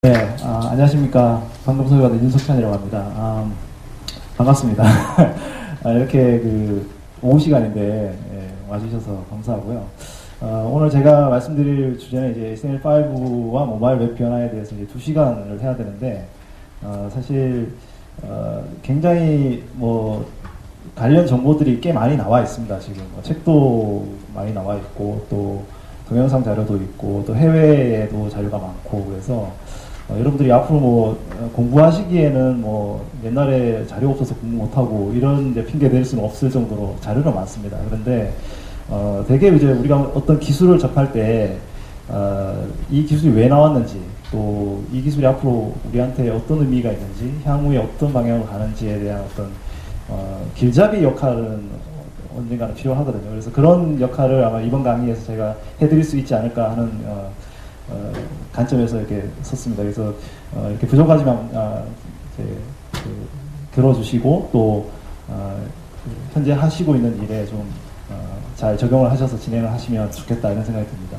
네, 안녕하십니까. 방금 소개가 된 윤석찬이라고 합니다. 반갑습니다. 이렇게 오후 시간인데, 와주셔서 감사하고요. 오늘 제가 말씀드릴 주제는 이제 SNL5와 모바일 웹 변화에 대해서 이제 2시간을 해야 되는데, 사실, 굉장히 관련 정보들이 꽤 많이 나와 있습니다. 지금 책도 많이 나와 있고, 또 동영상 자료도 있고, 또 해외에도 자료가 많고, 그래서 여러분들이 앞으로 공부하시기에는 옛날에 자료 없어서 공부 못하고 이런 이제 핑계 댈 수는 없을 정도로 자료가 많습니다. 그런데 되게 이제 우리가 어떤 기술을 접할 때 이 기술이 왜 나왔는지, 또 이 기술이 앞으로 우리한테 어떤 의미가 있는지, 향후에 어떤 방향으로 가는지에 대한 어떤 길잡이 역할은 언젠가는 필요하거든요. 그래서 그런 역할을 아마 이번 강의에서 제가 해드릴 수 있지 않을까 하는 관점에서 이렇게 섰습니다. 그래서 이렇게 부족하지만 들어주시고 또 현재 하시고 있는 일에 좀 잘 적용을 하셔서 진행을 하시면 좋겠다 이런 생각이 듭니다.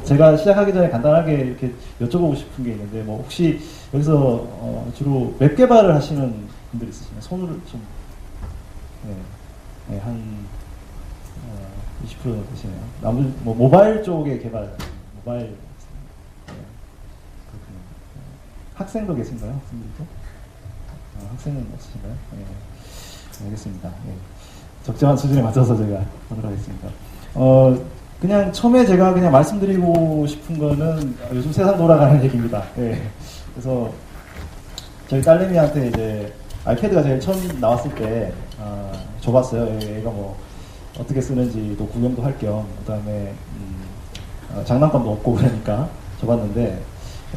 제가 시작하기 전에 간단하게 이렇게 여쭤보고 싶은 게 있는데 혹시 여기서 주로 웹 개발을 하시는 분들 있으시면 손을 좀 한 20% 정도 되시네요. 나머지 모바일 쪽에 개발, 모바일 학생도 계신가요? 학생들도? 학생은 없으신가요? 네. 알겠습니다. 네. 적정한 수준에 맞춰서 제가 하도록 하겠습니다. 그냥 처음에 제가 그냥 말씀드리고 싶은 거는 요즘 세상 돌아가는 얘기입니다. 네. 그래서 저희 딸내미한테 이제 아이패드가 제일 처음 나왔을 때 줘봤어요. 얘가 어떻게 쓰는지도 구경도 할 겸, 그 다음에 장난감도 없고 그러니까 줘봤는데,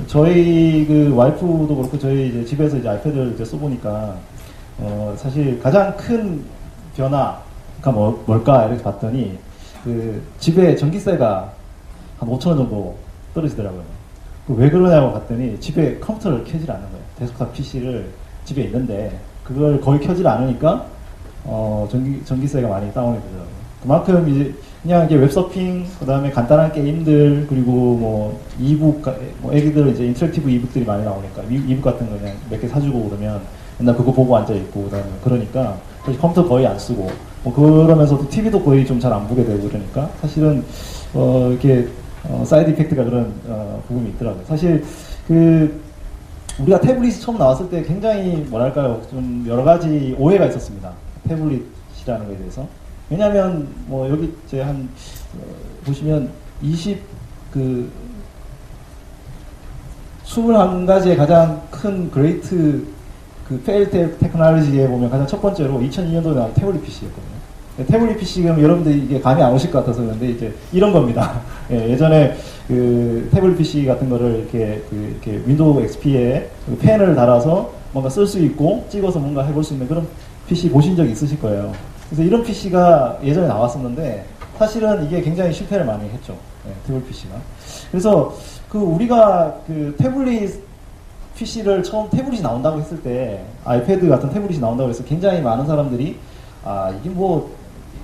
저희 와이프도 그렇고 저희 이제 집에서 이제 아이패드를 이제 써보니까 사실 가장 큰 변화가 뭘까 이렇게 봤더니 집에 전기세가 한 5,000원 정도 떨어지더라고요. 왜 그러냐고 봤더니 집에 컴퓨터를 켜질 않는 거예요. 데스크탑 PC를 집에 있는데 그걸 거의 켜질 않으니까 전기세가 많이 다운이 되더라고요. 그만큼 이제 그냥 이게 웹서핑, 그 다음에 간단한 게임들, 그리고 이북, 애기들 이제 인터랙티브 이북들이 많이 나오니까, 이북 같은 거 그냥 몇 개 사주고 그러면 맨날 그거 보고 앉아있고, 그다음에 그러니까, 사실 컴퓨터 거의 안 쓰고, 그러면서도 TV도 거의 좀 잘 안 보게 되고 그러니까, 사실은, 이렇게, 사이드 이펙트가 그런, 부분이 있더라고요. 사실, 우리가 태블릿이 처음 나왔을 때 굉장히, 좀 여러 가지 오해가 있었습니다. 태블릿이라는 거에 대해서. 왜냐면, 여기, 보시면, 21가지의 가장 큰 그레이트, 페일 테크놀로지에 보면 가장 첫 번째로 2002년도에 나온 태블릿 PC였거든요. 태블릿 PC, 그럼 여러분들 이게 감이 안 오실 것 같아서 그런데 이제 이런 겁니다. 예전에 태블릿 PC 같은 거를 이렇게 윈도우 XP에 펜을 달아서 뭔가 쓸 수 있고 찍어서 뭔가 해볼 수 있는 그런 PC 보신 적 있으실 거예요. 그래서 이런 PC가 예전에 나왔었는데 사실은 이게 굉장히 실패를 많이 했죠. 태블릿 PC가. 그래서 우리가 태블릿 PC를 처음 태블릿이 나온다고 했을 때 아이패드 같은 태블릿이 나온다고 해서 굉장히 많은 사람들이 이게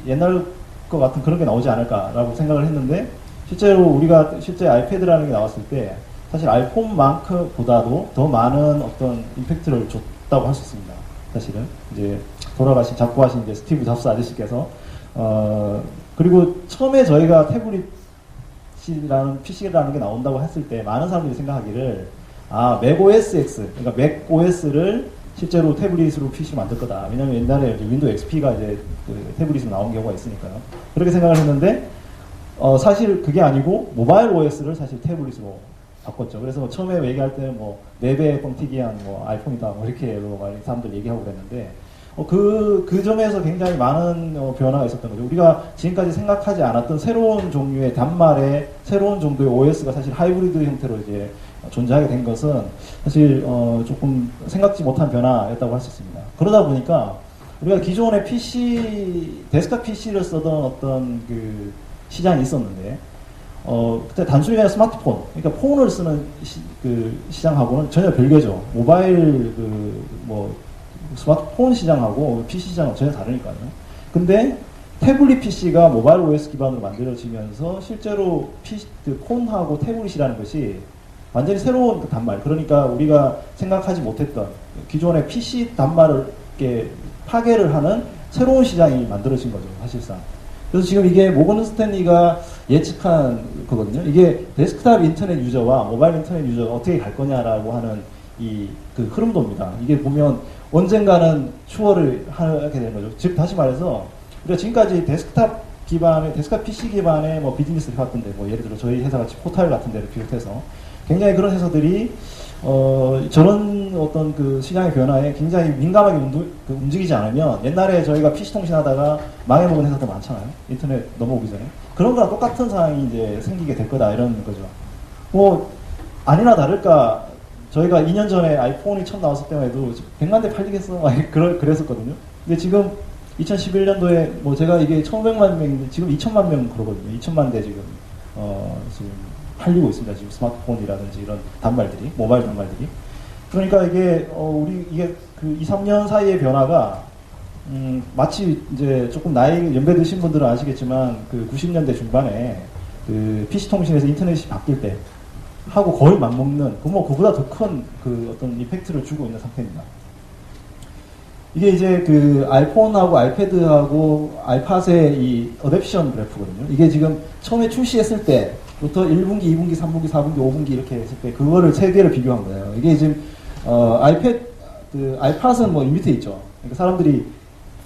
옛날 것 같은 그런 게 나오지 않을까라고 생각을 했는데 실제로 우리가 실제 아이패드라는 게 나왔을 때 사실 아이폰만큼보다도 더 많은 어떤 임팩트를 줬다고 할 수 있습니다. 사실은 이제 작고하신 이제 스티브 잡스 아저씨께서 그리고 처음에 저희가 태블릿이라는 PC라는 게 나온다고 했을 때 많은 사람들이 생각하기를 맥 OS X, 그러니까 맥 OS를 실제로 태블릿으로 PC로 만들 거다. 왜냐면 옛날에 윈도우 XP가 이제 태블릿으로 나온 경우가 있으니까요. 그렇게 생각을 했는데 사실 그게 아니고 모바일 OS를 사실 태블릿으로 바꿨죠. 그래서 처음에 얘기할 때는 4배 뻥튀기한 아이폰이다 이렇게 사람들 얘기하고 그랬는데 그 점에서 굉장히 많은 변화가 있었던 거죠. 우리가 지금까지 생각하지 않았던 새로운 종류의 단말의 새로운 정도의 OS가 사실 하이브리드 형태로 이제 존재하게 된 것은 사실 조금 생각지 못한 변화였다고 할 수 있습니다. 그러다 보니까 우리가 기존의 PC, 데스크탑 PC를 쓰던 어떤 시장이 있었는데 그때 단순히 그냥 스마트폰, 그러니까 폰을 쓰는 시장하고는 전혀 별개죠. 모바일 스마트폰 시장하고 PC 시장은 전혀 다르니까요. 근데 태블릿 PC가 모바일 OS 기반으로 만들어지면서 실제로 폰하고 태블릿이라는 것이 완전히 새로운 그 단말, 그러니까 우리가 생각하지 못했던 기존의 PC 단말을 이렇게 파괴를 하는 새로운 시장이 만들어진 거죠, 사실상. 그래서 지금 이게 모건 스탠리가 예측한 거거든요. 이게 데스크탑 인터넷 유저와 모바일 인터넷 유저가 어떻게 갈 거냐라고 하는 그 흐름도입니다. 이게 보면 언젠가는 추월을 하게 되는 거죠. 즉, 다시 말해서 우리가 지금까지 데스크탑 PC 기반의 뭐 비즈니스를 해왔던데, 뭐 예를 들어 저희 회사 같이 포탈 같은 데를 비롯해서 굉장히 그런 회사들이 저런 어떤 그 시장의 변화에 굉장히 민감하게 움직이지 않으면, 옛날에 저희가 PC 통신하다가 망해먹은 회사도 많잖아요. 인터넷 넘어오기 전에. 그런 거랑 똑같은 상황이 이제 생기게 될 거다, 이런 거죠. 뭐, 아니나 다를까, 저희가 2년 전에 아이폰이 처음 나왔을 때만 해도 100만 대 팔리겠어? 그랬었거든요. 근데 지금 2011년도에 뭐 제가 이게 1,500만 명인데 지금 2,000만 명 그러거든요. 2,000만 대 지금 팔리고 있습니다. 지금 스마트폰이라든지 이런 단말들이, 모바일 단말들이. 그러니까 이게 이게 그 2, 3년 사이의 변화가 마치 이제 조금 나이 연배 드신 분들은 아시겠지만 그 90년대 중반에 그 PC 통신에서 인터넷이 바뀔 때 하고 거의 맞먹는, 그보다 더 큰 그 어떤 이펙트를 주고 있는 상태입니다. 이게 이제 그 아이폰하고 아이패드하고 아이팟의 이 어댑션 그래프거든요. 이게 지금 처음에 출시했을 때부터 1분기, 2분기, 3분기, 4분기, 5분기 이렇게 했을 때 그거를 세 개를 비교한 거예요. 이게 지금 아이팟은 뭐 밑에 있죠. 그러니까 사람들이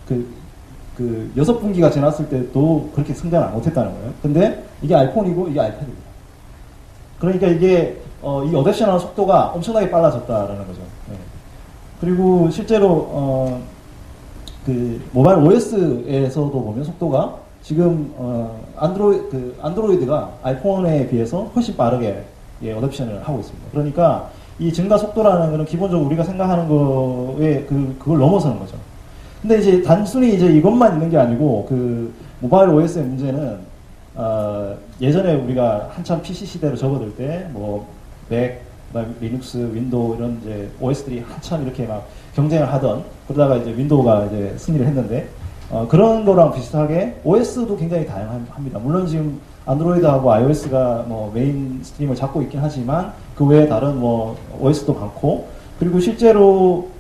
그 6분기가 지났을 때도 그렇게 성장을 못했다는 거예요. 근데 이게 아이폰이고 이게 아이패드입니다. 그러니까 이게 이 어댑션하는 속도가 엄청나게 빨라졌다라는 거죠. 네. 그리고 실제로 그 모바일 OS에서도 보면 속도가 지금 안드로이드가 아이폰에 비해서 훨씬 빠르게 어댑션을 하고 있습니다. 그러니까 이 증가 속도라는 것은 기본적으로 우리가 생각하는 거에 그걸 넘어서는 거죠. 근데 이제 단순히 이제 이것만 있는 게 아니고 그 모바일 OS의 문제는 예전에 우리가 한참 PC 시대로 접어들 때 뭐 맥, 리눅스, 윈도우 이런 이제 OS들이 한참 이렇게 막 경쟁을 하던, 그러다가 이제 윈도우가 이제 승리를 했는데 그런 거랑 비슷하게 OS도 굉장히 다양합니다. 물론 지금 안드로이드하고 iOS가 뭐 메인 스트림을 잡고 있긴 하지만 그 외에 다른 뭐 OS도 많고, 그리고 실제로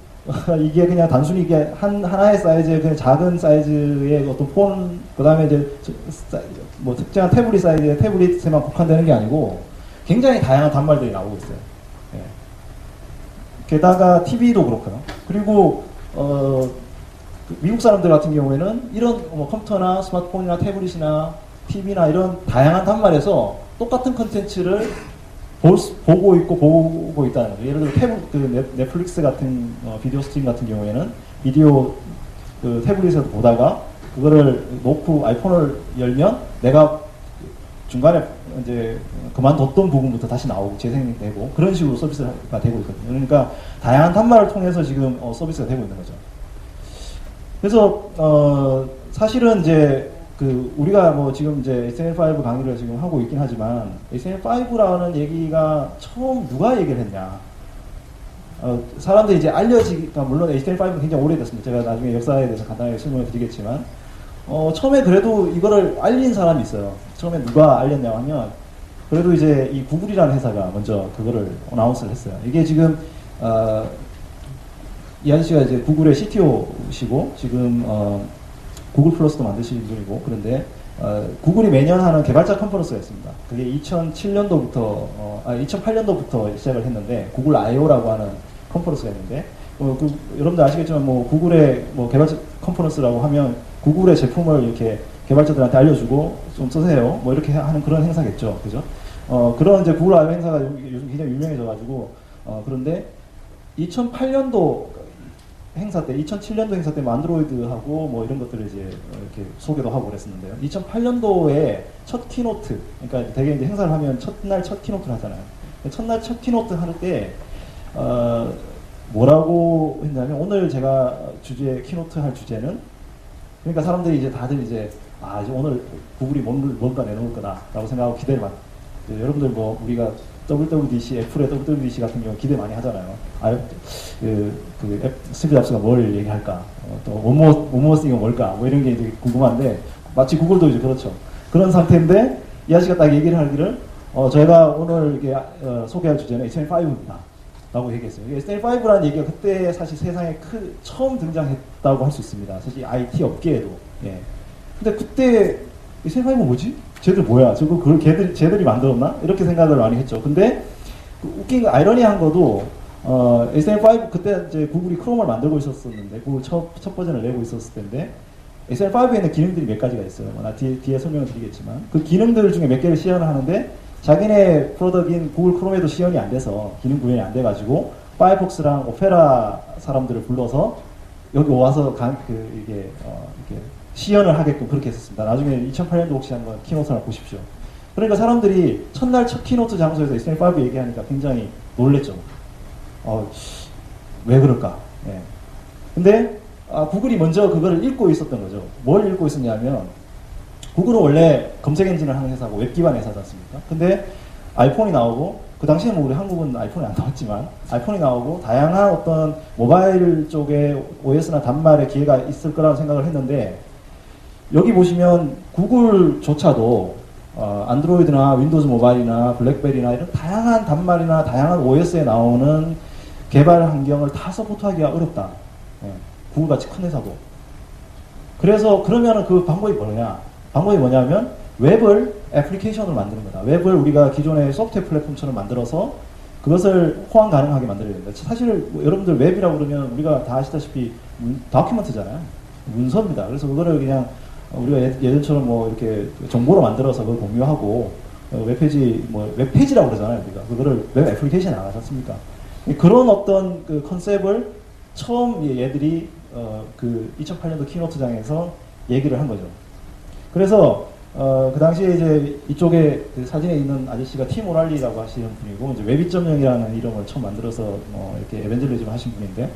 이게 그냥 단순히 이게 하나의 사이즈의 그냥 작은 사이즈의 어떤 폰, 그 다음에 이제 뭐 특정한 태블릿 사이즈의 태블릿에만 국한되는 게 아니고 굉장히 다양한 단말들이 나오고 있어요. 예. 게다가 TV도 그렇고요. 그리고 미국 사람들 같은 경우에는 이런 뭐 컴퓨터나 스마트폰이나 태블릿이나 TV나 이런 다양한 단말에서 똑같은 컨텐츠를 보고 있다는 거죠. 예를 들어 넷플릭스 같은 비디오 스트림 같은 경우에는 비디오 태블릿에서 보다가 그거를 놓고 아이폰을 열면 내가 중간에 이제 그만뒀던 부분부터 다시 나오고 재생되고 그런 식으로 서비스가 되고 있거든요. 그러니까 다양한 단말을 통해서 지금 서비스가 되고 있는 거죠. 그래서 사실은 이제 우리가 뭐 지금 이제 HTML5 강의를 지금 하고 있긴 하지만 HTML5라는 얘기가 처음 누가 얘기를 했냐? 사람들이 이제 알려지기가, 물론 HTML5는 굉장히 오래됐습니다. 제가 나중에 역사에 대해서 간단하게 설명을 드리겠지만 처음에 그래도 이거를 알린 사람이 있어요. 처음에 누가 알렸냐고 하면 그래도 이제 이 구글이라는 회사가 먼저 그거를 어나운스를 했어요. 이게 지금 이 아저씨가 이제 구글의 CTO시고 지금 구글 플러스도 만드시는 분이고, 그런데 구글이 매년 하는 개발자 컨퍼런스가 있습니다. 그게 2008년도부터 시작을 했는데 구글 I/O라고 하는 컨퍼런스가 있는데 여러분들 아시겠지만 뭐 구글의 뭐 개발자 컨퍼런스라고 하면 구글의 제품을 이렇게 개발자들한테 알려주고 좀 쓰세요 뭐 이렇게 하는 그런 행사겠죠, 그죠? 그런 이제 구글 I/O 행사가 요즘 굉장히 유명해져가지고 그런데 2008년도 행사 때, 2007년도 행사 때 뭐 안드로이드하고 뭐 이런 것들을 이제 이렇게 소개도 하고 그랬었는데요. 2008년도에 첫 키노트, 그러니까 되게 이제 행사를 하면 첫날 첫 키노트를 하잖아요. 첫날 첫 키노트 할 때 뭐라고 했냐면, 오늘 제가 키노트 할 주제는, 그러니까 사람들이 이제 다들 이제 이제 오늘 구글이 뭔가 내놓을 거다라고 생각하고 기대를 많이. 여러분들 뭐 우리가 WWDC, 애플의 WWDC 같은 경우 기대 많이 하잖아요. 스티브 잡스가 뭘 얘기할까? 또 원모어싱은 뭘까? 뭐 이런 게 이제 궁금한데, 마치 구글도 이제 그렇죠. 그런 상태인데 이 아저씨가 딱 얘기를 하기를 저희가 오늘 이게 소개할 주제는 SN5입니다. 라고 얘기했어요. SN5라는 얘기가 그때 사실 세상에 처음 등장했다고 할 수 있습니다. 사실 IT 업계에도. 예. 근데 그때 SN5는 뭐지? 쟤들 뭐야? 그걸 쟤들이 만들었나? 이렇게 생각을 많이 했죠. 근데 웃긴 아이러니한 것도 SN5 그때 이제 구글이 크롬을 만들고 있었었는데 구글 첫 버전을 내고 있었을 텐데 SN5에는 기능들이 몇 가지가 있어요. 나 뒤에 설명을 드리겠지만 그 기능들 중에 몇 개를 시연을 하는데 자기네 프로덕트인 구글 크롬에도 시연이 안 돼서 기능 구현이 안 돼가지고 파이어폭스랑 오페라 사람들을 불러서 여기 와서 이게 시연을 하게끔 그렇게 했었습니다. 나중에 2008년도 혹시 한번 키노트를 보십시오. 그러니까 사람들이 첫날 첫 키노트 장소에서 SN5 얘기하니까 굉장히 놀랬죠. 왜 그럴까? 예. 근데 구글이 먼저 그거를 읽고 있었던 거죠. 뭘 읽고 있었냐면 구글은 원래 검색 엔진을 하는 회사고 웹 기반 회사지 않습니까? 근데 아이폰이 나오고 그 당시에 뭐 우리 한국은 아이폰이 안 나왔지만 아이폰이 나오고 다양한 어떤 모바일 쪽에 OS나 단말의 기회가 있을 거라고 생각을 했는데 여기 보시면 구글조차도 안드로이드나 윈도우즈 모바일이나 블랙베리나 이런 다양한 단말이나 다양한 OS에 나오는 개발 환경을 다 서포트하기가 어렵다. 예, 구글같이 큰 회사도. 그래서 그러면은 그 방법이 뭐냐? 방법이 뭐냐면 웹을 애플리케이션으로 만드는 거다. 웹을 우리가 기존의 소프트웨어 플랫폼처럼 만들어서 그것을 호환 가능하게 만들어야 된다. 사실 여러분들 웹이라고 그러면 우리가 다 아시다시피 다큐멘트잖아요. 문서입니다. 그래서 그거를 그냥 우리가 예전처럼 뭐 이렇게 정보로 만들어서 그걸 공유하고 웹페이지 웹페이지라고 그러잖아요. 우리가 그거를 웹 애플리케이션에 안 하지 않습니까? 그런 어떤 그 컨셉을 처음 얘들이 그 2008년도 키노트장에서 얘기를 한 거죠. 그래서 그 당시에 이제 이쪽에 그 사진에 있는 아저씨가 팀 오랄리라고 하시는 분이고 이제 웹 2.0이라는 이름을 처음 만들어서 이렇게 에벤젤리즘 하신 분인데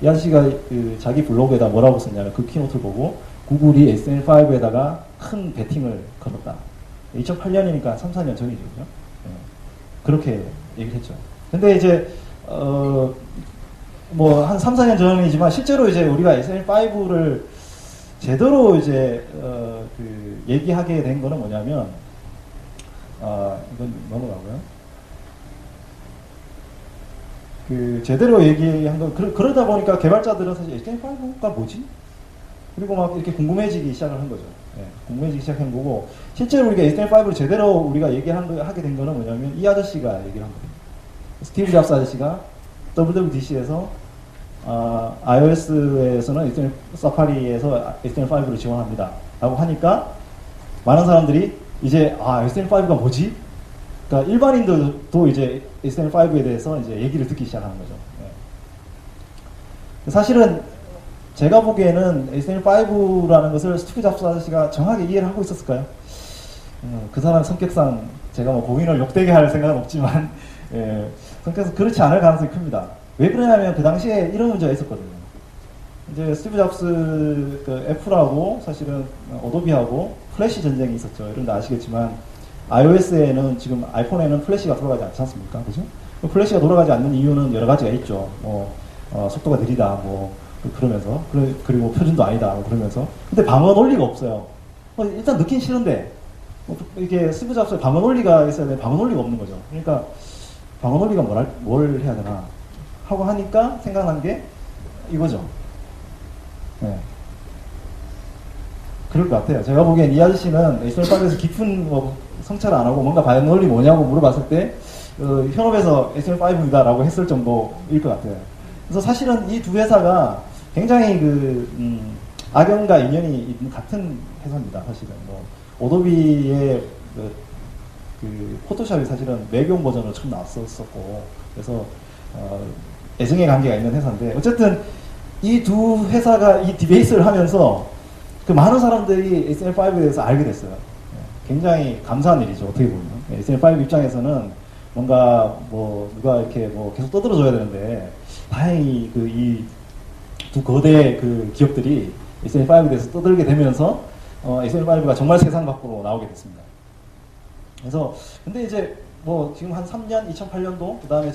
이 아저씨가 그 자기 블로그에다 뭐라고 썼냐면 그 키노트를 보고 구글이 SN5에다가 큰 베팅을 걸었다. 2008년이니까 3, 4년 전이죠. 그죠? 그렇게 얘기를 했죠. 근데 이제 뭐 한 3, 4년 전이지만 실제로 이제 우리가 SN5를 제대로 이제 그 얘기하게 된 거는 뭐냐면 이건 넘어가고요. 그 제대로 얘기한 거 그러다 보니까 개발자들은 사실 SN5가 뭐지? 그리고 막 이렇게 궁금해지기 시작을 한 거죠. 예, 궁금해지기 시작한 거고 실제로 우리가 SN5를 제대로 우리가 하게 된 거는 뭐냐면 이 아저씨가 얘기를 한 거예요. 스티브 잡스 아저씨가 WWDC에서 iOS에서는 사파리에서 SN5를 지원합니다. 라고 하니까 많은 사람들이 이제 SN5가 뭐지? 그러니까 일반인들도 이제 SN5에 대해서 이제 얘기를 듣기 시작하는 거죠. 네. 사실은 제가 보기에는 SN5라는 것을 스티브 잡스 아저씨가 정확하게 이해를 하고 있었을까요? 그 사람 성격상 제가 뭐 고인을 욕되게 할 생각은 없지만 예, 성격상 그렇지 않을 가능성이 큽니다. 왜 그러냐면 그 당시에 이런 문제가 있었거든요. 이제 스티브 잡스 그 애플하고 사실은 어도비하고 플래시 전쟁이 있었죠. 여러분들 아시겠지만 iOS에는 지금 아이폰에는 플래시가 돌아가지 않지 않습니까? 그죠? 플래시가 돌아가지 않는 이유는 여러 가지가 있죠. 속도가 느리다, 그러면서. 그리고 표준도 아니다, 그러면서. 근데 방어 논리가 없어요. 일단 넣긴 싫은데, 이게 스티브 잡스의 방어 논리가 있어야 되는데 방어 논리가 없는 거죠. 그러니까 방어 논리가 뭘 해야 되나 하고 하니까 생각난 게 이거죠. 네. 그럴 것 같아요. 제가 보기엔 이 아저씨는 SN5에서 깊은 성찰을 안 하고 뭔가 방어 논리 뭐냐고 물어봤을 때 현업에서 SN5입니다 라고 했을 정도일 것 같아요. 그래서 사실은 이 두 회사가 굉장히 악연과 인연이 있는 같은 회사입니다. 사실은 오도비의 그 포토샵이 사실은 매경 버전으로 처음 나왔었고 그래서 애증의 관계가 있는 회사인데 어쨌든 이 두 회사가 이 디베이스를 하면서 그 많은 사람들이 SN5에 대해서 알게 됐어요. 굉장히 감사한 일이죠. 어떻게 보면 SN5 입장에서는 뭔가 누가 이렇게 계속 떠들어줘야 되는데 다행히 이 두 거대 그 기업들이 SN5에 대해서 떠들게 되면서 SN5가 정말 세상 밖으로 나오게 됐습니다. 그래서 근데 이제 지금 한 3년 2008년도 그 다음에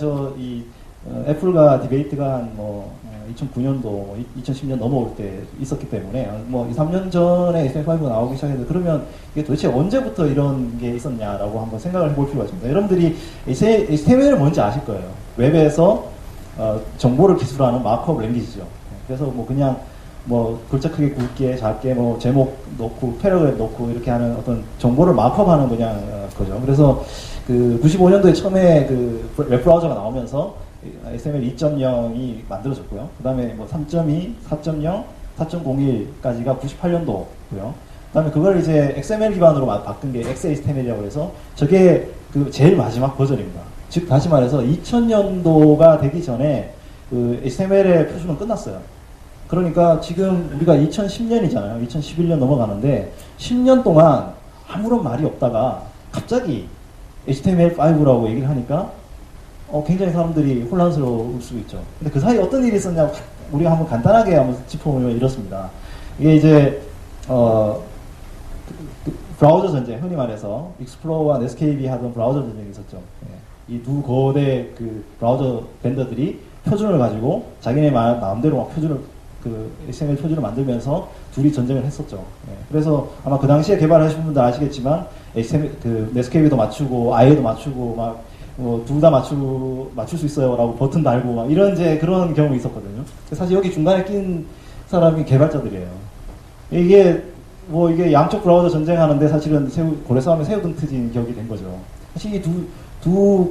애플과 디베이트가 한 2009년도, 2010년 넘어올 때 있었기 때문에 뭐 2, 3년 전에 HTML5가 나오기 시작했는데 그러면 이게 도대체 언제부터 이런 게 있었냐라고 한번 생각을 해볼 필요가 있습니다. 여러분들이 HTML은 뭔지 아실 거예요. 웹에서 정보를 기술하는 마크업 랭귀지죠. 그래서 뭐 그냥 뭐 글자 크게 굵게 작게 뭐 제목 넣고 패러그래프 넣고 이렇게 하는 어떤 정보를 마크업하는 그냥 거죠. 그래서 그 95년도에 처음에 그 웹브라우저가 나오면서 HTML 2.0이 만들어졌고요. 그 다음에 뭐 3.2, 4.0, 4.01까지가 98년도고요. 그 다음에 그걸 이제 XML 기반으로 바꾼 게 XHTML이라고 해서 저게 그 제일 마지막 버전입니다. 즉 다시 말해서 2000년도가 되기 전에 그 HTML의 표준은 끝났어요. 그러니까 지금 우리가 2010년이잖아요. 2011년 넘어가는데 10년 동안 아무런 말이 없다가 갑자기 HTML5라고 얘기를 하니까 굉장히 사람들이 혼란스러울 수 있죠. 근데 그 사이에 어떤 일이 있었냐고 우리가 한번 간단하게 한번 짚어보면 이렇습니다. 이게 이제 브라우저 전쟁, 흔히 말해서 익스플로러와 넷스케이프이 하던 브라우저 전쟁이 있었죠. 이 두 거대 그 브라우저 벤더들이 표준을 가지고 자기네 마음대로 막 표준을 그 HTML 표준을 만들면서 둘이 전쟁을 했었죠. 그래서 아마 그 당시에 개발하신 분들 아시겠지만 HTML 그 넷스케이프도 맞추고 아이에도 맞추고 막 뭐 둘 다 맞출 수 있어요라고 버튼 달고 막 이런 이제 그런 경우 있었거든요. 사실 여기 중간에 낀 사람이 개발자들이에요. 이게 뭐 이게 양쪽 브라우저 전쟁하는데 사실은 고래 싸움에 새우등 트진 격이 된 거죠. 사실 이 두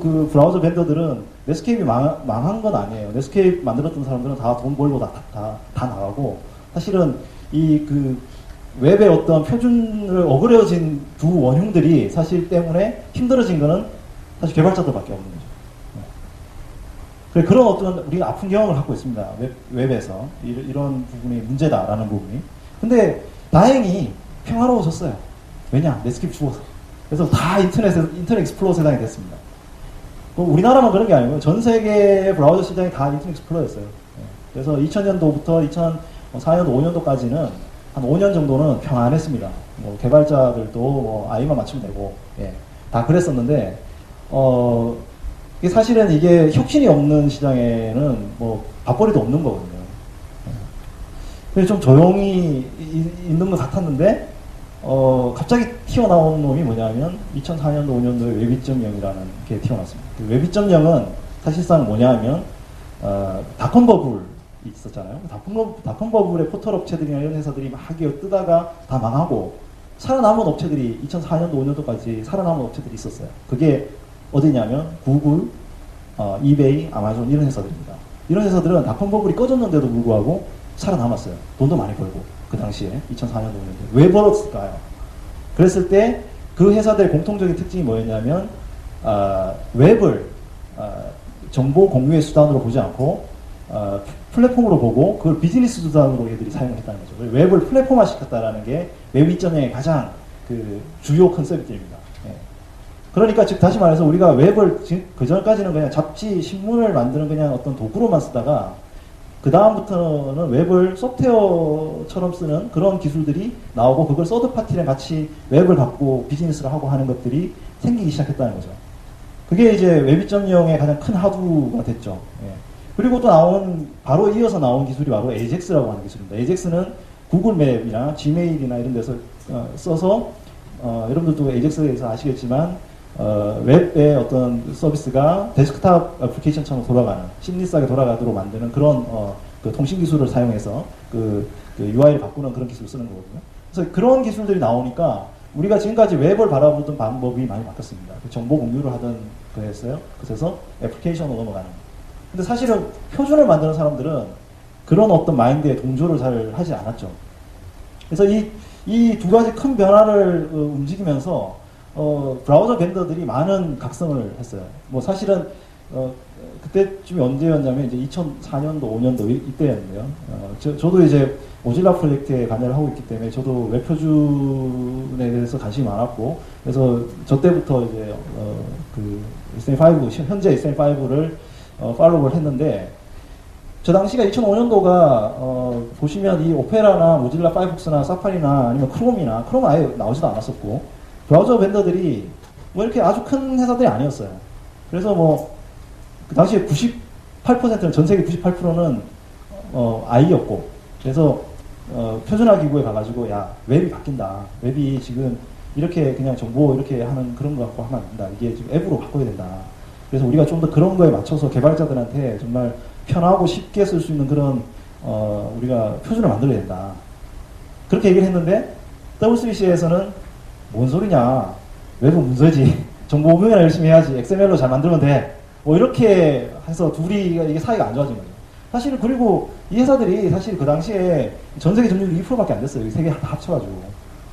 그 브라우저 벤더들은 넷스케이프 망한 건 아니에요. 넷스케이프 만들었던 사람들은 다 돈 벌고 다 나가고 사실은 이 그 웹의 어떤 표준을 어그러진 두 원흉들이 사실 때문에 힘들어진 거는 사실 개발자들밖에 없는 거죠. 그런 어떤 우리가 아픈 경험을 갖고 있습니다. 웹에서 이런 부분이 문제다라는 부분이. 근데 다행히 평화로워졌어요. 왜냐? 넷스케이프 죽어서. 그래서 다 인터넷 익스플로러 세상이 됐습니다. 우리나라만 그런 게 아니고 전 세계 브라우저 시장이 다 인터넷 익스플로러였어요. 그래서 2000년도부터 2004년도, 5년도까지는 한 5년 정도는 평안했습니다. 뭐 개발자들도 뭐 아이만 맞추면 되고, 다 그랬었는데, 이게 사실은 이게 혁신이 없는 시장에는 뭐 밥벌이도 없는 거거든요. 그래서 좀 조용히 있는 것 같았는데, 갑자기 튀어나온 놈이 뭐냐면 2004년도, 5년도에 웹 2.0이라는 게 튀어나왔습니다. 웹 2.0은 사실상 뭐냐면 닷컴 버블이 있었잖아요. 닷컴 버블의 포털 업체들이나 이런 회사들이 막 뜨다가 다 망하고 살아남은 업체들이 2004년도, 5년도까지 살아남은 업체들이 있었어요. 그게 어디냐면 구글, 이베이, 아마존 이런 회사들입니다. 이런 회사들은 닷컴 버블이 꺼졌는데도 불구하고 살아남았어요. 돈도 많이 벌고 그 당시에 2004년도, 5년도 왜 벌었을까요? 그랬을 때 그 회사들의 공통적인 특징이 뭐였냐면 웹을 정보 공유의 수단으로 보지 않고 플랫폼으로 보고 그걸 비즈니스 수단으로 얘들이 사용을 했다는 거죠. 웹을 플랫폼화 시켰다라는 게 웹 2.0의 가장 그 주요 컨셉들입니다. 그러니까 즉 다시 말해서 우리가 웹을 그 전까지는 그냥 잡지, 신문을 만드는 그냥 어떤 도구로만 쓰다가 그 다음부터는 웹을 소프트웨어처럼 쓰는 그런 기술들이 나오고 그걸 서드파티랑 같이 웹을 갖고 비즈니스를 하고 하는 것들이 생기기 시작했다는 거죠. 그게 이제 웹 2.0의 가장 큰 하부가 됐죠. 그리고 또 바로 이어서 나온 기술이 바로 AJAX라고 하는 기술입니다. AJAX는 구글 맵이나 지메일이나 이런 데서 써서 여러분들도 AJAX에 대해서 아시겠지만 웹의 어떤 서비스가 데스크탑 애플리케이션처럼 돌아가는 심리스하게 돌아가도록 만드는 그런 그 통신 기술을 사용해서 그 UI를 바꾸는 그런 기술을 쓰는 거거든요. 그래서 그런 기술들이 나오니까 우리가 지금까지 웹을 바라보던 방법이 많이 바뀌었습니다. 정보 공유를 하던 거였어요. 그래서 애플리케이션으로 넘어가는. 근데 사실은 표준을 만드는 사람들은 그런 어떤 마인드에 동조를 잘 하지 않았죠. 그래서 이 두 가지 큰 변화를 움직이면서 브라우저 벤더들이 많은 각성을 했어요. 뭐 사실은 그때쯤이 언제였냐면 이제 2004년도, 5년도 이때였는데요. 저도 이제 모질라 프로젝트에 관여를 하고 있기 때문에 저도 웹 표준에 대해서 관심이 많았고 그래서 저 때부터 이제 그 HTML5 현재 HTML5를 팔로우를 했는데 저 당시가 2005년도가 보시면 이 오페라나 모질라 파이어폭스나 사파리나 아니면 크롬은 아예 나오지도 않았었고 브라우저 벤더들이 뭐 이렇게 아주 큰 회사들이 아니었어요. 그래서 뭐 그 당시에 98%는 전 세계 98%는 I였고, 그래서 표준화 기구에 가가지고 야 웹이 바뀐다. 웹이 지금 이렇게 그냥 정보 이렇게 하는 그런 거 갖고 하면 안 된다. 이게 지금 앱으로 바꿔야 된다. 그래서 우리가 좀 더 그런 거에 맞춰서 개발자들한테 정말 편하고 쉽게 쓸 수 있는 그런 우리가 표준을 만들어야 된다. 그렇게 얘기를 했는데 W3C에서는 뭔 소리냐. 웹은 문서지. 정보 응용이나 열심히 해야지. XML로 잘 만들면 돼. 뭐 이렇게 해서 둘이 이게 사이가 안 좋아진 거죠. 사실 그리고 이 회사들이 사실 그 당시에 전 세계 점유율이 2%밖에 안 됐어요. 세 개 다 합쳐가지고.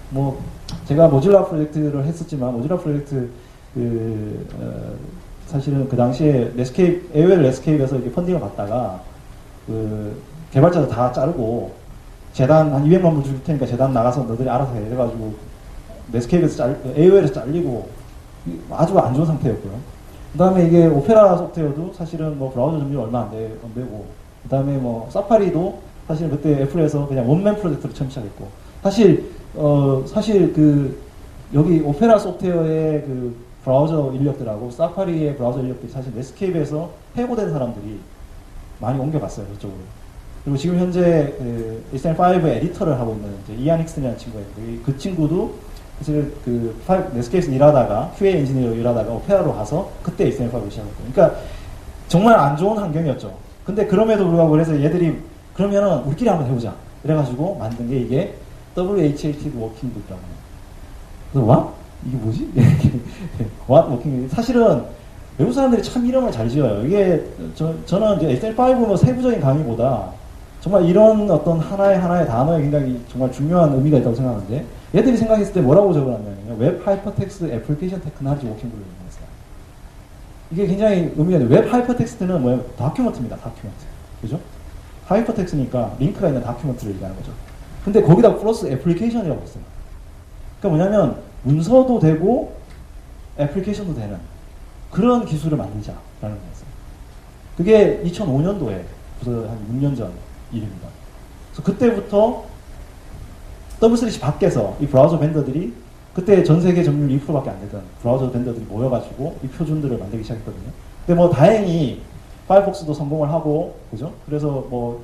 뭐 제가 모질라 프로젝트를 했었지만 모질라 프로젝트 사실은 그 당시에 AOL 넷스케이프에서 이렇게 펀딩을 받다가 개발자들 다 자르고 재단 한 200만 불 줄 테니까 재단 나가서 너들이 알아서 해 이래가지고 넷스케이프에서 AOL에서 잘리고 아주 안 좋은 상태였고요. 그 다음에 이게 오페라 소프트웨어도 사실은 뭐 브라우저 점유율 얼마 안 되고 그 다음에 뭐 사파리도 사실 그때 애플에서 그냥 원맨 프로젝트로 처음 시작했고 사실 여기 오페라 소프트웨어의 브라우저 인력들하고 사파리의 브라우저 인력들이 사실 넷스케이프에서 해고된 사람들이 많이 옮겨갔어요, 저쪽으로. 그리고 지금 현재 HTML5 에디터를 하고 있는 이안 힉슨이라는 친구가 있는데 그 친구도 사실 넷스케이프에서 일하다가 QA 엔지니어로 일하다가 오페라로 가서 그때 HTML5를 시작했거든요. 그러니까 정말 안 좋은 환경이었죠. 근데 그럼에도 불구하고 그래서 얘들이 그러면은 우리끼리 한번 해보자. 이래가지고 만든 게 이게 WHAT 워킹 그룹이라고 해요. 그래서 와? 이게 뭐지? What 워킹? 사실은 외국 사람들이 참 이름을 잘 지어요. 이게 저는 이제 HTML5 뭐 세부적인 강의보다 정말 이런 어떤 하나의 단어에 굉장히 정말 중요한 의미가 있다고 생각하는데 얘들이 생각했을 때 뭐라고 적어놨냐면요. 웹 하이퍼텍스트 애플리케이션 테크놀로지 워킹 그룹을 했어요. 이게 굉장히 의미가 있는데 웹 하이퍼텍스트는 뭐예요? 다큐멘트입니다. 다큐멘트. 그죠? 하이퍼텍스트니까 링크가 있는 다큐멘트를 얘기하는 거죠. 근데 거기다 플러스 애플리케이션이라고 했어요. 그러니까 뭐냐면 문서도 되고 애플리케이션도 되는 그런 기술을 만들자라는 거였어요. 그게 2005년도에 그래서 한 6년 전 일입니다. 그래서 그때부터 W3C 밖에서 이 브라우저 벤더들이 그때 전 세계 점유율 2%밖에 안 되던 브라우저 벤더들이 모여가지고 이 표준들을 만들기 시작했거든요. 근데 뭐 다행히 파이어폭스도 성공을 하고 그죠? 그래서 뭐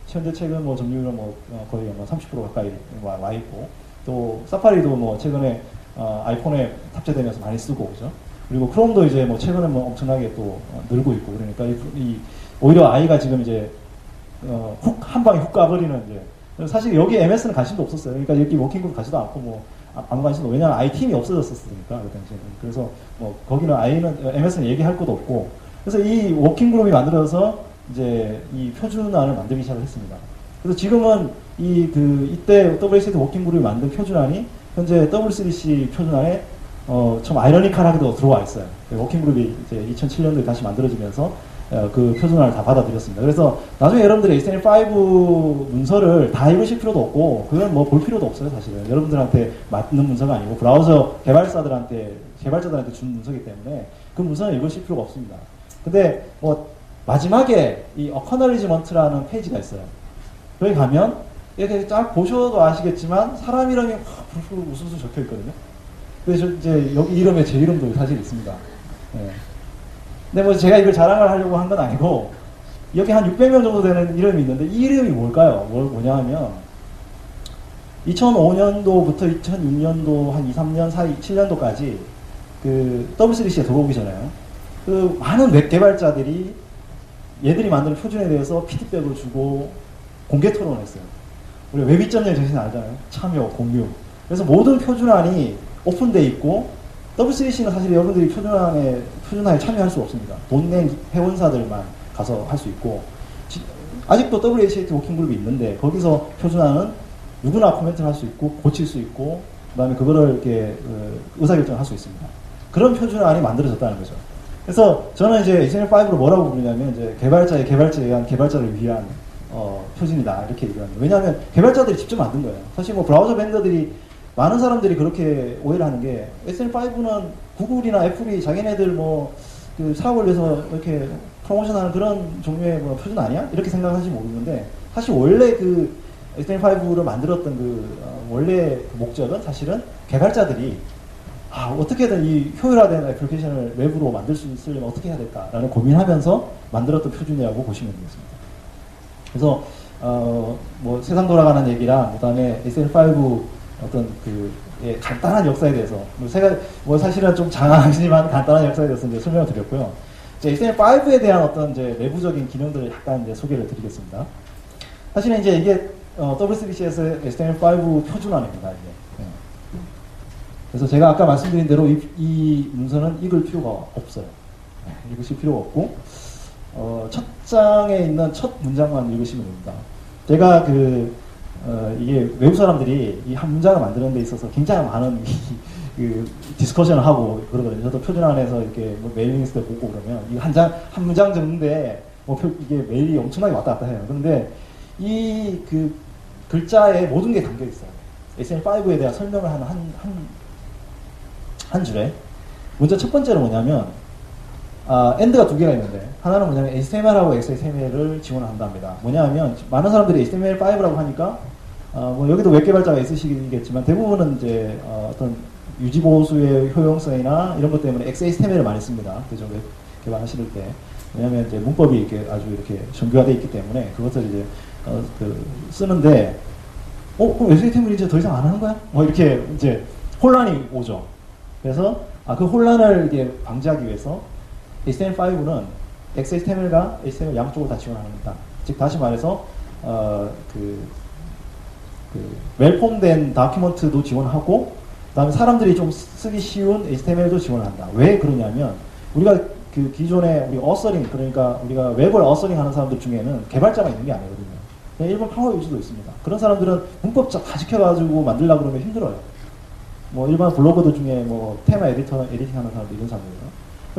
현재 최근 뭐 점유율은 뭐 거의 뭐 30% 가까이 와 있고 또 사파리도 뭐 최근에 아이폰에 탑재되면서 많이 쓰고 그죠? 그리고 크롬도 이제 뭐 최근에 뭐 엄청나게 또 늘고 있고 그러니까 오히려 아이가 지금 이제 한 방에 훅 가버리는 이제 사실 여기 MS는 관심도 없었어요. 그러니까 여기 워킹그룹 가지도 않고 뭐 아무 관심도 왜냐면 아이팀이 없어졌었으니까 그 당시에는. 그래서 뭐 거기는 MS는 얘기할 것도 없고 그래서 이 워킹그룹이 만들어서 이제 이 표준안을 만들기 시작을 했습니다. 그래서 지금은 이때 WHAT 워킹그룹이 만든 표준안이 현재 W3C 표준안에 좀 아이러니컬하게도 들어와 있어요. 워킹그룹이 이제 2007년도에 다시 만들어지면서 그 표준안을 다 받아들였습니다. 그래서 나중에 여러분들이 HTML5 문서를 다 읽으실 필요도 없고 그건 뭐 볼 필요도 없어요. 사실은 여러분들한테 맞는 문서가 아니고 브라우저 개발자들한테 준 문서이기 때문에 그 문서는 읽으실 필요가 없습니다. 근데 뭐 마지막에 이 어커널리지먼트라는 페이지가 있어요. 여기 가면 이렇게 쫙 보셔도 아시겠지만 사람 이름이 확 우수수 적혀 있거든요. 그래서 이제 여기 이름에 제 이름도 사실 있습니다. 네. 근데 뭐 제가 이걸 자랑을 하려고 한 건 아니고 여기 한 600명 정도 되는 이름이 있는데 이 이름이 뭘까요? 뭐냐 하면 2005년도부터 2006년도 한 2, 3년 사이 7년도까지 그 W3C에 들어오기 전에요. 그 많은 웹 개발자들이 얘들이 만드는 표준에 대해서 피드백을 주고 공개 토론을 했어요. 우리 웹 2.0 정신 알잖아요. 참여, 공유. 그래서 모든 표준안이 오픈되어 있고 W3C는 사실 여러분들이 표준안에 참여할 수 없습니다. 돈 낸 회원사들만 가서 할 수 있고 아직도 WHAT 워킹그룹이 있는데 거기서 표준안은 누구나 코멘트를 할 수 있고 고칠 수 있고 그 다음에 그거를 이렇게 의사결정을 할 수 있습니다. 그런 표준안이 만들어졌다는 거죠. 그래서 저는 이제 HTML5로 뭐라고 부르냐면 이제 개발자를 위한 표준이다 이렇게 얘기합니다. 왜냐하면 개발자들이 직접 만든 거예요. 사실 뭐 브라우저 벤더들이 많은 사람들이 그렇게 오해를 하는 게 HTML5는 구글이나 애플이 자기네들 뭐 그 사업을 위해서 이렇게 프로모션하는 그런 종류의 뭐 표준 아니야? 이렇게 생각하실지 모르는데 사실 원래 그 HTML5를 만들었던 원래 목적은 사실은 개발자들이 어떻게든 이 효율화된 애플리케이션을 웹으로 만들 수 있으려면 어떻게 해야 될까라는 고민하면서 만들었던 표준이라고 보시면 되겠습니다. 그래서 뭐 세상 돌아가는 얘기랑 그다음에 SN5 어떤 간단한 역사에 대해서 뭐 사실은 좀 장황하지만 간단한 역사에 대해서 이제 설명을 드렸고요. 이제 SN5에 대한 어떤 이제 내부적인 기능들을 약간 이제 소개를 드리겠습니다. 사실은 이제 이게 W3C에서 SN5 표준화입니다. 이게. 네. 그래서 제가 아까 말씀드린 대로 이 문서는 읽을 필요가 없어요. 네, 읽으실 필요가 없고 첫 장에 있는 첫 문장만 읽으시면 됩니다. 제가 이게 외국 사람들이 이 한 문장을 만드는 데 있어서 굉장히 많은 디스커션을 하고 그러거든요. 저도 표준안에서 이렇게 뭐 메일링 리스트 보고 그러면 이거 한 문장 적는데 이게 메일이 엄청나게 왔다 갔다 해요. 그런데 이 글자에 모든 게 담겨 있어요. SN5에 대한 설명을 하는 한 줄에. 먼저 첫 번째로 뭐냐면 엔드가 두 개가 있는데 하나는 뭐냐면 HTML하고 XML을 지원한답니다. 뭐냐면 많은 사람들이 HTML5라고 하니까 뭐 여기도 웹 개발자가 있으시겠지만 대부분은 이제 어떤 유지 보수의 효용성이나 이런 것 때문에 XHTML을 많이 씁니다. 그죠? 웹 개발하실 때. 왜냐하면 이제 문법이 이렇게 아주 이렇게 정교화되어 있기 때문에 그것을 이제 쓰는데 그럼 XHTML 이제 더 이상 안 하는 거야? 뭐 이렇게 이제 혼란이 오죠. 그래서 그 혼란을 이제 방지하기 위해서 HTML5는 XHTML과 HTML 양쪽을 다 지원합니다. 즉 다시 말해서 웰폼된 다큐먼트도 지원하고 그다음에 사람들이 좀 쓰기 쉬운 HTML도 지원한다. 왜 그러냐면 우리가 기존에 우리 어서링 그러니까 우리가 웹을 어서링하는 사람들 중에는 개발자가 있는 게 아니거든요. 일본 파워 유저도 있습니다. 그런 사람들은 문법 다 지켜가지고 만들려고 그러면 힘들어요. 뭐 일반 블로거들 중에 뭐 테마 에디팅하는 사람들 이런 사람들이요.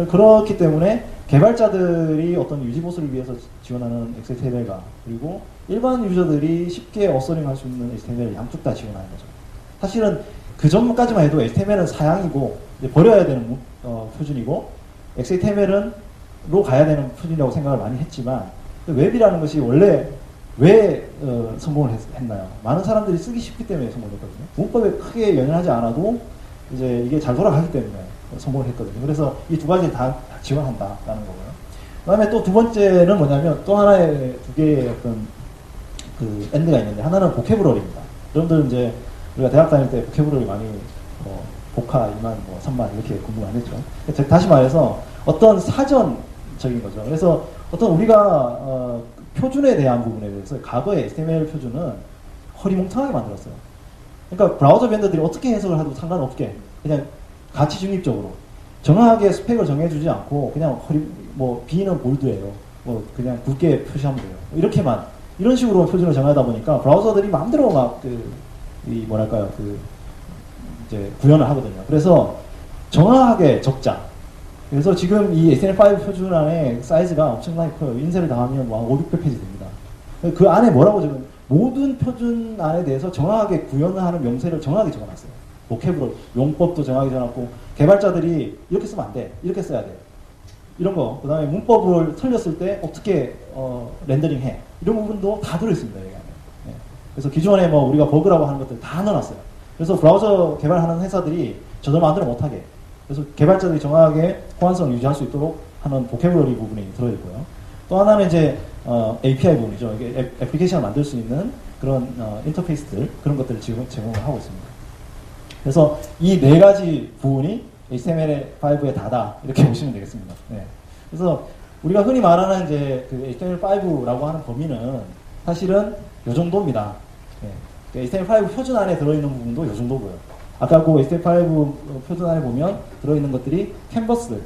그렇기 때문에 개발자들이 어떤 유지보수를 위해서 지원하는 XHTML과 그리고 일반 유저들이 쉽게 어서링할 수 있는 HTML을 양쪽 다 지원하는 거죠. 사실은 그 전까지만 해도 HTML은 사양이고 버려야 되는 표준이고 XHTML로 가야 되는 표준이라고 생각을 많이 했지만 웹이라는 것이 원래 왜 성공을 했나요? 많은 사람들이 쓰기 쉽기 때문에 성공했거든요. 문법에 크게 연연하지 않아도 이제 이게 잘 돌아가기 때문에 성공을 했거든요. 그래서 이 두 가지를 다 지원한다라는 거고요. 그 다음에 또 두 번째는 뭐냐면 또 하나의 두 개의 어떤 엔드가 있는데 하나는 보캐브러리입니다. 여러분들 이제 우리가 대학 다닐 때 보캐브러리 많이 보카 2만 3만 이렇게 공부 많이 했죠. 다시 말해서 어떤 사전적인 거죠. 그래서 어떤 우리가 표준에 대한 부분에 대해서 과거의 HTML 표준은 허리몽창하게 만들었어요. 그러니까 브라우저 밴더들이 어떻게 해석을 해도 상관없게 그냥 가치 중립적으로 정확하게 스펙을 정해주지 않고 그냥 B는 볼드예요. 뭐 그냥 굵게 표시하면 돼요. 이렇게만 이런 식으로 표준을 정하다 보니까 브라우저들이 마음대로 막 이제 구현을 하거든요. 그래서 정확하게 적자. 그래서 지금 이 HTML5 표준 안에 사이즈가 엄청나게 커요. 인쇄를 다 하면 500-600페이지 됩니다. 그 안에 뭐라고 적은 모든 표준 안에 대해서 정확하게 구현을 하는 명세를 정확하게 적어놨어요. 보캡으로 용법도 정확하게 적어놨고 개발자들이 이렇게 쓰면 안 돼. 이렇게 써야 돼. 이런 거. 그 다음에 문법을 틀렸을 때 어떻게 렌더링해. 이런 부분도 다 들어있습니다. 여기 안에. 네. 그래서 기존에 우리가 버그라고 하는 것들 다 넣어놨어요. 그래서 브라우저 개발하는 회사들이 저절 마음대로 못하게. 그래서 개발자들이 정확하게 호환성을 유지할 수 있도록 하는 보캐블러리 부분이 들어있고요. 또 하나는 이제 API 부분이죠. 이게 애플리케이션을 만들 수 있는 그런 인터페이스들 그런 것들을 지금 제공을 하고 있습니다. 그래서 이 네 가지 부분이 HTML5의 다다 이렇게 보시면 되겠습니다. 네. 그래서 우리가 흔히 말하는 이제 HTML5라고 하는 범위는 사실은 이 정도입니다. 네. HTML5 표준 안에 들어있는 부분도 이 정도고요. 아까 그 HTML5 표준 안에 보면 들어있는 것들이 캔버스들,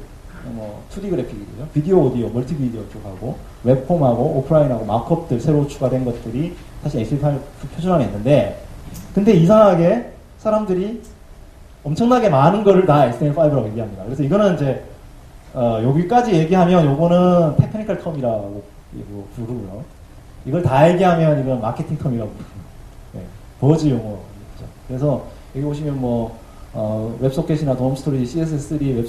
2D 그래픽이죠. 비디오, 오디오, 멀티비디오 쪽하고 웹폼하고 오프라인하고 마크업들 새로 추가된 것들이 사실 HTML5 표준 안에 있는데 근데 이상하게 사람들이 엄청나게 많은 거를 다 HTML5라고 얘기합니다. 그래서 이거는 이제 여기까지 얘기하면 요거는 테크니컬 텀이라고 부르고요. 이걸 다 얘기하면 이건 마케팅 텀이라고 부르고요. 네, 버즈 용어죠. 그래서 여기 보시면 웹소켓이나 돔 스토리지, CSS3,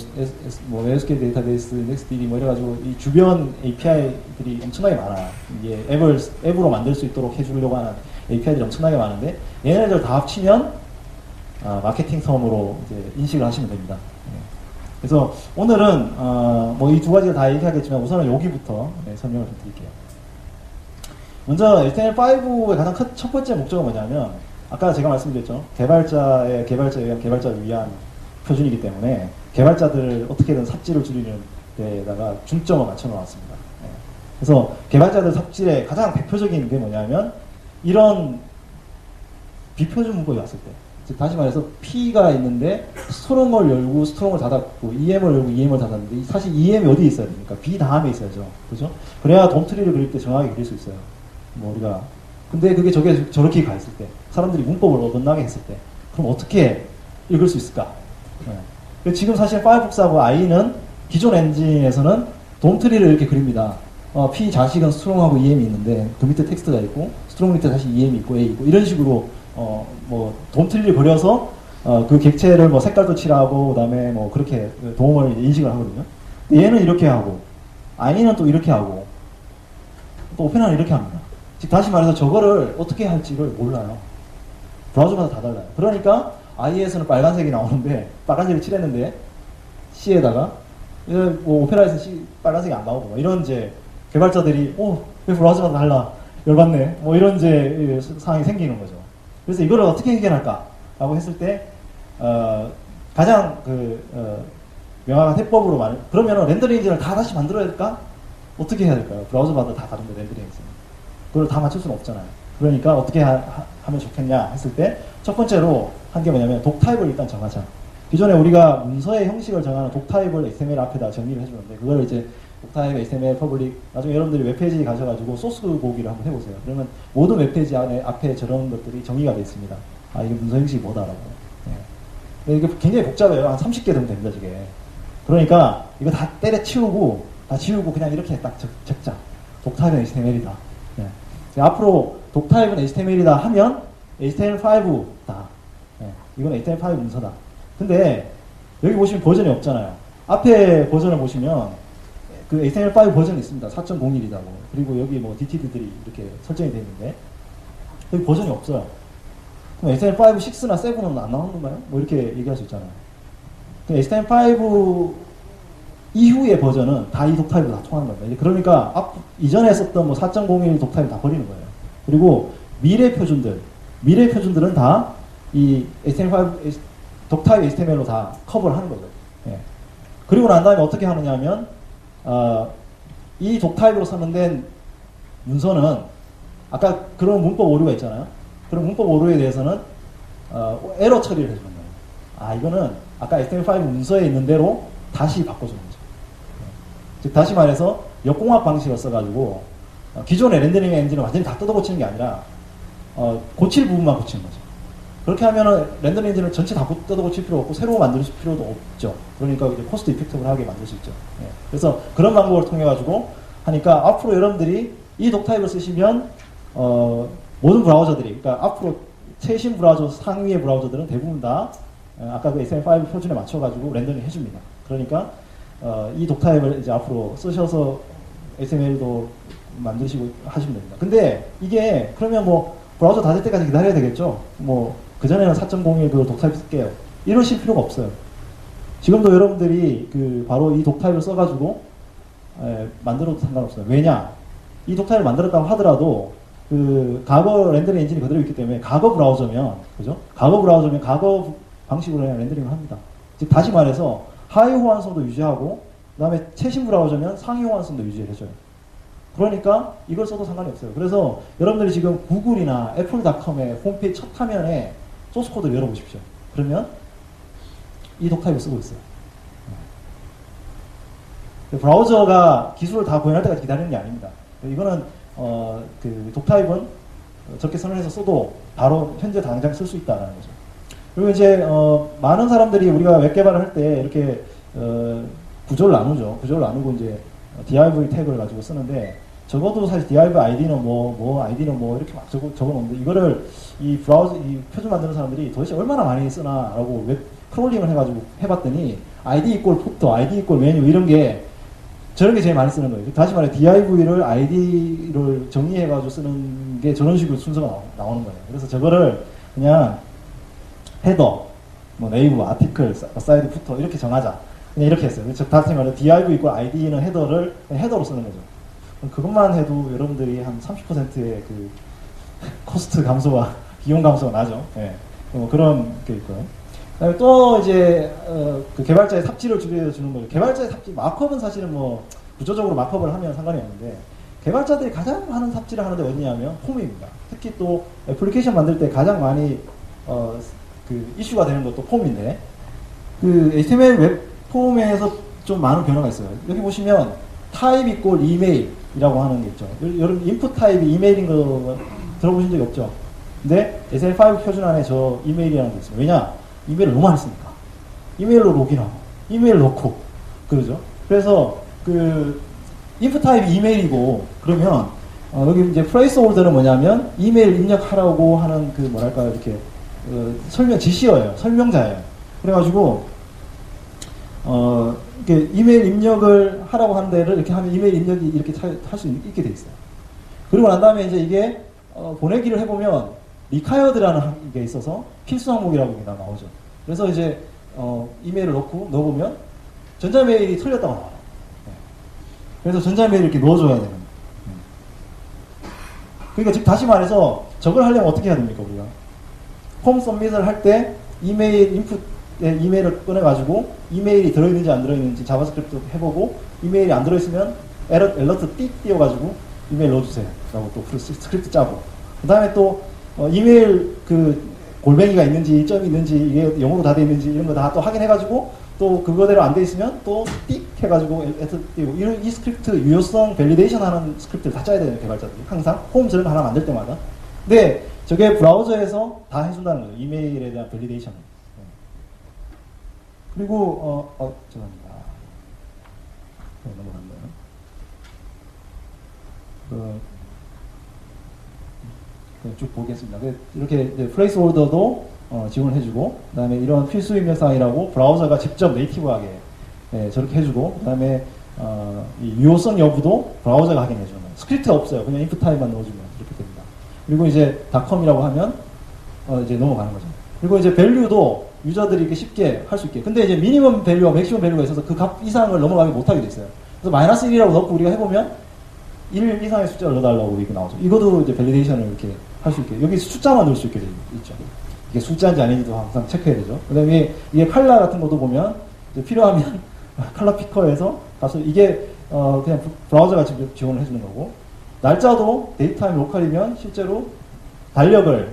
MySQL 데이터베이스, 인덱스DB 이래가지고 이 주변 API들이 엄청나게 많아요. 이게 앱으로 만들 수 있도록 해주려고 하는 API들이 엄청나게 많은데 얘네들 다 합치면 마케팅 텀으로 이제 인식을 하시면 됩니다. 네. 그래서 오늘은 이 두 가지를 다 얘기하겠지만 우선은 여기부터 설명을 좀 드릴게요. 먼저 HTML5의 가장 첫 번째 목적은 뭐냐면, 아까 제가 말씀드렸죠. 개발자에 의한 개발자를 위한 표준이기 때문에 개발자들을 어떻게든 삽질을 줄이는 데다가 중점을 맞춰 놓았습니다. 네. 그래서 개발자들 삽질의 가장 대표적인 게 뭐냐면, 이런 비표준 문법이 왔을 때, 즉 다시 말해서 P가 있는데 스트롱을 열고 스트롱을 닫았고 EM을 열고 EM을 닫았는데, 사실 EM이 어디에 있어야 됩니까? B 다음에 있어야죠. 그죠? 그래야 돔트리를 그릴 때 정확하게 그릴 수 있어요. 뭐 우리가 근데 그게 저렇게 가 있을 때, 사람들이 문법을 어긋나게 했을 때, 그럼 어떻게 읽을 수 있을까? 네. 지금 사실 파이어폭스하고 I는 기존 엔진에서는 돔트리를 이렇게 그립니다. P 자식은 스트롱하고 EM이 있는데 그 밑에 텍스트가 있고 스트롱 밑에 다시 EM이 있고 A 있고 이런 식으로 뭐 돔트리를 그려서 그 객체를 뭐 색깔도 칠하고 그다음에 뭐 그렇게 도움을 인식을 하거든요. 근데 얘는 이렇게 하고 I는 또 이렇게 하고 또 오페라는 이렇게 합니다. 즉 다시 말해서 저거를 어떻게 할지를 몰라요. 브라우저마다 다 달라요. 그러니까 I에서는 빨간색이 나오는데 빨간색을 칠했는데 C에다가 뭐 오페라에서 빨간색이 안 나오고 뭐 이런 이제 개발자들이 왜 브라우저마다 달라 열받네 뭐 이런 이제 상황이 생기는 거죠. 그래서 이거를 어떻게 해결할까라고 했을 때 가장 명확한 해법으로 그러면 렌더링 엔진을 다 다시 만들어야 될까? 어떻게 해야 될까요? 브라우저마다 다 다른데 렌더링 엔진 그걸 다 맞출 수는 없잖아요. 그러니까 어떻게 하면 좋겠냐 했을 때 첫 번째로 한 게 뭐냐면 독타입을 일단 정하자. 기존에 우리가 문서의 형식을 정하는 독타입을 HTML 앞에다 정리를 해주는데 그걸 이제 독타입 HTML 퍼블릭 나중에 여러분들이 웹페이지 가셔가지고 소스 보기를 한번 해보세요. 그러면 모든 웹페이지 앞에 저런 것들이 정의가 되어 있습니다. 이게 문서 형식이 뭐다라고. 네. 이게 굉장히 복잡해요. 한 30개 되면 됩니다, 저게. 그러니까 이거 다 때려치우고 다 지우고 그냥 이렇게 딱 적자. 독타입은 HTML이다. 네. 앞으로 독타입은 HTML이다 하면 HTML5다. 네. 이건 HTML5 문서다. 근데 여기 보시면 버전이 없잖아요. 앞에 버전을 보시면 그 HTML5 버전이 있습니다. 4.01이라고. 그리고 여기 뭐 DTD들이 이렇게 설정이 되어 있는데 여기 버전이 없어요. 그럼 HTML5 6나 7은 안 나오는 건가요? 뭐 이렇게 얘기할 수 있잖아요. HTML5 이후의 버전은 다 이 독타입으로 다 통하는 겁니다. 그러니까 이전에 썼던 뭐 4.01 독타입 다 버리는 거예요. 그리고 미래 표준들은 다 이 HTML5 독타입 HTML로 다 커버를 하는 거죠. 예. 그리고 난 다음에 어떻게 하느냐 하면 이 독타입으로 선언된 문서는 아까 그런 문법 오류가 있잖아요. 그런 문법 오류에 대해서는 에러 처리를 해주는 거예요. 이거는 아까 HTML5 문서에 있는 대로 다시 바꿔주는 거죠. 즉 다시 말해서 역공학 방식을 써가지고 기존의 렌더링 엔진을 완전히 다 뜯어고치는 게 아니라 고칠 부분만 고치는 거죠. 그렇게 하면은 렌더링 엔진을 전체 다 뜯어고칠 필요 없고 새로 만들 필요도 없죠. 그러니까 이제 코스트 이펙티브하게 만들 수 있죠. 예. 그래서 그런 방법을 통해 가지고 하니까 앞으로 여러분들이 이 독타입을 쓰시면 모든 브라우저들이 그러니까 앞으로 최신 브라우저 상위의 브라우저들은 대부분 다 아까 그 HTML5 표준에 맞춰 가지고 렌더링 해줍니다. 그러니까 이 독타입을 이제 앞으로 쓰셔서 HTML도 만드시고 하시면 됩니다. 근데 이게 그러면 뭐 브라우저 닫을 때까지 기다려야 되겠죠? 뭐 그전에는 4.01 그 독타입 쓸게요. 이러실 필요가 없어요. 지금도 여러분들이 바로 이 독타입을 써가지고 만들어도 상관없어요. 왜냐? 이 독타입을 만들었다고 하더라도 과거 렌더링 엔진이 그대로 있기 때문에 과거 브라우저면 그죠? 과거 브라우저면 과거 방식으로 그냥 렌더링을 합니다. 즉 다시 말해서 하위 호환성도 유지하고 그 다음에 최신 브라우저면 상위 호환성도 유지해줘요. 그러니까 이걸 써도 상관이 없어요. 그래서 여러분들이 지금 구글이나 애플닷컴의 홈페이지 첫 화면에 소스 코드를 열어보십시오. 그러면 이 독타입을 쓰고 있어요. 브라우저가 기술을 다 구현할 때까지 기다리는 게 아닙니다. 이거는 그 독타입은 저렇게 선언해서 써도 바로 현재 당장 쓸 수 있다는 거죠. 그리고 이제 많은 사람들이 우리가 웹 개발을 할 때 이렇게 구조를 나누죠. 구조를 나누고 이제 div 태그를 가지고 쓰는데 적어도 사실 div id는 id는 이렇게 막 적어놓는데 이거를 이 브라우저 이 표준 만드는 사람들이 도대체 얼마나 많이 쓰나라고 웹 크롤링을 해가지고 해봤더니 id 이꼴 푸터, id 이꼴 메뉴 이런 게 저런 게 제일 많이 쓰는 거예요. 다시 말해 div를 id를 정리해가지고 쓰는 게 저런 식으로 순서가 나오는 거예요. 그래서 저거를 그냥 헤더, 뭐 네이버, 아티클, 사이드 푸터 이렇게 정하자. 그냥 이렇게 했어요. 즉 다시 말해 div 이꼴 id는 헤더를 헤더로 쓰는 거죠. 그것만 해도 여러분들이 한 30%의 그 코스트 감소와 비용 감소가 나죠. 예. 뭐 그런 게 있고요. 그다음에 또 이제 그 개발자의 삽질을 줄여주는 거죠. 개발자의 삽질, 마크업은 사실은 뭐 구조적으로 마크업을 하면 상관이 없는데 개발자들이 가장 많은 삽질을 하는데 어디냐면 폼입니다. 특히 또 애플리케이션 만들 때 가장 많이 그 이슈가 되는 것도 폼인데 그 HTML 웹 폼에서 좀 많은 변화가 있어요. 여기 보시면 타입 이꼴 이메일이라고 하는 게 있죠. 여러분 인풋 타입이 이메일인 거 들어보신 적이 없죠? 근데 HTML5 표준 안에 저 이메일이라는 게 있어요. 왜냐? 이메일을 너무 많이 쓰니까. 이메일로 로그인하고, 이메일 넣고, 그러죠? 그래서 그 인풋 타입이 이메일이고, 그러면 여기 이제 플레이스홀더는 뭐냐면 이메일 입력하라고 하는 그 뭐랄까 이렇게 설명 지시어예요. 설명자예요. 그래가지고 이렇게 이메일 입력을 하라고 하는 데를 이렇게 하면 이메일 입력이 이렇게 할 수 있게 돼 있어요. 그리고 난 다음에 이제 이게 보내기를 해보면 required라는 게 있어서 필수 항목이라고 나오죠. 그래서 이제 이메일을 넣어보면 전자메일이 틀렸다고 나와요. 네. 그래서 전자메일을 이렇게 넣어줘야 되는. 그러니까 즉 다시 말해서 저걸 하려면 어떻게 해야 됩니까 우리가? 폼 서밋을 할 때 이메일 인풋에 이메일을 꺼내가지고 이메일이 들어있는지 안 들어있는지 자바스크립트 해보고 이메일이 안 들어있으면 엘러트 띡 띄워가지고 이메일 넣어주세요 라고 또 스크립트 짜고 그 다음에 또 이메일 그 골뱅이가 있는지 점이 있는지 이게 영어로 다 돼 있는지 이런 거 다 또 확인해가지고 또 그거대로 안 돼 있으면 또 띡 해가지고 엘러트 띄우고 이 스크립트 유효성 밸리데이션 하는 스크립트를 다 짜야 돼요 개발자들이 항상 홈 저런 거 하나 만들 때마다. 근데 저게 브라우저에서 다 해준다는 거죠. 이메일에 대한 밸리데이션을. 그리고 죄송합니다. 넘어갔네요. 쭉 보겠습니다. 이렇게 플레이스홀더도 지원을 해주고, 그 다음에 이런 필수 입력사항이라고 브라우저가 직접 네이티브하게 저렇게 해주고, 그 다음에 이 유효성 여부도 브라우저가 확인해주는 거예요. 스크립트 없어요. 그냥 인풋 타입만 넣어주면 이렇게 됩니다. 그리고 이제 닷컴이라고 하면 이제 넘어가는 거죠. 그리고 이제 밸류도 유저들이 이렇게 쉽게 할 수 있게. 근데 이제 미니멈 밸류와 맥시멈 밸류가 있어서 그 값 이상을 넘어가게 못하게 돼 있어요. 그래서 마이너스 1이라고 넣고 우리가 해보면 1 이상의 숫자를 넣어달라고 이렇게 나오죠. 이것도 이제 밸리데이션을 이렇게 할 수 있게. 여기 숫자만 넣을 수 있게 돼 있죠. 이게 숫자인지 아닌지도 항상 체크해야 되죠. 그 다음에 이게 칼라 같은 것도 보면 이제 필요하면 칼라 피커에서 값을 이게 그냥 브라우저가 지원을 해주는 거고 날짜도 데이트타임 로컬이면 실제로 달력을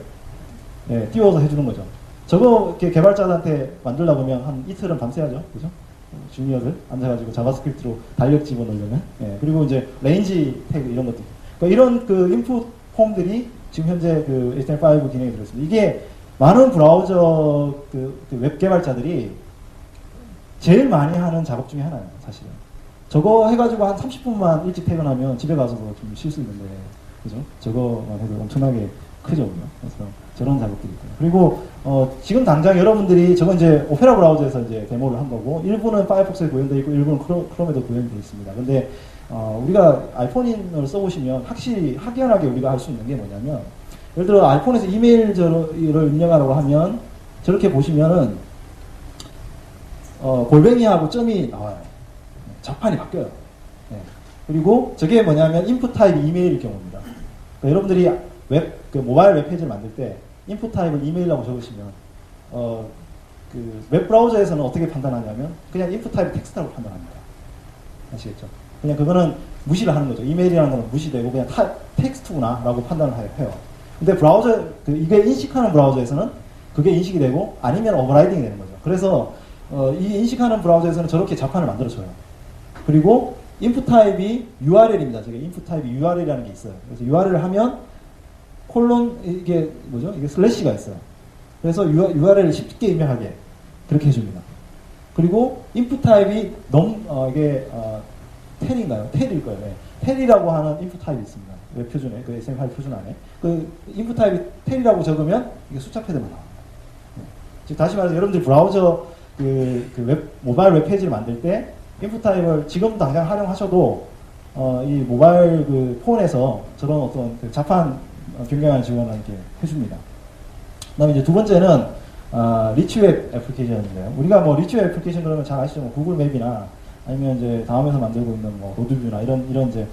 띄워서 해주는 거죠. 저거 이렇게 개발자한테 만들다 보면 한 이틀은 밤새야죠. 그죠? 주니어들 앉아가지고 자바스크립트로 달력 집어넣으려면. 그리고 이제 레인지 태그 이런 것들. 그러니까 이런 그 인풋 폼들이 지금 현재 그 HTML5 기능에 들어있습니다. 이게 많은 브라우저 웹 개발자들이 제일 많이 하는 작업 중에 하나예요, 사실은. 저거 해가지고 한 30분만 일찍 퇴근하면 집에 가서도 좀 쉴 수 있는데, 그죠? 저거만 해도 엄청나게 크죠, 그래서 저런 작업들이 있고요. 그리고 지금 당장 여러분들이 저건 이제 오페라 브라우저에서 이제 데모를 한 거고, 일부는 파이어폭스에 구현되어 있고, 일부는 크롬에도 구현되어 있습니다. 근데 우리가 아이폰을 써보시면 확실히 확연하게 우리가 할 수 있는 게 뭐냐면, 예를 들어 아이폰에서 이메일을 입력하라고 하면 저렇게 보시면은 골뱅이하고 점이 나와요. 자판이 바뀌어요. 그리고 저게 뭐냐면 인풋 타입이 이메일일 경우입니다. 그러니까 여러분들이 모바일 웹페이지를 만들 때 인풋 타입을 이메일이라고 적으시면 그 웹 브라우저에서는 어떻게 판단하냐면 그냥 인풋 타입 텍스트라고 판단합니다. 아시겠죠? 그냥 그거는 무시를 하는 거죠. 이메일이라는 거는 무시되고 그냥 텍스트구나 라고 판단을 해요. 근데 브라우저 이게 인식하는 브라우저에서는 그게 인식이 되고 아니면 오버라이딩이 되는 거죠. 그래서 이 인식하는 브라우저에서는 저렇게 자판을 만들어줘요. 그리고 인풋 타입이 URL입니다. 저게 인풋 타입이 URL이라는 게 있어요. 그래서 URL을 하면 콜론 이게 뭐죠? 이게 슬래시가 있어요. 그래서 URL을 쉽게 입력하게 그렇게 해줍니다. 그리고 인풋 타입이 이게 텔인가요? 텔일 거예요. 텔이라고 하는 인풋 타입이 있습니다. 웹 표준에 그 HTML5 표준 안에 그 인풋 타입이 텔이라고 적으면 이게 숫자 패드만 나옵니다. 즉 다시 말해서 여러분들 브라우저 모바일 웹 페이지를 만들 때 인풋 타입을 지금 당장 활용하셔도 이 모바일 그 폰에서 저런 어떤 그 자판 변경하는 지원을 이렇게 해줍니다. 그다음에 이제 두 번째는 리치 웹 애플리케이션인데요. 우리가 뭐 리치 웹 애플리케이션 그러면 잘 아시죠? 뭐 구글 맵이나 아니면 이제 다음에서 만들고 있는 뭐 로드뷰나 이런 이제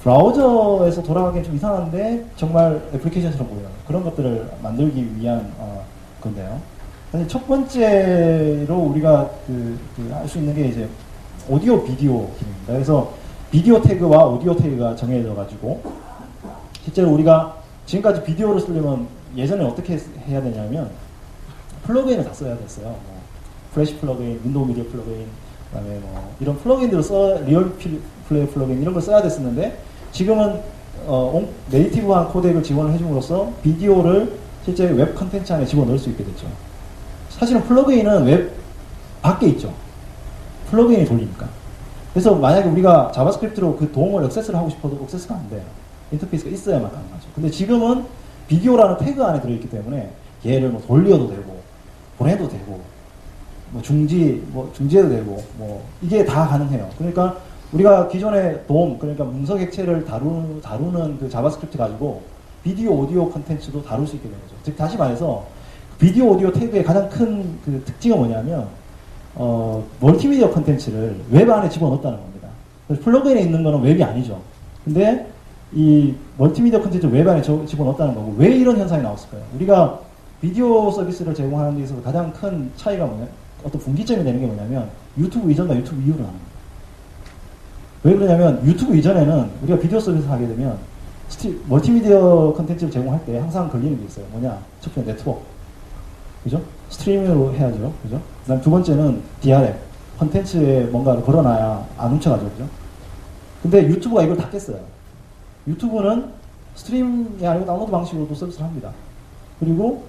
브라우저에서 돌아가기엔 좀 이상한데 정말 애플리케이션처럼 보여요. 그런 것들을 만들기 위한 건데요. 사실 첫 번째로 우리가 할 수 있는 게 이제 오디오 비디오 기능입니다. 그래서 비디오 태그와 오디오 태그가 정해져 가지고 실제로 우리가 지금까지 비디오를 쓰려면 예전에 어떻게 해야 되냐면 플러그인을 다 써야 됐어요. 뭐 플래시 플러그인, 윈도우 미디어 플러그인, 그다음에 뭐 이런 플러그인들을 리얼 플레이 플러그인 이런 걸 써야 됐었는데 지금은 네이티브한 코덱을 지원을 해줌으로써 비디오를 실제 웹 컨텐츠 안에 집어넣을 수 있게 됐죠. 사실은 플러그인은 웹 밖에 있죠. 플러그인이 돌리니까. 그래서 만약에 우리가 자바스크립트로 그 도움을 액세스를 하고 싶어도 액세스가 안 돼요. 인터페이스가 있어야만 가능하죠. 근데 지금은 비디오라는 태그 안에 들어있기 때문에 얘를 뭐 돌려도 되고 보내도 되고 중지해도 되고 이게 다 가능해요. 그러니까 우리가 기존의 DOM, 그러니까 문서 객체를 다루는 그 자바스크립트 가지고 비디오 오디오 컨텐츠도 다룰 수 있게 되는 거죠. 즉 다시 말해서 비디오 오디오 태그의 가장 큰 그 특징은 뭐냐면 멀티미디어 컨텐츠를 웹 안에 집어넣었다는 겁니다. 그래서 플러그인에 있는 거는 웹이 아니죠. 근데 이 멀티미디어 컨텐츠를 웹 안에 집어넣었다는 거고, 왜 이런 현상이 나왔을까요? 우리가 비디오 서비스를 제공하는 데 있어서 가장 큰 차이가 어떤 분기점이 되는 게 뭐냐면 유튜브 이전과 유튜브 이후로 나는 거예요. 왜 그러냐면 유튜브 이전에는 우리가 비디오 서비스를 하게 되면 멀티미디어 컨텐츠를 제공할 때 항상 걸리는 게 있어요. 뭐냐? 첫 번째 네트워크. 그죠? 스트리밍으로 해야죠. 그죠? 그 다음 두 번째는 DRM. 컨텐츠에 뭔가를 걸어놔야 안 훔쳐가죠. 그죠? 근데 유튜브가 이걸 다 깼어요. 유튜브는 스트림이 아니고 다운로드 방식으로도 서비스를 합니다. 그리고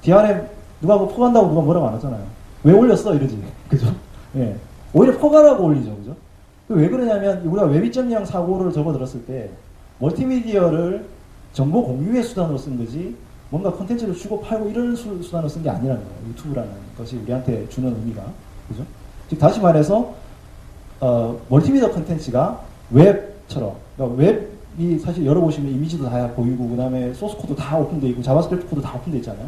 DRM 누가 뭐 포간다고 누가 뭐라고 안 하잖아요. 왜 올렸어? 이러지. 그죠? 예. 오히려 포괄하고 올리죠. 그죠? 왜 그러냐면 우리가 웹 2.0 사고를 접어들었을 때 멀티미디어를 정보 공유의 수단으로 쓴 거지 뭔가 콘텐츠를 주고 팔고 이런 수단으로 쓴 게 아니라는 거예요. 유튜브라는 것이 우리한테 주는 의미가. 그죠? 즉 다시 말해서 멀티미디어 콘텐츠가 웹처럼, 그러니까 웹이 사실 열어보시면 이미지도 다 보이고 그 다음에 소스 코드 다 오픈되어 있고 자바스크립트 코드 다 오픈되어 있잖아요.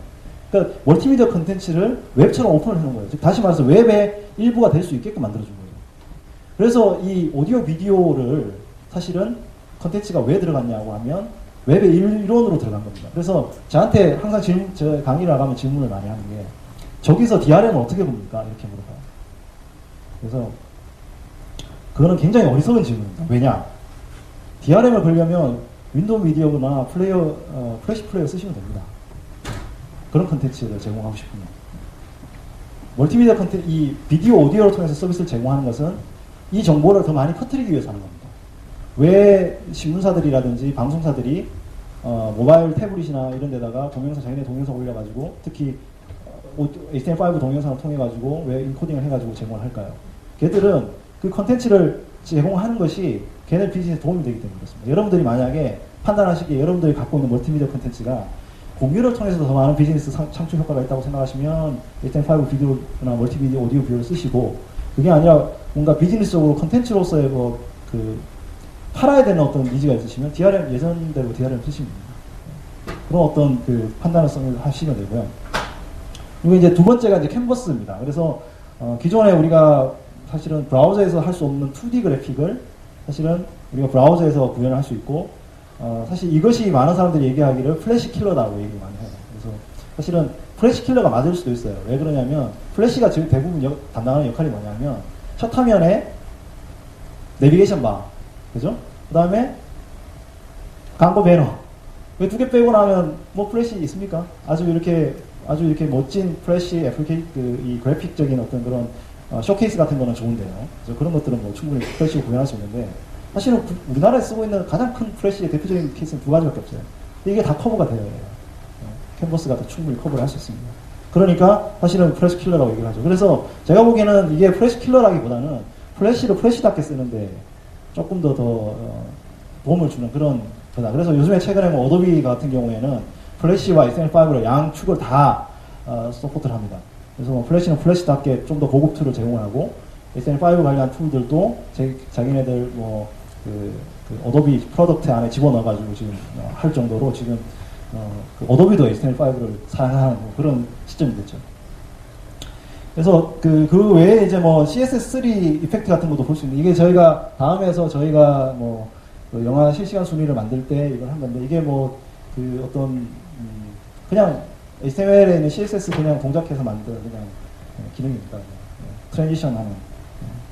그러니까 멀티미디어 콘텐츠를 웹처럼 오픈을 해놓은 거예요. 즉 다시 말해서 웹의 일부가 될 수 있게끔 만들어준 거예요. 그래서 이 오디오 비디오를 사실은 콘텐츠가 왜 들어갔냐고 하면 웹의 일원으로 들어간 겁니다. 그래서 저한테 항상 저 강의를 나가면 질문을 많이 하는 게 저기서 DRM을 어떻게 봅니까? 이렇게 물어봐요. 그래서 그거는 굉장히 어리석은 질문입니다. 왜냐? DRM을 걸려면 윈도우 미디어나 플래시 플레이어 쓰시면 됩니다. 그런 콘텐츠를 제공하고 싶으면. 멀티미디어 콘텐츠, 이 비디오 오디오를 통해서 서비스를 제공하는 것은 이 정보를 더 많이 퍼뜨리기 위해서 하는 겁니다. 왜 신문사들이라든지 방송사들이 모바일 태블릿이나 이런 데다가 자기네 동영상 올려가지고 특히 HTML5 동영상을 통해가지고 왜 인코딩을 해가지고 제공을 할까요? 걔들은 그 컨텐츠를 제공하는 것이 걔네 비즈니스에 도움이 되기 때문에 그렇습니다. 여러분들이 만약에 판단하시기에 여러분들이 갖고 있는 멀티미디어 컨텐츠가 공유를 통해서 더 많은 비즈니스 창출 효과가 있다고 생각하시면 HTML5 비디오나 멀티미디어 오디오 비디오를 쓰시고, 그게 아니라 뭔가 비즈니스적으로 컨텐츠로서의 팔아야 되는 어떤 니즈가 있으시면 DRM, 예전대로 DRM 쓰시면 됩니다. 그런 어떤 그 판단성을 하시면 되고요. 그리고 이제 두 번째가 이제 캔버스입니다. 그래서 기존에 우리가 사실은 브라우저에서 할 수 없는 2D 그래픽을 사실은 우리가 브라우저에서 구현을 할 수 있고, 사실 이것이 많은 사람들이 얘기하기를 플래시 킬러라고 얘기 많이 해요. 그래서 사실은 플래시 킬러가 맞을 수도 있어요. 왜 그러냐면 플래시가 지금 대부분 담당하는 역할이 뭐냐면 첫 화면에 내비게이션 바, 그죠? 그 다음에 광고 배너. 왜 두 개 빼고 나면 뭐 플래시 있습니까? 아주 이렇게 멋진 플래시 이 그래픽적인 어떤 그런 쇼케이스 같은 거는 좋은데요. 그래서 그런 것들은 뭐 충분히 플래시로 구현할 수 있는데, 사실은 우리나라에 쓰고 있는 가장 큰 플래시의 대표적인 케이스는 두 가지밖에 없어요. 이게 다 커버가 되어야 해요. 캔버스가 다 충분히 커버를 할 수 있습니다. 그러니까 사실은 플래시 킬러라고 얘기를 하죠. 그래서 제가 보기에는 이게 플래시 킬러라기보다는 플래시를 플래시답게 쓰는데 조금 더 도움을 주는 그런 거다. 그래서 요즘에 최근에 뭐 어도비 같은 경우에는 플래시와 XML5로 양축을 다 서포트를 합니다. 그래서 뭐 플래시는 플래시답게 좀 더 고급 툴을 제공을 하고, XML5 관련 툴들도 자기네들 그 어도비 프로덕트 안에 집어넣어가지고 지금 할 정도로 지금 그 어도비도 XML5를 사용하는 그런 시점이 됐죠. 그래서 그 외에 이제 뭐 CSS3 이펙트 같은 것도 볼 수 있는, 이게 저희가 다음에서 저희가 뭐 그 영화 실시간 순위를 만들 때 이걸 한 건데, 이게 뭐 그 어떤 그냥 HTML에 있는 CSS 그냥 동작해서 만든 그냥 기능입니다. 트랜지션 하는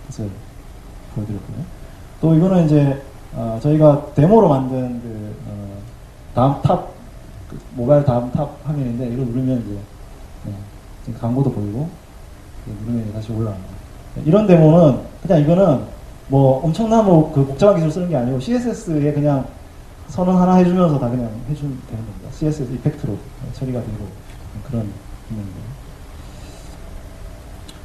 것을 보여드렸고요. 또 이거는 이제 저희가 데모로 만든 다음 탑 모바일 다음 탑 화면인데, 이거 누르면 이제 지금 광고도 보이고 누르면 다시 올라옵니다. 이런 데모는 그냥 이거는 뭐 엄청난 뭐 그 복잡한 기술 쓰는 게 아니고 CSS에 그냥 선언 하나 해주면서 다 그냥 해주면 되는 겁니다. CSS 이펙트로 처리가 되고 그런 기능인데요.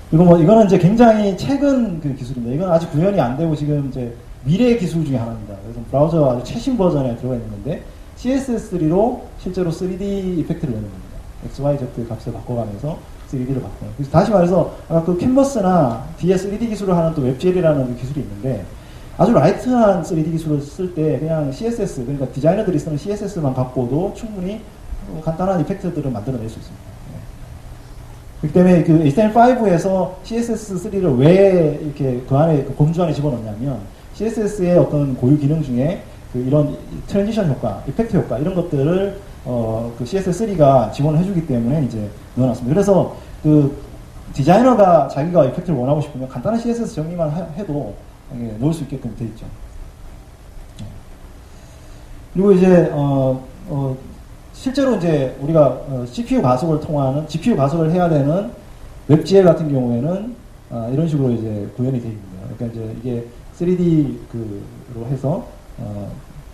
그리고 뭐 이거는 이제 굉장히 최근 그 기술입니다. 이건 아직 구현이 안 되고 지금 이제 미래 기술 중에 하나입니다. 그래서 브라우저 아주 최신 버전에 들어가 있는 건데, CSS3로 실제로 3D 이펙트를 내는 겁니다. XYZ 값을 바꿔가면서 3D를 바꿔요. 그래서 다시 말해서 아까 그 캔버스나 뒤에 3D 기술을 하는 또 웹젤이라는 그 기술이 있는데, 아주 라이트한 3D 기술을 쓸 때 그냥 CSS, 그러니까 디자이너들이 쓰는 CSS만 갖고도 충분히 간단한 이펙트들을 만들어낼 수 있습니다. 그렇기 때문에 그 HTML5에서 CSS3를 왜 이렇게 그 안에, 그 범주 안에 집어넣냐면, CSS의 어떤 고유 기능 중에 그 이런 트랜지션 효과, 이펙트 효과, 이런 것들을 그 CSS3가 지원을 해주기 때문에 이제 넣어놨습니다. 그래서 그 디자이너가 자기가 이펙트를 원하고 싶으면 간단한 CSS 정리만 해도 넣을 수 있게끔 돼 있죠. 그리고 이제 실제로 이제 우리가 CPU 가속을 통하는, GPU 가속을 해야 되는 웹GL 같은 경우에는 이런 식으로 이제 구현이 되어 있습니다. 그러니까 이제 이게 3D로 해서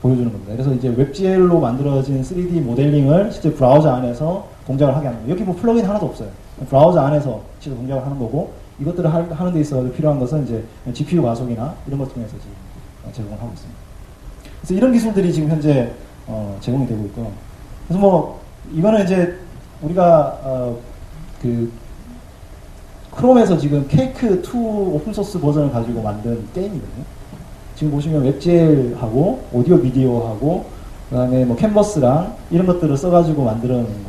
보여주는 겁니다. 그래서 이제 웹GL로 만들어진 3D 모델링을 실제 브라우저 안에서 동작을 하게 합니다. 여기 뭐 플러그인 하나도 없어요. 브라우저 안에서 실제 동작을 하는 거고, 이것들을 하는 데 있어서 필요한 것은 이제 GPU 가속이나 이런 것 통해서 지금 제공을 하고 있습니다. 그래서 이런 기술들이 지금 현재 제공이 되고 있고요. 그래서 뭐 이거는 이제 우리가 그 크롬에서 지금 케이크2 오픈소스 버전을 가지고 만든 게임이거든요. 지금 보시면 웹젤하고 오디오 비디오하고 그다음에 뭐 캔버스랑 이런 것들을 써가지고 만들어낸 겁니다.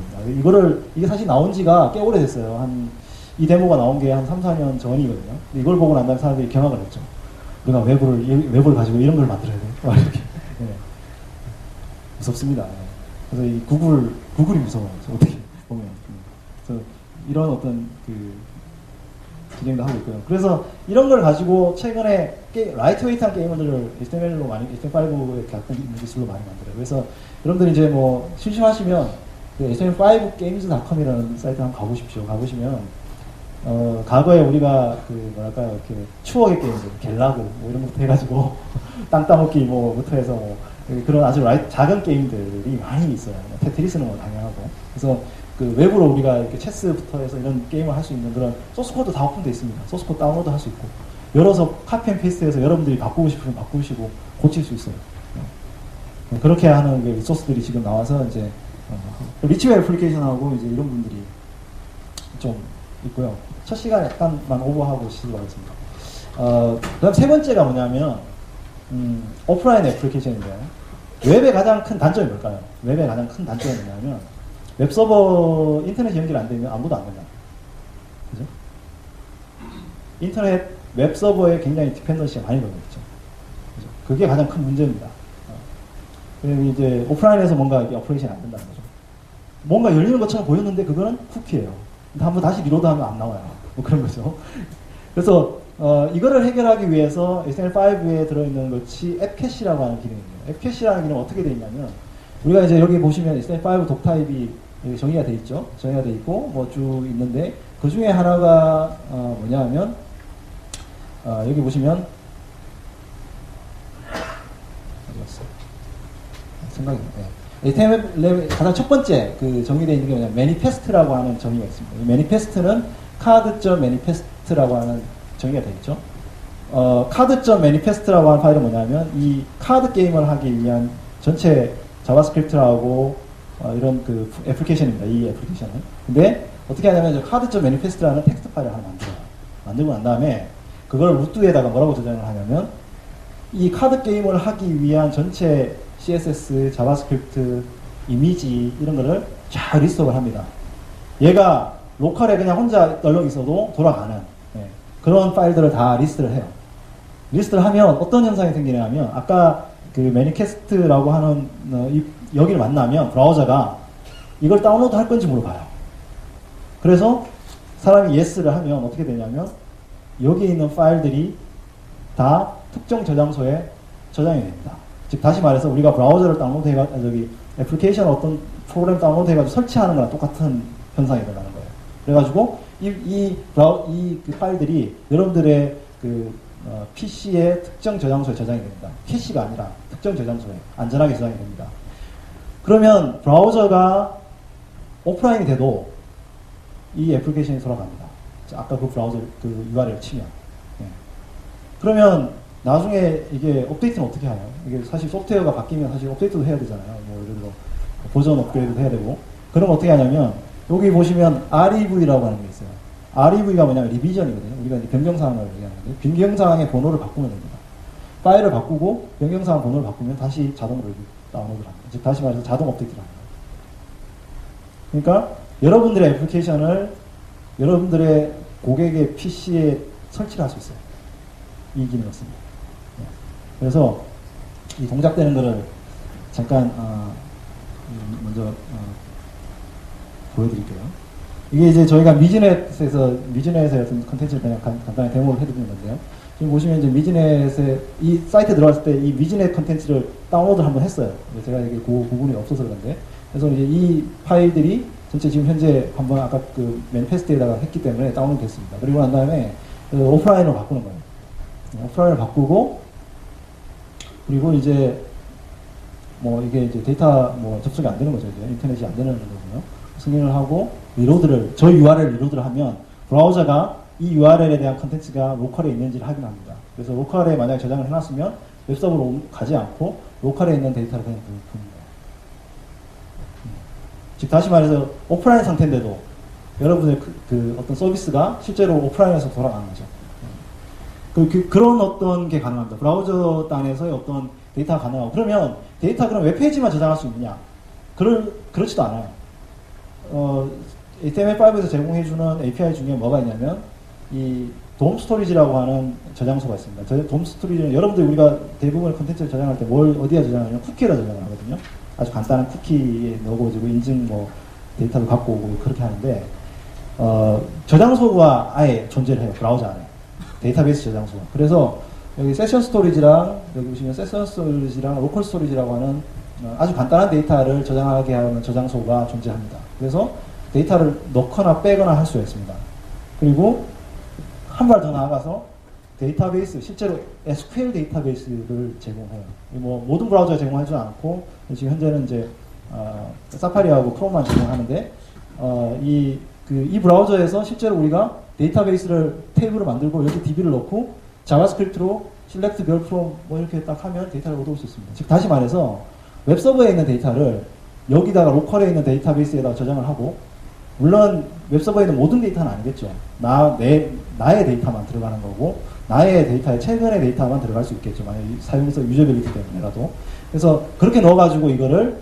이게 사실 나온 지가 꽤 오래됐어요. 이 데모가 나온 게 한 3, 4년 전이거든요. 이걸 보고 난 다음에 사람들이 경악을 했죠. 우리가 웹을 가지고 이런 걸 만들어야 돼. 네. 무섭습니다. 그래서 이 구글이 무서워요. 어떻게 보면. 그래서 이런 어떤 기능도 하고 있고요. 그래서 이런 걸 가지고 최근에 라이트웨이트한 게임들을 HTML5에 갖고 있는 기술로 많이 만들어요. 그래서 여러분들 이제 뭐 심심하시면 HTML5games.com이라는 사이트 한번 가보십시오. 가보시면 과거에 우리가 이렇게 추억의 게임들, 갤라그 뭐 이런 것부터 해가지고 땅 따먹기 뭐부터 해서 뭐 그런 아주 작은 게임들이 많이 있어요. 테트리스는 뭐 당연하고. 그래서 그 웹으로 우리가 이렇게 체스부터 해서 이런 게임을 할 수 있는 그런 소스코드 다 오픈되어 있습니다. 소스코드 다운로드 할 수 있고, 열어서 카피 앤 페이스트해서 여러분들이 바꾸고 싶으면 바꾸시고 고칠 수 있어요. 그렇게 하는 그 리소스들이 지금 나와서 이제 리치웨어 애플리케이션하고 이제 이런 분들이 좀 있고요. 첫 시간 약간만 오버하고 시작하겠습니다. 그다음 세 번째가 뭐냐면 오프라인 애플리케이션인데, 웹의 가장 큰 단점이 뭘까요? 웹의 가장 큰 단점이 뭐냐면 웹서버 인터넷 연결이 안 되면 아무도 안 된다. 그죠? 인터넷 웹서버에 굉장히 디펜던시가 많이 걸려있죠. 그죠? 그게 가장 큰 문제입니다. 그리고 이제 오프라인에서 뭔가 이게 오퍼레이션이 안 된다는 거죠. 뭔가 열리는 것처럼 보였는데 그거는 쿠키예요. 근데 한번 다시 리로드하면 안 나와요. 뭐 그런 거죠. 그래서 이거를 해결하기 위해서 HTML5에 들어있는 것이 앱캐시라고 하는 기능입니다. 앱캐시라는 기능은 어떻게 되어 있냐면, 우리가 이제 여기 보시면 HTML5 독 타입이 정의가 되어 있죠. 정의가 되어 있고 뭐 쭉 있는데, 그 중에 하나가 뭐냐 하면 여기 보시면 어디 갔어? 생각이 네. HTML 가장 첫 번째 그 정의되어 있는 게 뭐냐면 매니페스트라고 하는 정의가 있습니다. 이 매니페스트는 card.manifest라고 하는 정의가 되어 있죠. card.manifest라고 하는 파일은 뭐냐면 이 카드 게임을 하기 위한 전체 자바스크립트라고 이런 그 애플리케이션입니다. 이 애플리케이션은. 근데 어떻게 하냐면 card.manifest라는 텍스트 파일을 하나 만들어요. 만들고 난 다음에 그걸 루트에다가 뭐라고 저장을 하냐면, 이 카드 게임을 하기 위한 전체 CSS, 자바스크립트, 이미지 이런 거를 쫙 리스트업을 합니다. 얘가 로컬에 그냥 혼자 널렁 있어도 돌아가는 그런 파일들을 다 리스트를 해요. 리스트를 하면 어떤 현상이 생기냐면 아까 그 매니캐스트라고 하는 여기를 만나면 브라우저가 이걸 다운로드 할 건지 물어봐요. 그래서 사람이 yes를 하면 어떻게 되냐면 여기 있는 파일들이 다 특정 저장소에 저장이 됩니다. 즉 다시 말해서 우리가 브라우저를 다운로드해가지고 저기 애플리케이션 어떤 프로그램 다운로드해가지고 설치하는 거랑 똑같은 현상이 일어나는 거예요. 그래가지고 그 파일들이 여러분들의 PC의 특정 저장소에 저장이 됩니다. 캐시가 아니라 특정 저장소에 안전하게 저장이 됩니다. 그러면 브라우저가 오프라인이 돼도 이 애플리케이션이 돌아갑니다. 아까 그 브라우저 그 URL 치면. 그러면 나중에 이게 업데이트는 어떻게 하나요? 이게 사실 소프트웨어가 바뀌면 사실 업데이트도 해야 되잖아요. 뭐 예를 들어 버전 업그레이드도 해야 되고. 그럼 어떻게 하냐면 여기 보시면 REV라고 하는 게 있어요. REV가 뭐냐면 리비전이거든요. 우리가 이제 변경사항을 얘기하는데 변경사항의 번호를 바꾸면 됩니다. 파일을 바꾸고 변경사항 번호를 바꾸면 다시 자동으로 다운로드를 합니다. 즉 다시 말해서 자동 업데이트를 합니다. 그러니까 여러분들의 애플리케이션을 여러분들의 고객의 PC에 설치를 할 수 있어요. 이 기능을 씁니다. 그래서 이 동작되는 거를 잠깐 먼저 보여드릴게요. 이게 이제 저희가 미즈넷에서 어떤 컨텐츠를 그냥 간단히 데모를 해드리는 건데요. 지금 보시면 이제 미즈넷에 이 사이트에 들어갔을 때 이 미즈넷 컨텐츠를 다운로드를 한번 했어요. 제가 이게 그 부분이 없어서 그런데. 그래서 이제 이 파일들이 전체 지금 현재 한번 아까 그 매니페스트에다가 했기 때문에 다운로드 됐습니다. 그리고 난 다음에 오프라인으로 바꾸는 거예요. 오프라인을 바꾸고 그리고 이제 뭐 이게 이제 데이터 뭐 접속이 안 되는 거죠. 이제 인터넷이 안 되는 거거든요. 승인을 하고 리로드를 저희 URL 리로드를 하면 브라우저가 이 URL에 대한 컨텐츠가 로컬에 있는지를 확인합니다. 그래서 로컬에 만약에 저장을 해놨으면 웹서버로 가지 않고 로컬에 있는 데이터를 그냥 봅니다. 즉 다시 말해서 오프라인 상태인데도 여러분의 그 어떤 서비스가 실제로 오프라인에서 돌아가는 거죠. 그런 어떤 게 가능합니다. 브라우저 단에서의 어떤 데이터가 가능하고 그러면 데이터 그럼 웹페이지만 저장할 수 있느냐? 그렇지도 않아요. HTML5에서 제공해주는 API 중에 뭐가 있냐면 이 돔 스토리지라고 하는 저장소가 있습니다. 돔 스토리지는 여러분들 우리가 대부분의 컨텐츠를 저장할 때 어디에 저장하냐면 쿠키에다 저장을 하거든요. 아주 간단한 쿠키에 넣어가지고 인증 뭐 데이터도 갖고 오고 그렇게 하는데 저장소가 아예 존재를 해요. 브라우저 안에 데이터베이스 저장소가. 그래서 여기 세션 스토리지랑 여기 보시면 세션 스토리지랑 로컬 스토리지라고 하는 아주 간단한 데이터를 저장하게 하는 저장소가 존재합니다. 그래서 데이터를 넣거나 빼거나 할 수가 있습니다. 그리고 한 발 더 나아가서 데이터베이스, 실제로 SQL 데이터베이스를 제공해요. 뭐 모든 브라우저가 제공하지 않고 지금 현재는 이제 사파리하고 크롬만 제공하는데 이 브라우저에서 실제로 우리가 데이터베이스를 테이블을 만들고 여기 DB를 넣고 자바스크립트로 select 별 from 뭐 이렇게 딱 하면 데이터를 얻어올 수 있습니다. 즉 다시 말해서 웹서버에 있는 데이터를 여기다가 로컬에 있는 데이터베이스에다가 저장을 하고 물론 웹서버에 있는 모든 데이터는 아니겠죠. 나의 데이터만 들어가는 거고 나의 데이터에 최근의 데이터만 들어갈 수 있겠죠. 만약 사용서 유저빌리티 때문에라도. 그래서 그렇게 넣어가지고 이거를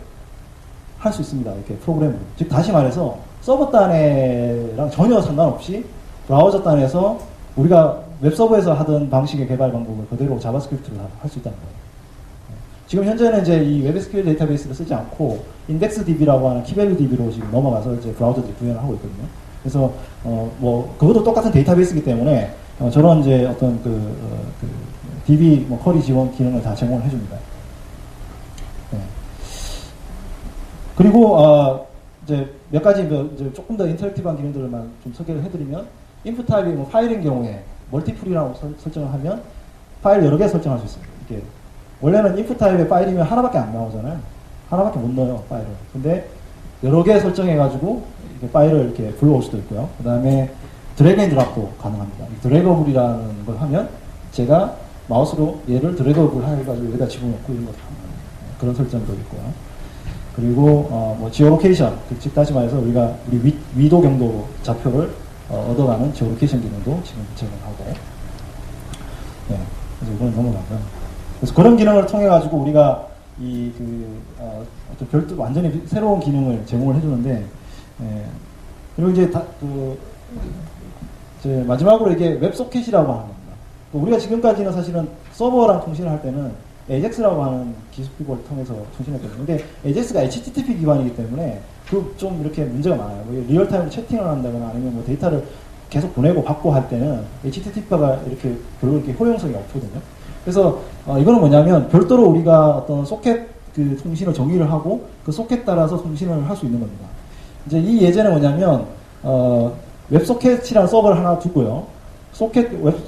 할 수 있습니다. 이렇게 프로그램으로. 즉 다시 말해서 서버 단에랑 전혀 상관없이 브라우저 단에서 우리가 웹서버에서 하던 방식의 개발 방법을 그대로 자바스크립트로 할 수 있다는 거예요. 지금 현재는 이제 이 웹SQL 데이터베이스를 쓰지 않고 인덱스DB라고 하는 키밸류DB로 지금 넘어가서 이제 브라우저들이 구현을 하고 있거든요. 그래서 뭐 그것도 똑같은 데이터베이스이기 때문에 저런 이제 어떤 DB 뭐 쿼리 지원 기능을 다 제공을 해줍니다. 네. 그리고 이제 몇 가지 이제 조금 더 인터랙티브한 기능들만 좀 소개를 해드리면 인풋 타입이 뭐 파일인 경우에 멀티플이라고 설정을 하면 파일 여러 개 설정할 수 있습니다. 이게 원래는 인풋 타입의 파일이면 하나밖에 안 나오잖아요. 하나밖에 못 넣어요, 파일을. 근데 여러 개 설정해가지고 이렇게 파일을 이렇게 불러올 수도 있고요. 그 다음에 드래그 앤 드랍도 가능합니다. 드래그업이라는 걸 하면 제가 마우스로 얘를 드래그업을 해가지고 여기다 집어넣고 이런 것도 가능합니다. 그런 설정도 있고요. 그리고 뭐 지오로케이션, 즉 다시 말해서 우리 위도 경도 좌표를 얻어가는 지오로케이션 기능도 지금 제공하고, 네, 그래서 이건 넘어가고요. 그래서 그런 기능을 통해 가지고 우리가 어떤 별도 완전히 새로운 기능을 제공을 해주는데, 그리고 이제 이제 마지막으로 이게 웹소켓이라고 하는 겁니다. 우리가 지금까지는 사실은 서버랑 통신을 할 때는 AJAX라고 하는 기술 기법을 통해서 통신했거든요. 근데 AJAX가 HTTP 기반이기 때문에 그 좀 이렇게 문제가 많아요. 뭐 리얼타임으로 채팅을 한다거나 아니면 뭐 데이터를 계속 보내고 받고 할 때는 HTTP가 이렇게 별로 이렇게 효용성이 없거든요. 그래서 이거는 뭐냐면 별도로 우리가 어떤 소켓 그 통신을 정의를 하고 그 소켓 따라서 통신을 할 수 있는 겁니다. 이제 이 예제는 뭐냐면 웹소켓이라는 서버를 하나 두고요.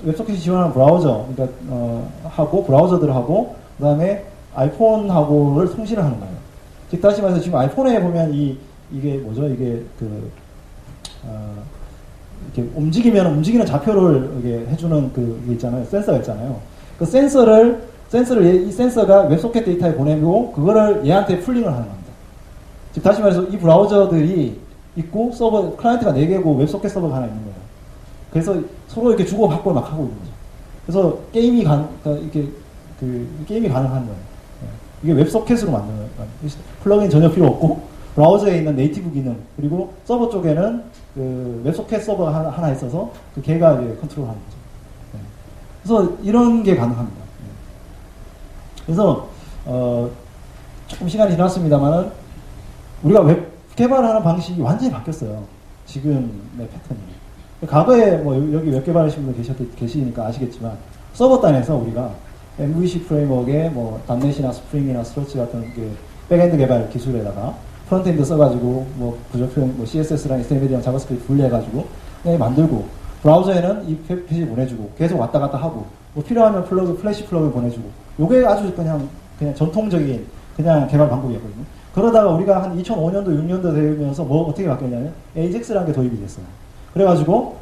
웹소켓이 지원하는 브라우저, 그러니까 하고 브라우저들을 하고 그다음에 아이폰하고를 통신을 하는 거예요. 즉 다시 말해서 지금 아이폰에 보면 이게 뭐죠? 이게 이렇게 움직이는 좌표를 이게 해주는 게 있잖아요. 센서가 있잖아요. 그 센서를 이 센서가 웹소켓 데이터에 보내고 그거를 얘한테 풀링을 하는 겁니다. 즉 다시 말해서 이 브라우저들이 있고 서버 클라이언트가 4개고 웹소켓 서버가 하나 있는 거예요. 그래서 서로 이렇게 주고받고 막 하고 있는 거죠. 그래서 게임이 게임이 가능한 거예요. 이게 웹소켓으로 만드는 거예요. 플러그인 전혀 필요 없고 브라우저에 있는 네이티브 기능 그리고 서버 쪽에는 그 웹소켓 서버가 하나 있어서 그 걔가 이제 컨트롤하는 거죠. 그래서 이런 게 가능합니다. 그래서 조금 시간이 지났습니다만은 우리가 웹 개발하는 방식이 완전히 바뀌었어요. 지금의 패턴이. 과거에 뭐 여기 웹 개발하시는 분들 계시니까 아시겠지만 서버 단에서 우리가 MVC 프레임워크에 뭐 .NET이나 스프링이나 스트러치 같은 게 백엔드 개발 기술에다가 프론트엔드 써가지고 뭐 구조 표현 뭐 CSS랑 HTML이랑 자바스크립트 분리해가지고 그냥 만들고 브라우저에는 이 페이지 보내주고 계속 왔다 갔다 하고 뭐 필요하면 플래시 플러그 보내주고 요게 아주 그냥 전통적인 그냥 개발 방법이었거든요. 그러다가 우리가 한 2005년도 6년도 되면서 뭐 어떻게 바뀌었냐면 AJAX라는 게 도입이 됐어요. 그래가지고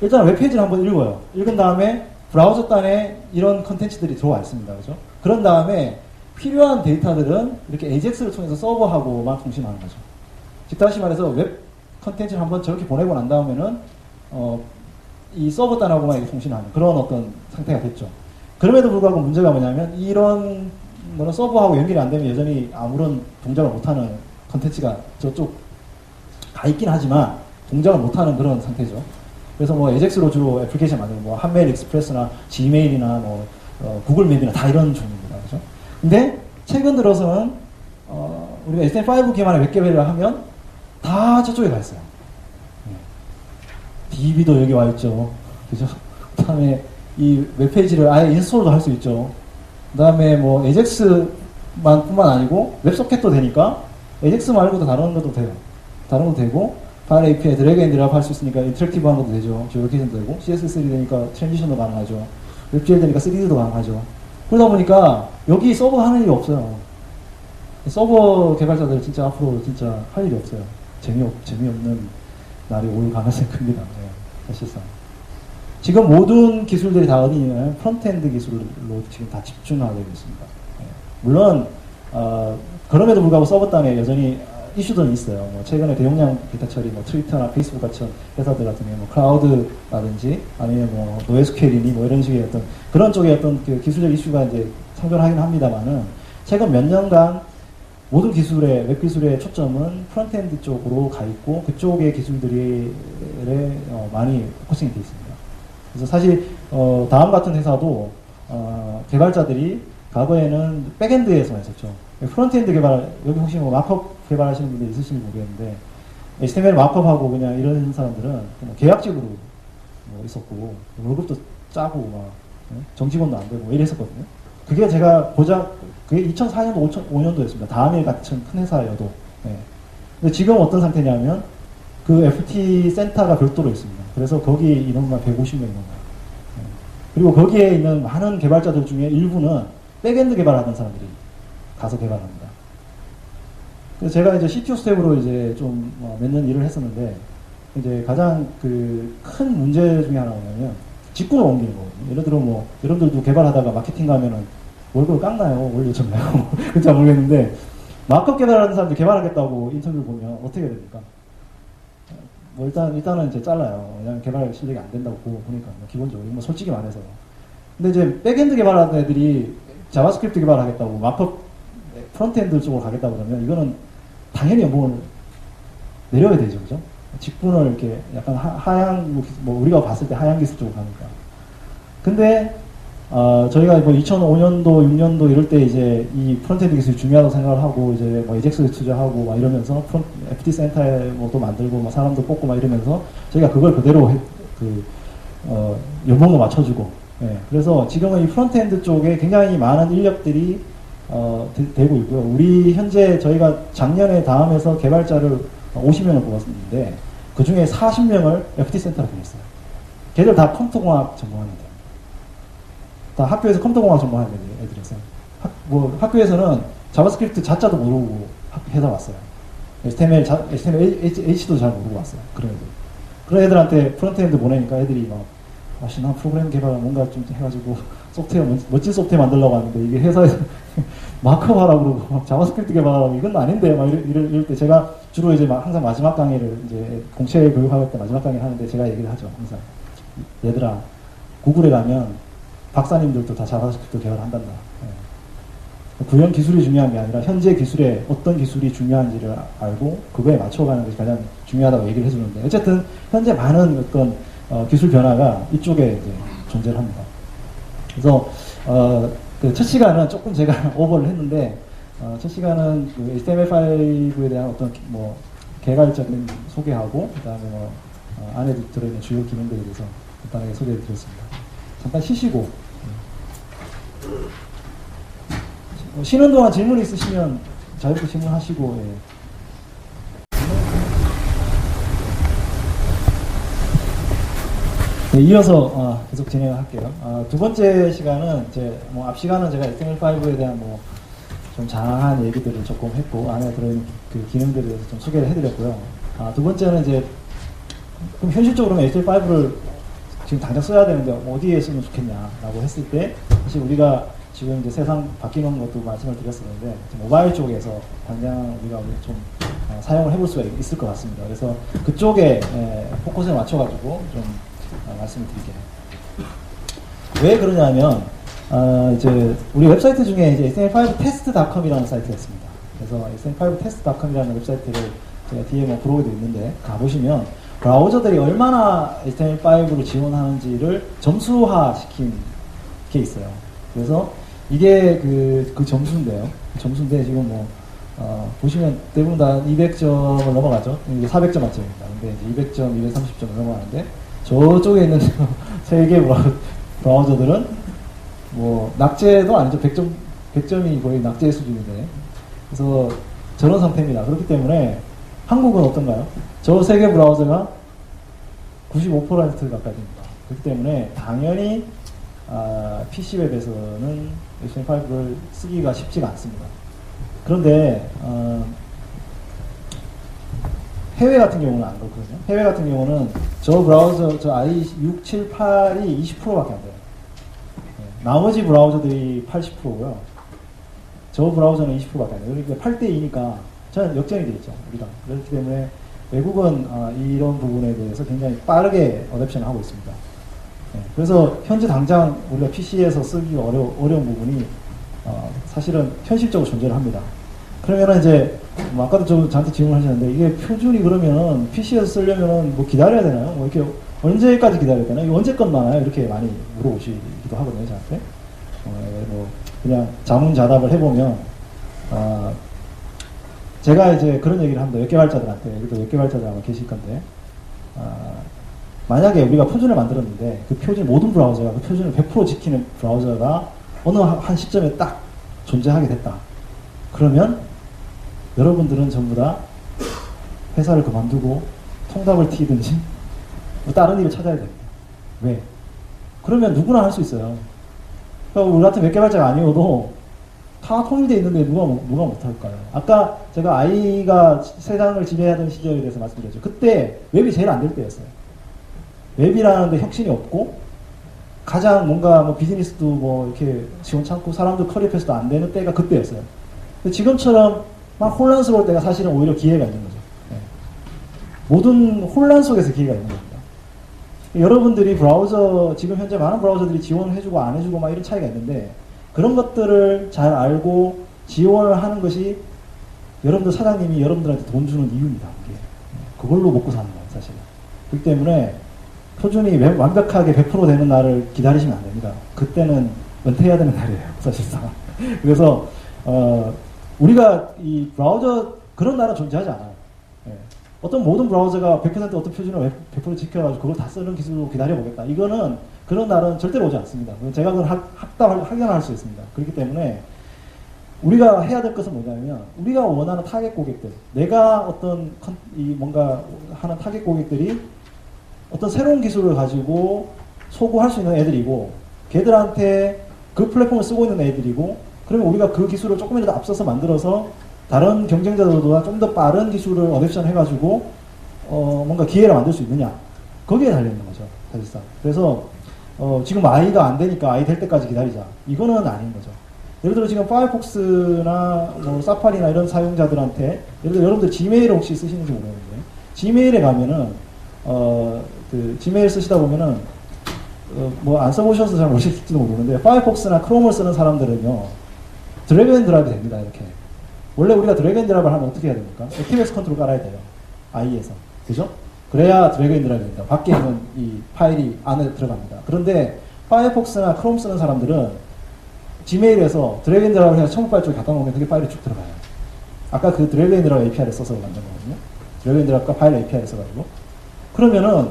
일단 웹페이지를 한번 읽어요. 읽은 다음에 브라우저 단에 이런 컨텐츠들이 들어와 있습니다. 그죠? 그런 다음에 필요한 데이터들은 이렇게 AJAX를 통해서 서버하고만 통신하는 거죠. 즉 다시 말해서 웹 컨텐츠를 한번 저렇게 보내고 난 다음에는 이 서버 단하고만 이렇게 통신하는 그런 어떤 상태가 됐죠. 그럼에도 불구하고 문제가 뭐냐면 이런 거는 서버하고 연결이 안 되면 여전히 아무런 동작을 못하는 컨텐츠가 저쪽 가 있긴 하지만 동작을 못하는 그런 상태죠. 그래서 뭐 AJAX로 주로 애플리케이션 만들고 뭐 한메일 익스프레스나 지메일이나 뭐 구글 맵이나 다 이런 종류입니다. 그죠? 근데 최근 들어서는 우리가 HTML5 기반의 웹 개발을 하면 다 저쪽에 가 있어요. DB도 여기 와 있죠. 그죠? 그 다음에 이 웹페이지를 아예 인스톨도 할 수 있죠. 그 다음에 뭐 AJAX만 뿐만 아니고 웹소켓도 되니까 AJAX 말고도 다른 것도 돼요. 다른 것도 되고 파일 API에 드래그 앤 드랍 할 수 있으니까 인터랙티브 한 것도 되죠. 지오로케이션도 되고 CSS3 되니까 트랜지션도 가능하죠. 웹GL 되니까 3D도 가능하죠. 그러다 보니까 여기 서버 하는 일이 없어요. 서버 개발자들 진짜 앞으로 진짜 할 일이 없어요. 재미없는 날이 올 가능성이 큽니다. 네, 사실상. 지금 모든 기술들이 다 어디 있냐면 프론트엔드 기술로 지금 다 집중하게 됐습니다. 네. 물론 그럼에도 불구하고 서버 단에 여전히 이슈들은 있어요. 뭐 최근에 대용량 데이터 처리, 뭐 트위터나 페이스북 같은 회사들 같은 경우, 뭐 클라우드라든지 아니면 뭐 노에스케일이니 뭐 이런 식의 어떤 그런 쪽의 어떤 그 기술적 이슈가 이제 상존하긴 합니다만은 최근 몇 년간 모든 기술의 웹 기술의 초점은 프론트엔드 쪽으로 가 있고 그쪽의 기술들이 많이 포커싱이 되어 있습니다. 그래서 사실 다음 같은 회사도 개발자들이 과거에는 백엔드에서 했었죠. 프론트엔드 개발, 여기 혹시 뭐 마크업 개발하시는 분들 있으신지 모르겠는데, HTML 마크업하고 그냥 이런 사람들은 뭐 계약직으로 뭐 있었고, 월급도 짜고, 막, 정직원도 안 되고, 이랬었거든요. 그게 제가 그게 2004년도, 2005년도였습니다. 다음에 같은 큰 회사여도. 네. 근데 지금 어떤 상태냐면, 그 FT 센터가 별도로 있습니다. 그래서 거기 인원만 150명 인원가. 네. 그리고 거기에 있는 많은 개발자들 중에 일부는 백엔드 개발하던 사람들이 가서 개발합니다. 그래서 제가 이제 CTO 스텝으로 이제 좀 몇 년 일을 했었는데, 이제 가장 그 큰 문제 중에 하나가 뭐냐면, 직군을 옮기는 거거든요. 예를 들어 뭐, 여러분들도 개발하다가 마케팅 가면은 월급을 깎나요? 올려줬나요? 그건 잘 모르겠는데, 마크업 개발하는 사람들 개발하겠다고 인터뷰를 보면 어떻게 해야 됩니까? 뭐 일단은 이제 잘라요. 왜냐면 개발 실력이 안 된다고 보니까, 뭐 기본적으로. 뭐 솔직히 말해서. 근데 이제 백엔드 개발하는 애들이 자바스크립트 개발하겠다고 마크업 프론트엔드 쪽으로 가겠다고 그러면 이거는 당연히 연봉을 내려야 되죠. 그죠? 직분을 이렇게 약간 하향, 뭐 우리가 봤을 때 하향 기술 쪽으로 가니까. 근데 저희가 뭐 2005년도, 6년도 이럴 때 이제 이 프론트엔드 기술이 중요하다고 생각을 하고 이제 뭐 EJX에 투자하고 막 이러면서 FT 센터에 뭐 또 만들고 막 사람도 뽑고 막 이러면서 저희가 그걸 그대로 연봉도 맞춰주고. 예, 그래서 지금은 이 프론트엔드 쪽에 굉장히 많은 인력들이 되고 있고요. 우리 현재 저희가 작년에 다음에서 개발자를 50명을 뽑았는데 그 중에 40명을 FT 센터로 보냈어요. 걔들 다 컴퓨터공학 전공하는 애들. 다 학교에서 컴퓨터공학 전공하는 애들이었어요. 학교에서는 자바스크립트 자자도 모르고 회사 왔어요. HTML, H도 잘 모르고 왔어요. 그런 애들. 그런 애들한테 프론트엔드 보내니까 애들이 막 난 프로그램 개발 뭔가 좀 해가지고 소프트웨어, 멋진 소프트웨어 만들려고 하는데 이게 회사에서 마크업 하라고 그러고 자바스크립트 개발하라고 이건 아닌데 막 이럴 때 제가 주로 이제 항상 마지막 강의를 이제 공채 교육할 때 마지막 강의를 하는데 제가 얘기를 하죠. 항상. 얘들아, 구글에 가면 박사님들도 다 자바스크립트 개발한단다. 예. 구현 기술이 중요한 게 아니라 현재 기술에 어떤 기술이 중요한지를 알고 그거에 맞춰가는 것이 가장 중요하다고 얘기를 해주는데 어쨌든 현재 많은 어떤 기술 변화가 이쪽에 이제 존재를 합니다. 그래서 그 첫 시간은 조금 제가 오버를 했는데 첫 시간은 그 HTML5에 대한 어떤 뭐 개괄적인 소개하고 그다음에 뭐 안에 들어있는 주요 기능들에 대해서 간단하게 소개해드렸습니다. 잠깐 쉬시고 쉬는 동안 질문 있으시면 자유롭게 질문하시고. 예. 네, 이어서 계속 진행을 할게요. 두 번째 시간은 이제 뭐 앞 시간은 제가 HTML5에 대한 뭐 좀 장한 얘기들을 조금 했고 안에 들어있는 그 기능들에 대해서 좀 소개를 해드렸고요. 두 번째는 이제 그럼 현실적으로 HTML5를 지금 당장 써야 되는데 어디에 쓰면 좋겠냐라고 했을 때 사실 우리가 지금 이제 세상 바뀌는 것도 말씀을 드렸었는데 모바일 쪽에서 당장 우리가 좀 사용을 해볼 수가 있을 것 같습니다. 그래서 그쪽에 포커스를 맞춰가지고 좀 말씀을 드릴게요. 왜 그러냐면 이제 우리 웹사이트 중에 이제 html5test.com이라는 사이트가 있습니다. 그래서 html5test.com이라는 웹사이트를 제가 뒤에 뭐 브로그도 있는데 가보시면 브라우저들이 얼마나 HTML5를 지원하는지를 점수화 시킨 게 있어요. 그래서 이게 그 점수인데요. 점수인데 지금 뭐 보시면 대부분 다 200점을 넘어가죠. 이게 400점 만점입니다. 근데 이제 200점, 230점을 넘어가는데 저쪽에 있는 3개 브라우저들은 뭐 낙제도 아니죠. 100점이 거의 낙제 수준인데. 그래서 저런 상태입니다. 그렇기 때문에 한국은 어떤가요? 저 3개 브라우저가 95% 가까이 됩니다. 그렇기 때문에 당연히 PC웹에서는 HTML5를 쓰기가 쉽지가 않습니다. 그런데 해외 같은 경우는 안 그렇거든요. 해외 같은 경우는 저 브라우저, 저 i678이 20%밖에 안 돼요. 나머지 브라우저들이 80%고요. 저 브라우저는 20%밖에 안 돼요. 그러니까 8대2니까 저는 역전이 되겠죠. 우리가. 그렇기 때문에 외국은 이런 부분에 대해서 굉장히 빠르게 어댑션을 하고 있습니다. 그래서 현재 당장 우리가 PC에서 쓰기 어려운 부분이 사실은 현실적으로 존재를 합니다. 그러면은 이제 뭐 아까도 저한테 질문하셨는데 이게 표준이 그러면은 PC에서 쓰려면은 뭐 기다려야 되나요? 뭐 이렇게 언제까지 기다려야 되나요? 이거 언제 끝나나요? 이렇게 많이 물어보시기도 하거든요, 저한테. 뭐 그냥 자문자답을 해보면 제가 이제 그런 얘기를 합니다. 웹개발자들한테. 여기도 웹개발자들 아마 계실 건데 만약에 우리가 표준을 만들었는데 그 표준 모든 브라우저가 그 표준을 100% 지키는 브라우저가 어느 한 시점에 딱 존재하게 됐다. 그러면 여러분들은 전부 다 회사를 그만두고 통닭을 튀기든지 뭐 다른 일을 찾아야 됩니다. 왜? 그러면 누구나 할 수 있어요. 그러니까 우리 같은 웹개발자가 아니어도 다 통일되어 있는데 누가 못할까요? 아까 제가 아이가 세상을 지배하던 시절에 대해서 말씀드렸죠. 그때 웹이 제일 안 될 때였어요. 웹이라는 데 혁신이 없고 가장 뭔가 뭐 비즈니스도 뭐 이렇게 지원찮고 사람도 커리어 패스도 안 되는 때가 그때였어요. 근데 지금처럼 막 혼란스러울 때가 사실은 오히려 기회가 있는 거죠. 네. 모든 혼란 속에서 기회가 있는 겁니다. 여러분들이 브라우저, 지금 현재 많은 브라우저들이 지원을 해주고 안 해주고 막 이런 차이가 있는데 그런 것들을 잘 알고 지원을 하는 것이 여러분들 사장님이 여러분들한테 돈 주는 이유입니다. 그걸로 먹고 사는 거예요, 사실. 그렇기 때문에 표준이 완벽하게 100% 되는 날을 기다리시면 안 됩니다. 그때는 은퇴해야 되는 날이에요, 사실상. 그래서 우리가 이 브라우저 그런 날은 존재하지 않아요. 예. 어떤 모든 브라우저가 100% 어떤 표준을 100% 지켜가지고 그걸 다 쓰는 기술로 기다려보겠다. 이거는 그런 날은 절대로 오지 않습니다. 제가 그걸 확연할 수 있습니다. 그렇기 때문에 우리가 해야 될 것은 뭐냐면 우리가 원하는 타겟 고객들, 내가 어떤 뭔가 하는 타겟 고객들이 어떤 새로운 기술을 가지고 소구할 수 있는 애들이고 걔들한테 그 플랫폼을 쓰고 있는 애들이고 그러면 우리가 그 기술을 조금이라도 앞서서 만들어서 다른 경쟁자들보다 좀 더 빠른 기술을 어댑션 해가지고 뭔가 기회를 만들 수 있느냐 거기에 달려있는 거죠, 사실상. 그래서 지금 I가 안 되니까 I 될 때까지 기다리자, 이거는 아닌 거죠. 예를 들어 지금 파이어폭스나 뭐 사파리나 이런 사용자들한테 예를 들어 여러분들 지메일을 혹시 쓰시는지 모르겠는데 지메일에 가면은 그 지메일 쓰시다 보면은 뭐 안 써보셔서 잘 모르실지도 모르는데 파이어폭스나 크롬을 쓰는 사람들은요 드래그 앤 드랍이 됩니다. 이렇게 원래 우리가 드래그 앤 드랍을 하면 어떻게 해야 됩니까? 액티브엑스 컨트롤 깔아야 돼요, IE에서. 그죠? 그래야 드래그 앤 드랍이 됩니다. 밖에 있는 이 파일이 안에 들어갑니다. 그런데 파이어폭스나 크롬 쓰는 사람들은 지메일에서 드래그 앤 드랍을 해서 첨부 파일 쪽에 갖다 놓으면 그게 파일이 쭉 들어가요. 아까 그 드래그 앤 드랍 API를 써서 만든 거거든요. 드래그 앤 드랍과 파일 API를 써가지고. 그러면은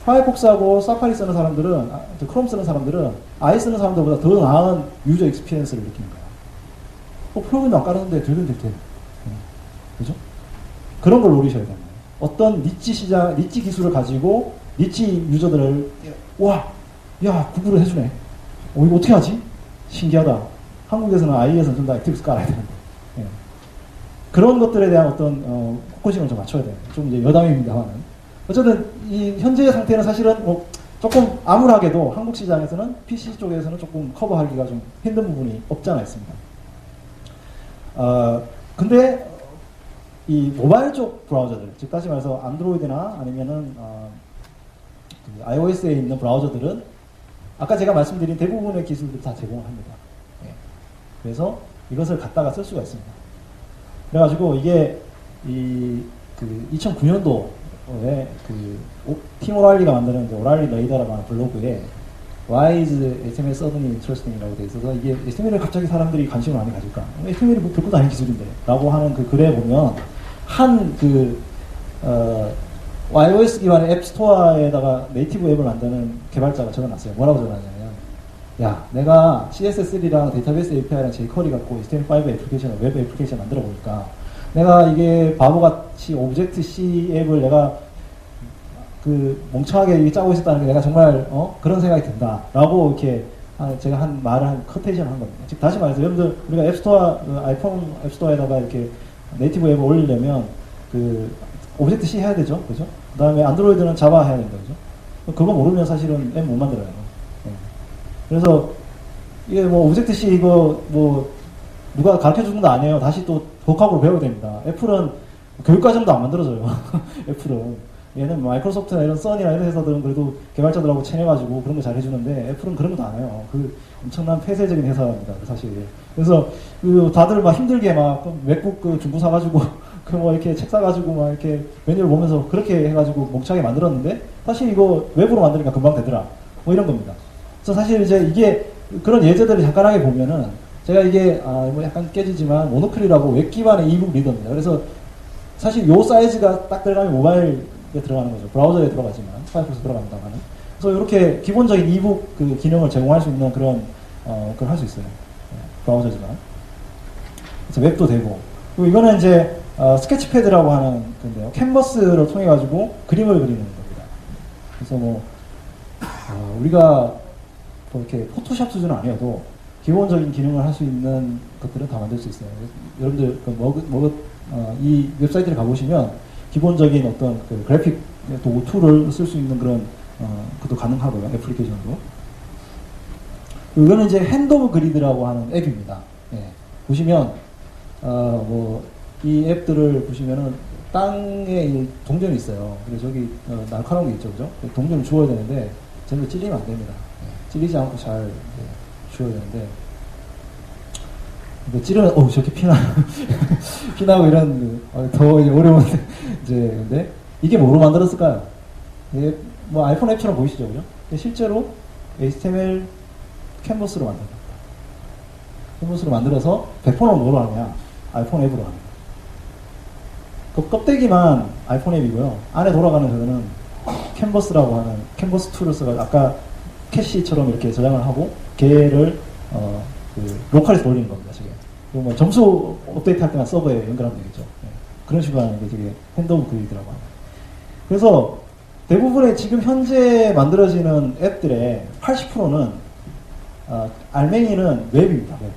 파이어폭스하고 사파리 쓰는 사람들은, 크롬 쓰는 사람들은 아이 쓰는 사람들보다 더 나은 유저 익스피리언스를 느끼는 거예요. 프로그램도 안 깔았는데 들면 될 텐데. 그죠? 그런 걸 노리셔야 됩니다. 어떤 니치 시장, 니치 기술을 가지고 니치 유저들을 와, 야, 구글을 해주네. 이거 어떻게 하지? 신기하다. 한국에서는 IE에서는 좀 더 액티브스 깔아야 되는데. 예. 그런 것들에 대한 어떤 포커싱을 좀 맞춰야 돼요. 좀 이제 여담입니다만은. 어쨌든 이 현재의 상태는 사실은 조금 암울하게도 한국 시장에서는 PC 쪽에서는 조금 커버하기가 좀 힘든 부분이 없지 않아 있습니다. 근데 이 모바일 쪽 브라우저들, 즉 다시 말해서 안드로이드나 아니면은 그 iOS에 있는 브라우저들은 아까 제가 말씀드린 대부분의 기술들 다 제공을 합니다. 예. 그래서 이것을 갖다가 쓸 수가 있습니다. 그래가지고 이게 그 2009년도에 팀 오랄리가 만드는 오랄리 레이더라고 하는 블로그에 Why is HTML suddenly interesting이라고 돼 있어서 이게 HTML에 갑자기 사람들이 관심을 많이 가질까? HTML이 뭐 별것도 아닌 기술인데 라고 하는 그 글에 보면 iOS 기반의 앱 스토어에다가 네이티브 앱을 만드는 개발자가 적어놨어요. 뭐라고 적어놨냐면, 야, 내가 CSS3랑 데이터베이스 API랑 jQuery 갖고 HTML5 애플리케이션, 웹 애플리케이션 만들어 보니까 내가 이게 바보같이 오브젝트-C 앱을 내가 그 멍청하게 짜고 있었다는 게 내가 정말 그런 생각이 든다 라고 이렇게 제가 한 말을 한 커테이션을 한 겁니다. 즉 다시 말해서 여러분들 우리가 앱스토어, 아이폰 앱스토어에다가 이렇게 네이티브 앱을 올리려면 그 오브젝트 C 해야 되죠, 그죠? 그 다음에 안드로이드는 자바 해야 된다, 그죠? 그거 모르면 사실은 앱 못 만들어요. 네. 그래서 이게 뭐 오브젝트 C 이거 뭐 누가 가르쳐 주는 거 아니에요. 다시 또 독학으로 배워야 됩니다. 애플은 교육과정도 안 만들어줘요. 애플은. 얘는 마이크로소프트나 이런 써니나 이런 회사들은 그래도 개발자들하고 친해가지고 그런 거 잘 해주는데 애플은 그런 것도 안 해요. 그 엄청난 폐쇄적인 회사입니다, 사실. 그래서 그 다들 막 힘들게 막 맥북 그 중고 사가지고 그 뭐 이렇게 책 사가지고 막 이렇게 메뉴를 보면서 그렇게 해가지고 멍청하게 만들었는데 사실 이거 웹으로 만드니까 금방 되더라. 뭐 이런 겁니다. 그래서 사실 이제 이게 그런 예제들을 잠깐하게 보면은 제가 이게 뭐 약간 깨지지만 모노클이라고 웹 기반의 이북 리더입니다. 그래서 사실 요 사이즈가 딱 들어가면 모바일에 들어가는 거죠. 브라우저에 들어가지만 파이어폭스 들어간다가는. 그래서 이렇게 기본적인 이북 그 기능을 제공할 수 있는 그런 그걸 할 수 있어요. 브라우저지만. 그래서 웹도 되고. 그리고 이거는 이제 스케치패드라고 하는 건데요. 캔버스를 통해 가지고 그림을 그리는 겁니다. 그래서 뭐 우리가 뭐 이렇게 포토샵 수준은 아니어도 기본적인 기능을 할 수 있는 것들은 다 만들 수 있어요. 여러분들 이 웹사이트를 가보시면 기본적인 어떤 그 그래픽 도구 툴을 쓸 수 있는 그런 그것도 가능하고요. 애플리케이션도. 이거는 이제 핸드 오브 그리드라고 하는 앱입니다. 예. 보시면 뭐 이 앱들을 보시면은 땅에 동전이 있어요. 그래서 저기 날카로운 게 있죠, 그죠? 동전을 주워야 되는데 전부 찔리면 안 됩니다. 예. 찔리지 않고 잘 주워야 되는데. 찌르면 저렇게 피나고 이런 더 어려운 이제 근데 이게 뭐로 만들었을까요? 이게 뭐 아이폰 앱처럼 보이시죠, 그죠? 실제로 HTML 캔버스로 만든 겁니다. 캔버스로 만들어서 배포는 뭐로 하냐? 아이폰 앱으로 하는 거예요. 그 껍데기만 아이폰 앱이고요. 안에 돌아가는 저는 캔버스라고 하는 캔버스 툴을 써가지고 아까 캐시처럼 이렇게 저장을 하고 걔를 그 로컬에서 돌리는 겁니다. 지금 뭐 점수 업데이트 할 때만 서버에 연결하면 되겠죠. 네. 그런 식으로 하는 게 되게 핸드오브 그리드라고 합니다. 그래서 대부분의 지금 현재 만들어지는 앱들의 80%는 알맹이는 웹입니다. 웹.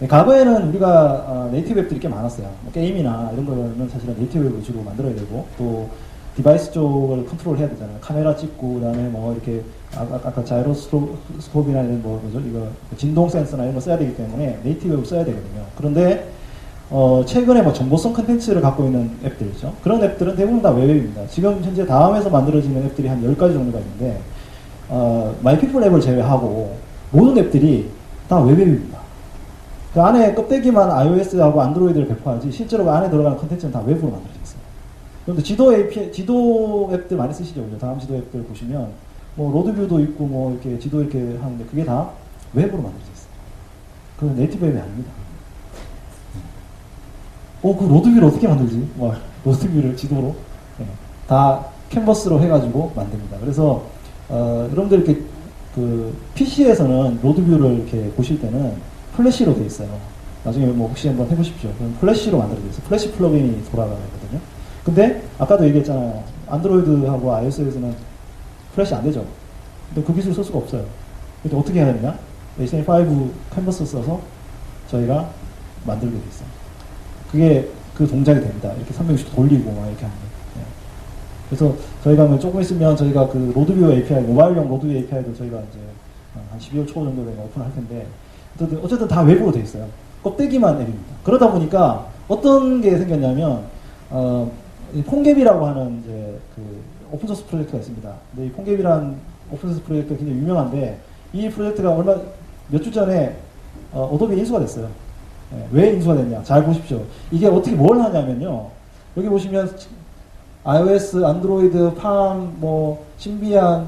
네. 과거에는 우리가 네이티브 앱들이 꽤 많았어요. 뭐 게임이나 이런 거는 사실은 네이티브 웹 위주로 만들어야 되고 또 디바이스 쪽을 컨트롤 해야 되잖아요. 카메라 찍고 그다음에 뭐 이렇게 아까 자이로스코프나 이런 뭐죠 이거 진동 센서나 이런 거 써야 되기 때문에 네이티브 웹을 써야 되거든요. 그런데 최근에 뭐 정보성 컨텐츠를 갖고 있는 앱들이죠. 그런 앱들은 대부분 다 웹입니다. 지금 현재 다음에서 만들어지는 앱들이 한 10가지 정도가 있는데 마이피플 앱을 제외하고 모든 앱들이 다 웹앱입니다. 그 안에 껍데기만 iOS하고 안드로이드를 배포하지 실제로 그 안에 들어가는 컨텐츠는 다 웹으로 만들어져 있어요. 그런데 지도 앱들 많이 쓰시죠. 그죠? 다음 지도 앱들 보시면 뭐 로드뷰도 있고 뭐 이렇게 지도 이렇게 하는데 그게 다 웹으로 만들어져 있어요. 그건 네이티브 앱이 아닙니다. 그 로드뷰를 어떻게 만들지? 로드뷰를 지도로 네. 다 캔버스로 해가지고 만듭니다. 그래서 여러분들 이렇게 그 PC에서는 로드뷰를 이렇게 보실 때는 플래시로 돼 있어요. 나중에 뭐 혹시 한번 해보십시오. 그럼 플래시로 만들어져 있어요. 플래시 플러그인이 돌아가거든요. 근데 아까도 얘기했잖아요. 안드로이드하고 iOS에서는 플래시 안 되죠. 근데 그 기술을 쓸 수가 없어요. 근데 어떻게 해야 되냐? HTML5 캔버스 써서 저희가 만들게 돼 있어요. 그게 그 동작이 됩니다. 이렇게 360도 돌리고 막 이렇게 하는 거예요. 네. 그래서 저희가 뭐 조금 있으면 저희가 그 로드뷰 API, 모바일용 로드뷰 API도 저희가 이제 한 12월 초 정도 되면 오픈할 텐데 어쨌든 다 웹으로 돼 있어요. 껍데기만 앱입니다. 그러다 보니까 어떤 게 생겼냐면 폰갭이라고 하는 이제 그 오픈소스 프로젝트가 있습니다. 근데 이 폰갭이라는 오픈소스 프로젝트가 굉장히 유명한데 이 프로젝트가 몇 주 전에 어도비 인수가 됐어요. 네, 왜 인수가 됐냐? 잘 보십시오. 이게 어떻게 뭘 하냐면요. 여기 보시면 iOS, 안드로이드, 팜, 뭐 신비안,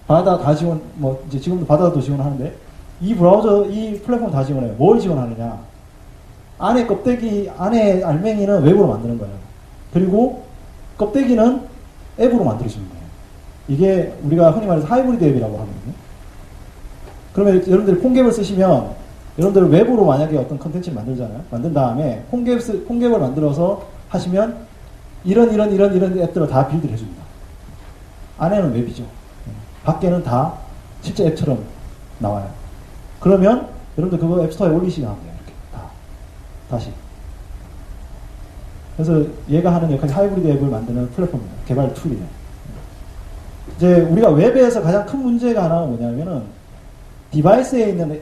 바다 다 지원, 뭐 이제 지금도 바다도 지원하는데 이 브라우저, 이 플랫폼 다 지원해요. 뭘 지원하느냐? 안에 껍데기, 안에 알맹이는 웹으로 만드는 거예요. 그리고 껍데기는 앱으로 만들어주는 거예요. 이게 우리가 흔히 말해서 하이브리드 앱이라고 하거든요. 그러면 여러분들이 폰갭을 쓰시면 여러분들 웹으로 만약에 어떤 컨텐츠를 만들잖아요. 만든 다음에 폰갭을 만들어서 하시면 이런 앱들을 다 빌드를 해줍니다. 안에는 웹이죠. 밖에는 다 실제 앱처럼 나와요. 그러면 여러분들 그거 앱스토어에 올리시면 합니다. 이렇게 다시. 그래서 얘가 하는 역할이 하이브리드 앱을 만드는 플랫폼입니다. 개발 툴이에요. 이제 우리가 웹에서 가장 큰 문제가 하나가 뭐냐면은 디바이스에 있는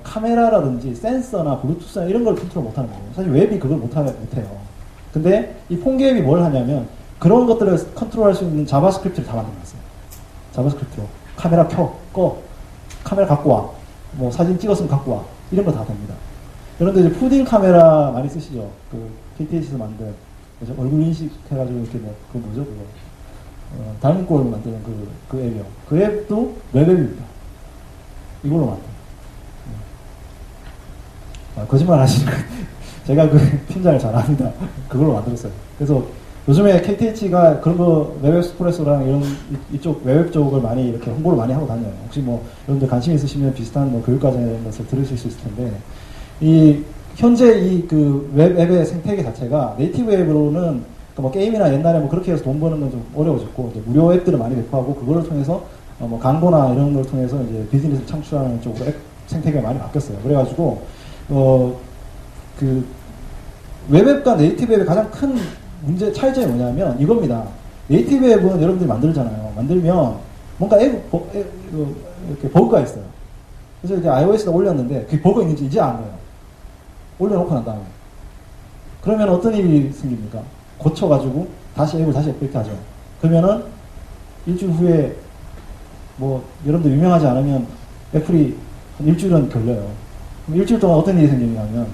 카메라라든지 센서나 블루투스나 이런 걸 컨트롤 못하는 거예요. 사실 웹이 그걸 못해요. 근데 이 폰갭이 뭘 하냐면 그런 것들을 컨트롤할 수 있는 자바스크립트를 다 만들어놨어요. 자바스크립트로 카메라 꺼, 카메라 갖고 와, 뭐 사진 찍었으면 갖고 와, 이런 거 다 됩니다. 여러분들 이제 푸딩 카메라 많이 쓰시죠? 그 KTH에서 만든 얼굴 인식해가지고 이렇게 뭐 그거 뭐죠 그거 닮은 꼴을 만드는 그 앱이요. 그 앱도 웹앱입니다. 이걸로 만든. 거짓말 하시는 거. 제가 그 팀장을 잘 압니다. 그걸로 만들었어요. 그래서 요즘에 KTH가 그런 거 웹엑스프레소랑 이런 이쪽 웹 쪽을 많이 이렇게 홍보를 많이 하고 다녀요. 혹시 뭐 여러분들 관심 있으시면 비슷한 뭐 교육과정의 것을 들으실 수 있을 텐데 이 현재 이 그 웹앱의 생태계 자체가 네이티브 앱으로는 뭐 게임이나 옛날에 뭐 그렇게 해서 돈 버는 건 좀 어려워졌고 이제 무료 앱들을 많이 배포하고 그거를 통해서 뭐 광고나 이런 걸 통해서 이제 비즈니스를 창출하는 쪽으로 앱 생태계가 많이 바뀌었어요. 그래가지고 그 웹앱과 네이티브 앱의 가장 큰 차이점이 뭐냐면 이겁니다. 네이티브 앱은 여러분들이 만들잖아요. 만들면 뭔가 이렇게 버그가 있어요. 그래서 이제 iOS에다 올렸는데 그게 버그가 있는지 이제 안 거예요. 올려놓고 난 다음에. 그러면 어떤 일이 생깁니까? 고쳐가지고 다시 앱을 다시 업데이트 하죠. 그러면은 일주일 후에 뭐 여러분들 유명하지 않으면 애플이 한 일주일은 걸려요. 그럼 일주일 동안 어떤 일이 생기냐면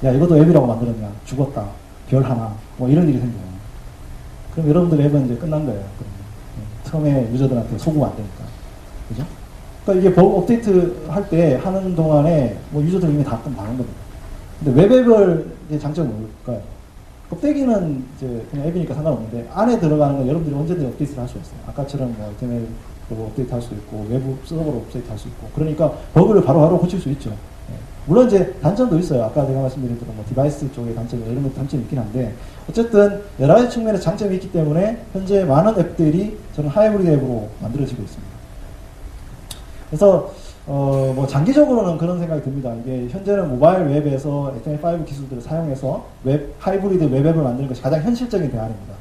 야 이것도 앱이라고 만들었냐 죽었다 별 하나 뭐 이런 일이 생겨요. 그럼 여러분들 앱은 이제 끝난 거예요. 처음에 유저들한테 소구가 안 되니까. 그죠? 그러니까 이게 버그 업데이트 할 때 하는 동안에 뭐 유저들 이미 다 망한 겁니다. 근데 웹앱을 이제 장점은 뭘까요? 껍데기는 이제 그냥 앱이니까 상관없는데 안에 들어가는 건 여러분들이 언제든지 업데이트를 할 수 있어요. 아까처럼 뭐 HTML 업데이트 할 수 있고 외부 서버로 업데이트 할 수 있고 그러니까 버그를 바로바로 고칠 수 있죠. 물론 이제 단점도 있어요. 아까 제가 말씀드린 대로 뭐 디바이스 쪽의 단점이 이런 것도 단점이 있긴 한데 어쨌든 여러 가지 측면의 장점이 있기 때문에 현재 많은 앱들이 저는 하이브리드 앱으로 만들어지고 있습니다. 그래서 뭐 장기적으로는 그런 생각이 듭니다. 이게 현재는 모바일 웹에서 HTML5 기술들을 사용해서 하이브리드 웹앱을 만드는 것이 가장 현실적인 대안입니다.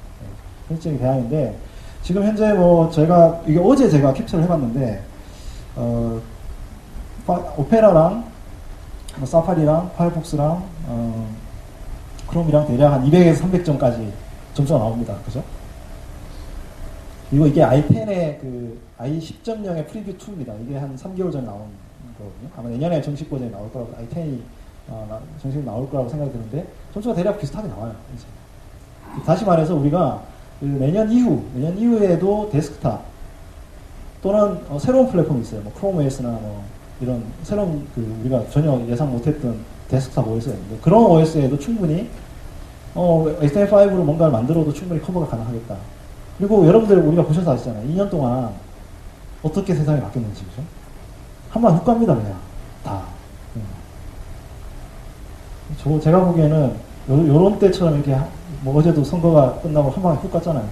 현실적인 대안인데 지금 현재 뭐 이게 어제 제가 캡처를 해봤는데 오페라랑 사파리랑 파이어폭스랑 크롬이랑 대략 한 200에서 300점까지 점수가 나옵니다. 그죠? 그리고 이게 i10의 i10.0의 프리뷰 2입니다. 이게 한 3개월 전에 나온 거거든요. 아마 내년에 정식 버전이 나올 거라고, i10이 정식 나올 거라고 생각이 드는데 점수가 대략 비슷하게 나와요. 이제. 다시 말해서 우리가 내년 이후에도 데스크탑 또는 새로운 플랫폼이 있어요. 뭐 크롬 OS나 뭐 이런 새로운 우리가 전혀 예상 못했던 데스크탑 OS가 있는데 그런 OS에도 충분히 HTML5로 뭔가를 만들어도 충분히 커버가 가능하겠다. 그리고 여러분들 우리가 보셔서 아시잖아요. 2년 동안 어떻게 세상이 바뀌었는지 그죠? 한번 훅 갑니다 그냥 다. 제가 보기에는 요런 때처럼 이렇게 뭐 어제도 선거가 끝나고 한 방에 훅 갔잖아요.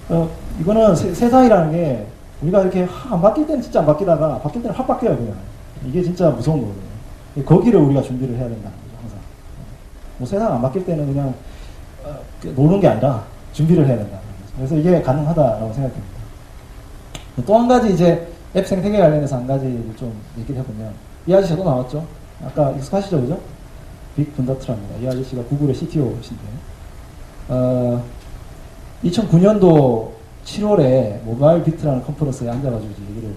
그죠? 이거는 세상이라는 게 우리가 이렇게 안 바뀔 때는 진짜 안 바뀌다가 바뀔 때는 확 바뀌어요 그냥. 이게 진짜 무서운 거거든요. 거기를 우리가 준비를 해야 된다는 거죠 항상. 뭐 세상 안 바뀔 때는 그냥 노는 게 아니라 준비를 해야 된다는 거죠. 그래서 이게 가능하다라고 생각됩니다. 또 한 가지 이제 앱 생태계 관련해서 한 가지 좀 얘기를 해보면 이 아저씨가 또 나왔죠. 아까 익숙하시죠 그죠? 빅 분더트랍니다. 이 아저씨가 구글의 CTO신데 2009년도 7월에 모바일 비트라는 컨퍼런스에 앉아가지고 얘기를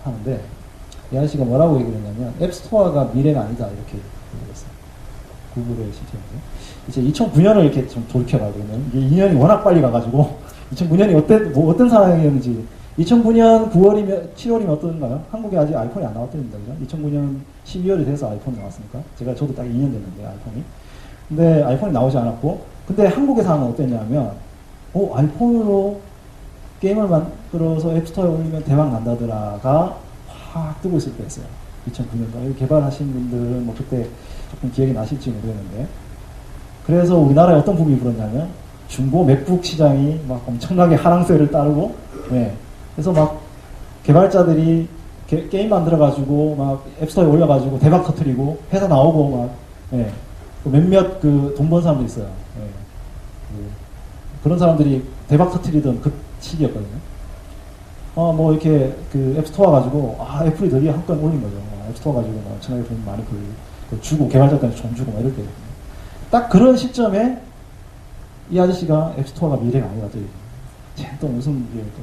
하는데 이 아저씨가 뭐라고 얘기를 했냐면 앱스토어가 미래가 아니다 이렇게 얘기를 했어요. 구글의 CTO인데 이제 2009년을 이렇게 좀 돌이켜봐 그러면 이게 2년이 워낙 빨리 가가지고 2009년이 어떤 상황이었는지 2009년 9월이면 7월이면 어떤가요? 한국에 아직 아이폰이 안 나왔답니다. 그죠? 2009년 12월이 돼서 아이폰이 나왔으니까 저도 딱 2년 됐는데 아이폰이 근데 아이폰이 나오지 않았고 근데 한국의 상황은 어땠냐면 아이폰으로 게임을 만들어서 앱스토어에 올리면 대박 난다더라가 확 뜨고 있을 때였어요. 2009년도. 개발하신 분들은 뭐 그때 조금 기억이 나실지 모르겠는데. 그래서 우리나라에 어떤 붐이 불었냐면 중고 맥북 시장이 막 엄청나게 하락세를 따르고, 네. 그래서 막 개발자들이 게임 만들어가지고 막 앱스토어에 올려가지고 대박 터트리고 회사 나오고 막, 네. 몇몇 돈 번 사람도 있어요. 네. 그런 사람들이 대박 터트리던 그 시기였거든요. 뭐 이렇게 앱스토어 가지고 애플이 드디어 한 건 올린 거죠. 앱스토어 가지고 엄청나게 돈 많이 주고 개발자한테 돈 주고 막 이럴 때거든요. 딱 그런 시점에 이 아저씨가 앱스토어가 미래가 아니다 또 또 무슨 이제 또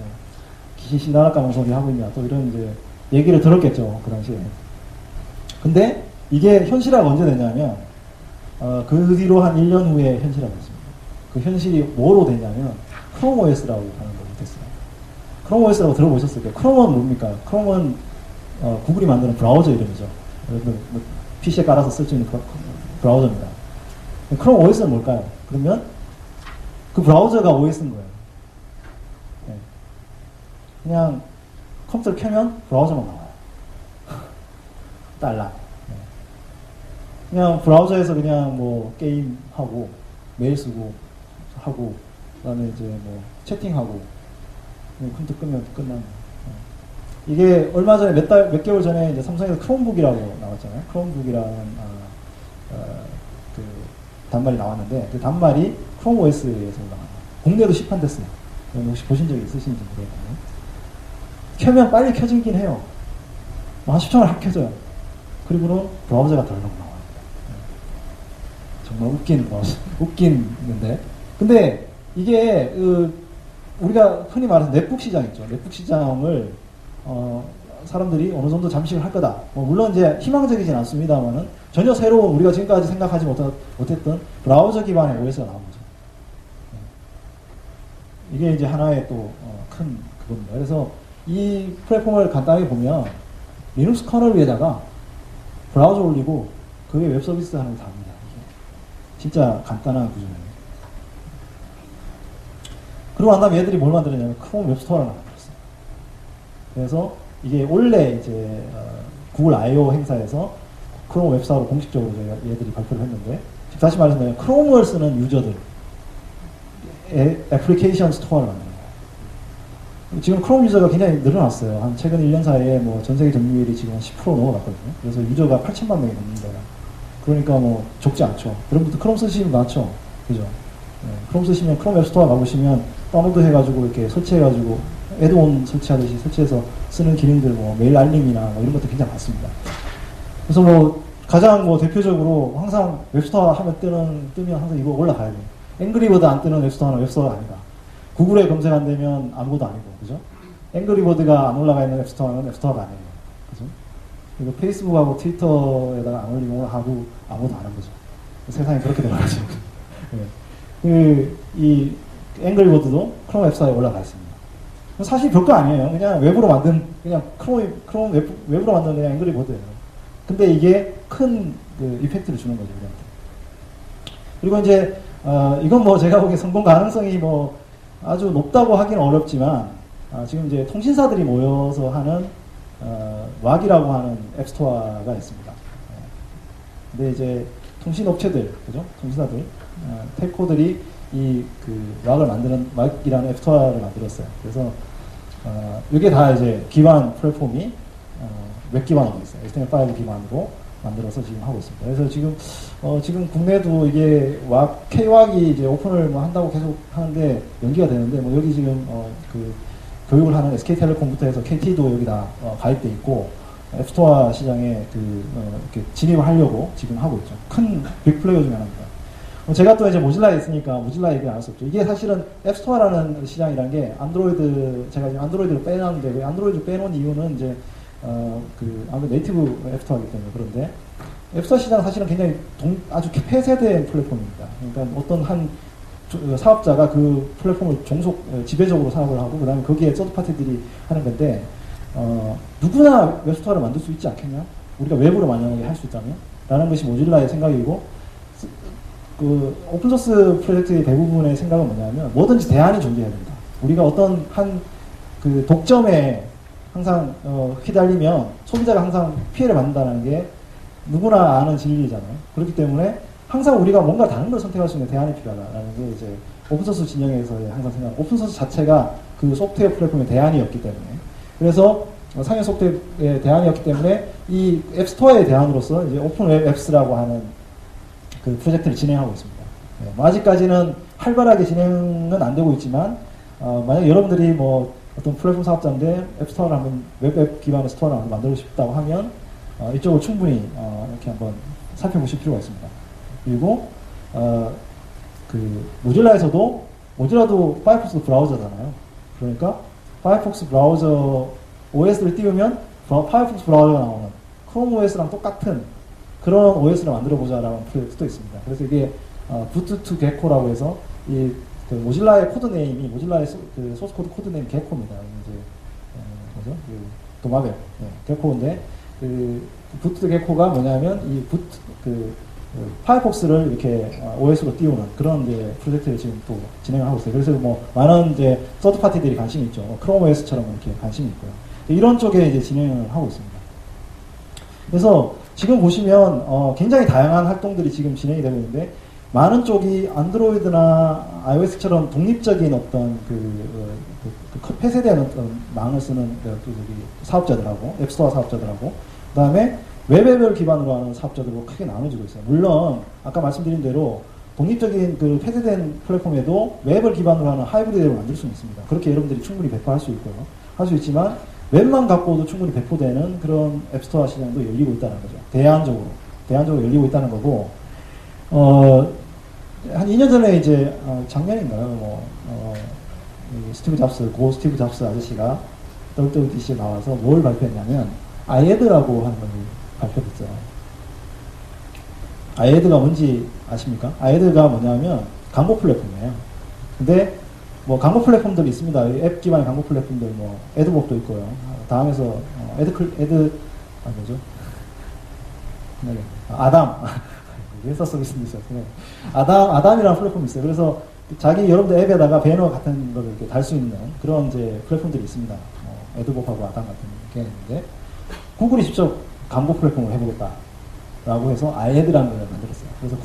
귀신 나락가는 소리 하고 있냐 또 이런 이제 얘기를 들었겠죠 그 당시에. 근데 이게 현실화가 언제 됐냐면 그 뒤로 한 1년 후에 현실화가 됐습니다. 그 현실이 뭐로 됐냐면 크롬 OS라고 하는 걸 됐어요. 크롬 OS라고 들어보셨을 거예요. 크롬은 뭡니까? 크롬은 구글이 만드는 브라우저 이름이죠. PC에 깔아서 쓸 수 있는 브라우저입니다. 크롬 OS는 뭘까요? 그러면 그 브라우저가 OS인 거예요. 네. 그냥 컴퓨터를 켜면 브라우저만 나와요. 딸랑. 네. 그냥 브라우저에서 그냥 뭐 게임하고 메일 쓰고 하고 그다음에 이제 뭐 채팅하고 컴퓨터 끄면 끝나는 거예요. 이게 얼마 전에 몇 개월 전에 이제 삼성에서 크롬북이라고 나왔잖아요. 크롬북이라는 그 단말이 나왔는데 그 단말이 크롬 OS에서 나와요. 국내도 시판됐어요. 혹시 보신 적이 있으신지 모르겠네요. 켜면 빨리 켜지긴 해요. 한 10초 만에 확 켜져요. 그리고는 브라우저가 덜렁 나와요. 정말 웃긴 브라우저. 웃긴데. 근데 이게 우리가 흔히 말해서 넷북 시장 있죠. 넷북 시장을 사람들이 어느 정도 잠식을 할 거다. 물론 이제 희망적이진 않습니다만은. 전혀 새로운 우리가 지금까지 생각하지 못했던 브라우저 기반의 OS가 나온 거죠. 이게 이제 하나의 또 큰 그겁니다. 그래서 이 플랫폼을 간단하게 보면 리눅스 커널 위에다가 브라우저 올리고 그게 웹 서비스 하는 게 다입니다. 진짜 간단한 구조예요. 그리고 난 다음에 얘들이 뭘 만들었냐면 크롬 웹스토어를 만들었어요. 그래서 이게 원래 이제 구글 I/O 행사에서 크롬 웹스토어로 공식적으로 저희가 얘들이 발표를 했는데, 다시 말해서 크롬을 쓰는 유저들 애플리케이션 스토어를 만든 거예요. 지금 크롬 유저가 굉장히 늘어났어요. 한 최근 1년 사이에 뭐 전 세계 점유율이 지금 10% 넘어갔거든요. 그래서 유저가 8천만 명이 넘는다. 그러니까 뭐 적지 않죠. 여러분들 크롬 쓰시면 많죠? 그죠? 네, 크롬 쓰시면 크롬 앱스토어 가보시면 다운로드 해가지고 이렇게 설치해가지고 애드온 설치하듯이 설치해서 쓰는 기능들 뭐 메일 알림이나 뭐 이런 것도 굉장히 많습니다. 그래서 뭐 가장 뭐 대표적으로 항상 웹스토어 하면 뜨면 항상 이거 올라가야 돼요. 앵그리버드 안 뜨는 웹스토어는 웹스토어가 아니다. 구글에 검색 안 되면 아무것도 아니고, 그죠? 앵그리버드가 안 올라가 있는 앱스토어는 앱스토어가 아니에요. 그죠? 그리고 페이스북하고 트위터에다가 안 올리면 하고 아무것도 안 한 거죠. 세상이 그렇게 돌아가죠. 네. 이 앵그리버드도 크롬 웹스토어에 올라가 있습니다. 사실 별거 아니에요. 그냥 웹으로 만든, 그냥 크롬 웹으로 만든 그냥 앵그리버드예요. 근데 이게 큰 그 이펙트를 주는 거죠, 우리한테. 그리고 이제, 이건 뭐 제가 보기에 성공 가능성이 뭐 아주 높다고 하기는 어렵지만, 지금 이제 통신사들이 모여서 하는, 왁이라고 하는 앱스토어가 있습니다. 근데 이제 통신업체들, 그죠? 통신사들, 텔코들이 이 그 왁을 만드는, 왁이라는 앱스토어를 만들었어요. 그래서, 이게 다 이제 기반 플랫폼이, 웹 기반으로 있어요. HTML5 기반으로 만들어서 지금 하고 있습니다. 그래서 지금 국내도 이게 K왁이 이제 오픈을 뭐 한다고 계속 하는데 연기가 되는데, 뭐 여기 지금, 그 교육을 하는 SK텔레콤부터 해서 KT도 여기다 가입돼 있고, 앱스토어 시장에 이렇게 진입을 하려고 지금 하고 있죠. 큰 빅플레이어 중에 하나입니다. 제가 또 이제 모질라에 있으니까 모질라 얘기 안 할 수 없죠. 이게 사실은 앱스토어라는 시장이란 게 제가 지금 안드로이드를 빼놨는데, 그 안드로이드 빼놓은 이유는 이제 아무래도 네이티브 앱스토어이기 때문에. 그런데 앱스토어 시장은 사실은 굉장히 아주 폐쇄된 플랫폼입니다. 그러니까 어떤 한 사업자가 그 플랫폼을 지배적으로 사업을 하고, 그 다음에 거기에 서드파티들이 하는 건데, 누구나 웹스토어를 만들 수 있지 않겠냐? 우리가 웹으로 만약에 할 수 있다면? 라는 것이 모질라의 생각이고, 그 오픈소스 프로젝트의 대부분의 생각은 뭐냐면, 뭐든지 대안이 존재해야 된다. 우리가 어떤 그 독점에 항상 휘달리면 소비자가 항상 피해를 받는다는 게 누구나 아는 진리잖아요. 그렇기 때문에 항상 우리가 뭔가 다른 걸 선택할 수 있는 대안이 필요하다라는 게 이제 오픈소스 진영에서의 항상 생각. 오픈소스 자체가 그 소프트웨어 플랫폼의 대안이었기 때문에, 그래서 상용 소프트웨어의 대안이었기 때문에 이 앱스토어의 대안으로서 이제 오픈 웹 앱스라고 하는 그 프로젝트를 진행하고 있습니다. 네, 뭐 아직까지는 활발하게 진행은 안 되고 있지만, 만약 여러분들이 뭐 어떤 플랫폼 사업자인데 앱스토어를 한번 웹 기반의 스토어를 한번 만들고 싶다고 하면 이쪽을 충분히 이렇게 한번 살펴보실 필요가 있습니다. 그리고 그 모질라도 파이어폭스 브라우저잖아요. 그러니까 파이어폭스 브라우저 OS를 띄우면 파이어폭스 브라우저가 나오는 크롬 OS랑 똑같은 그런 OS를 만들어 보자라는 프로젝트도 있습니다. 그래서 이게 부트2 게코라고 해서 그 모질라의 코드 네임이 모질라의 그 소스 코드 네임 게코입니다. 이제 뭐죠? 그 도마뱀 게코인데, 그 부트 게코가 뭐냐면 파이어폭스를 이렇게 OS로 띄우는 그런 이제 프로젝트를 지금 또 진행을 하고 있어요. 그래서 뭐 많은 이제 서드 파티들이 관심이 있죠. 크롬 OS처럼 이렇게 관심이 있고요. 이런 쪽에 이제 진행을 하고 있습니다. 그래서 지금 보시면 굉장히 다양한 활동들이 지금 진행이 되고 있는데, 많은 쪽이 안드로이드나 iOS처럼 독립적인 어떤 폐쇄된 어떤 망을 쓰는 사업자들하고, 앱스토어 사업자들하고, 그 다음에 웹앱을 기반으로 하는 사업자들로 크게 나눠지고 있어요. 물론, 아까 말씀드린 대로 독립적인 그 폐쇄된 플랫폼에도 웹을 기반으로 하는 하이브리드를 만들 수는 있습니다. 그렇게 여러분들이 충분히 배포할 수 있고요. 할 수 있지만, 웹만 갖고도 충분히 배포되는 그런 앱스토어 시장도 열리고 있다는 거죠. 대안적으로 열리고 있다는 거고, 한 2년 전에 이제, 작년인가요? 스티브 잡스 아저씨가 WWDC에 나와서 뭘 발표했냐면, 아이에드라고 하는 걸 발표했어요. 아이에드가 뭔지 아십니까? 아이에드가 뭐냐면, 광고 플랫폼이에요. 근데, 뭐 광고 플랫폼들이 있습니다. 앱 기반의 광고 플랫폼들 뭐 애드복도 있고요. 다음에서 뭐죠? 아담 회사 서비스도 있어요. 아담이라는 플랫폼이 있어요. 그래서 자기 여러분들 앱에다가 배너 같은 거를 이렇게 달 수 있는 그런 이제 플랫폼들이 있습니다. 애드복하고 아담 같은 게 있는데 구글이 직접 광고 플랫폼을 해보겠다라고 해서 아이헤드라는 걸 만들었어요. 그래서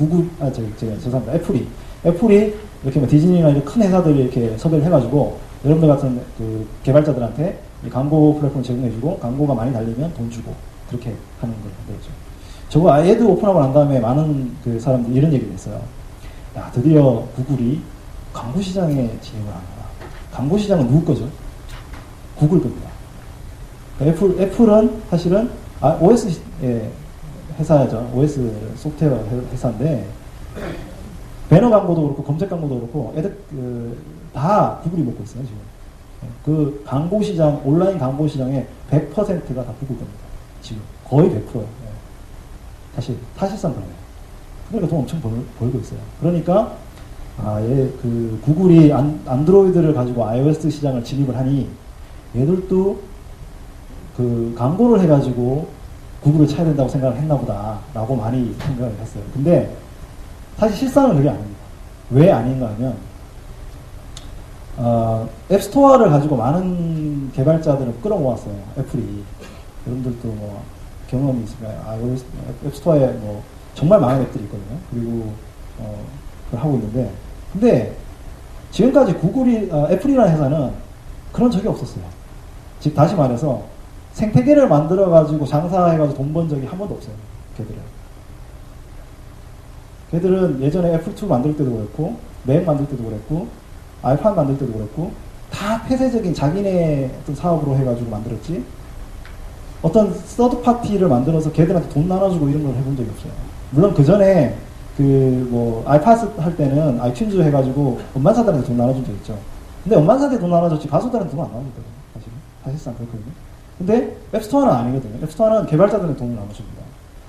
죄송합니다. 애플이 이렇게 뭐 디즈니나 이런 큰 회사들이 이렇게 섭외를 해가지고 여러분들 같은 그 개발자들한테 이 광고 플랫폼 제공해주고 광고가 많이 달리면 돈 주고 그렇게 하는 걸 만들었죠. 저거 아이헤드 오픈하고 난 다음에 많은 그 사람들이 이런 얘기를 했어요. 야, 드디어 구글이 광고 시장에 진입을 한다. 광고 시장은 누구 거죠? 구글 겁니다. 애플은 사실은 OS 회사죠. OS 소프트웨어 회사인데 배너 광고도 그렇고 검색 광고도 그렇고 다 구글이 먹고 있어요 지금. 그 광고 시장 온라인 광고 시장의 100%가 다 구글 겁니다. 지금 거의 100%예요. 사실상 그래요. 그러니까 돈 엄청 벌고 있어요. 그러니까 그 구글이 안드로이드를 가지고 iOS 시장을 진입을 하니 얘들도 그 광고를 해가지고 구글을 차야 된다고 생각을 했나 보다라고 많이 생각을 했어요. 근데 사실 실상은 그게 아닙니다. 왜 아닌가 하면 앱스토어를 가지고 많은 개발자들을 끌어모았어요. 애플이. 여러분들도 뭐 경험이 있으면 앱스토어에 뭐 정말 많은 앱들이 있거든요. 그리고 그걸 하고 있는데 근데 지금까지 애플이라는 회사는 그런 적이 없었어요. 즉 다시 말해서 생태계를 만들어가지고 장사해가지고 돈 번 적이 한 번도 없어요. 걔들은 예전에 애플2 만들 때도 그랬고 맥 만들 때도 그랬고 아이팟 만들 때도 그랬고 다 폐쇄적인 자기네 어떤 사업으로 해가지고 만들었지 어떤 서드 파티를 만들어서 걔들한테 돈 나눠주고 이런 걸 해본 적이 없어요. 물론 그 전에 아이팟 할 때는 아이튠즈 해가지고 음반사들한테 돈 나눠준 적 있죠. 근데 음반사한테 돈 나눠줬지 가수들한테 돈 안 나눠줬거든요. 사실상 그렇거든요. 근데 앱스토어는 아니거든요. 앱스토어는 개발자들한테 돈을 나눠줍니다.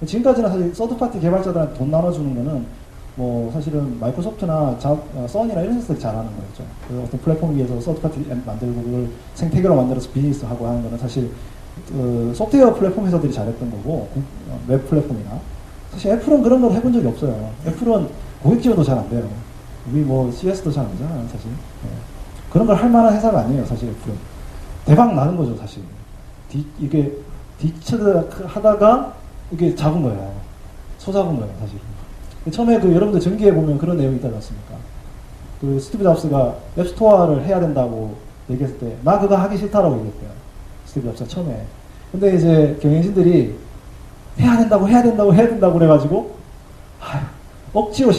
지금까지는 사실 서드파티 개발자들한테 돈 나눠주는 거는 뭐 사실은 마이크로소프트나 써니나 이런 회사들이 잘하는 거였죠. 그 어떤 플랫폼 위에서 서드파티 앱 만들고 그걸 생태계로 만들어서 비즈니스 하고 하는 거는 사실 소프트웨어 플랫폼 회사들이 잘했던 거고 웹 플랫폼이나 사실 애플은 그런 걸 해본 적이 없어요. 애플은 고객 지원도 잘 안 돼요. 우리 뭐 CS도 잘 안 되잖아요, 사실. 그런 걸 할 만한 회사가 아니에요, 사실 애플은. 대박 나는 거죠, 사실. 이게 디처드 하다가 이게 잡은 거예요. 소잡은 거예요, 사실. 처음에 여러분들 전기에 보면 그런 내용이 있지 않습니까? 스티브 잡스가 앱스토어를 해야 된다고 얘기했을 때, 나 그거 하기 싫다라고 얘기했대요. 스티브 잡스가 처음에. 근데 이제 경영진들이 해야 된다고 그래가지고, 억지로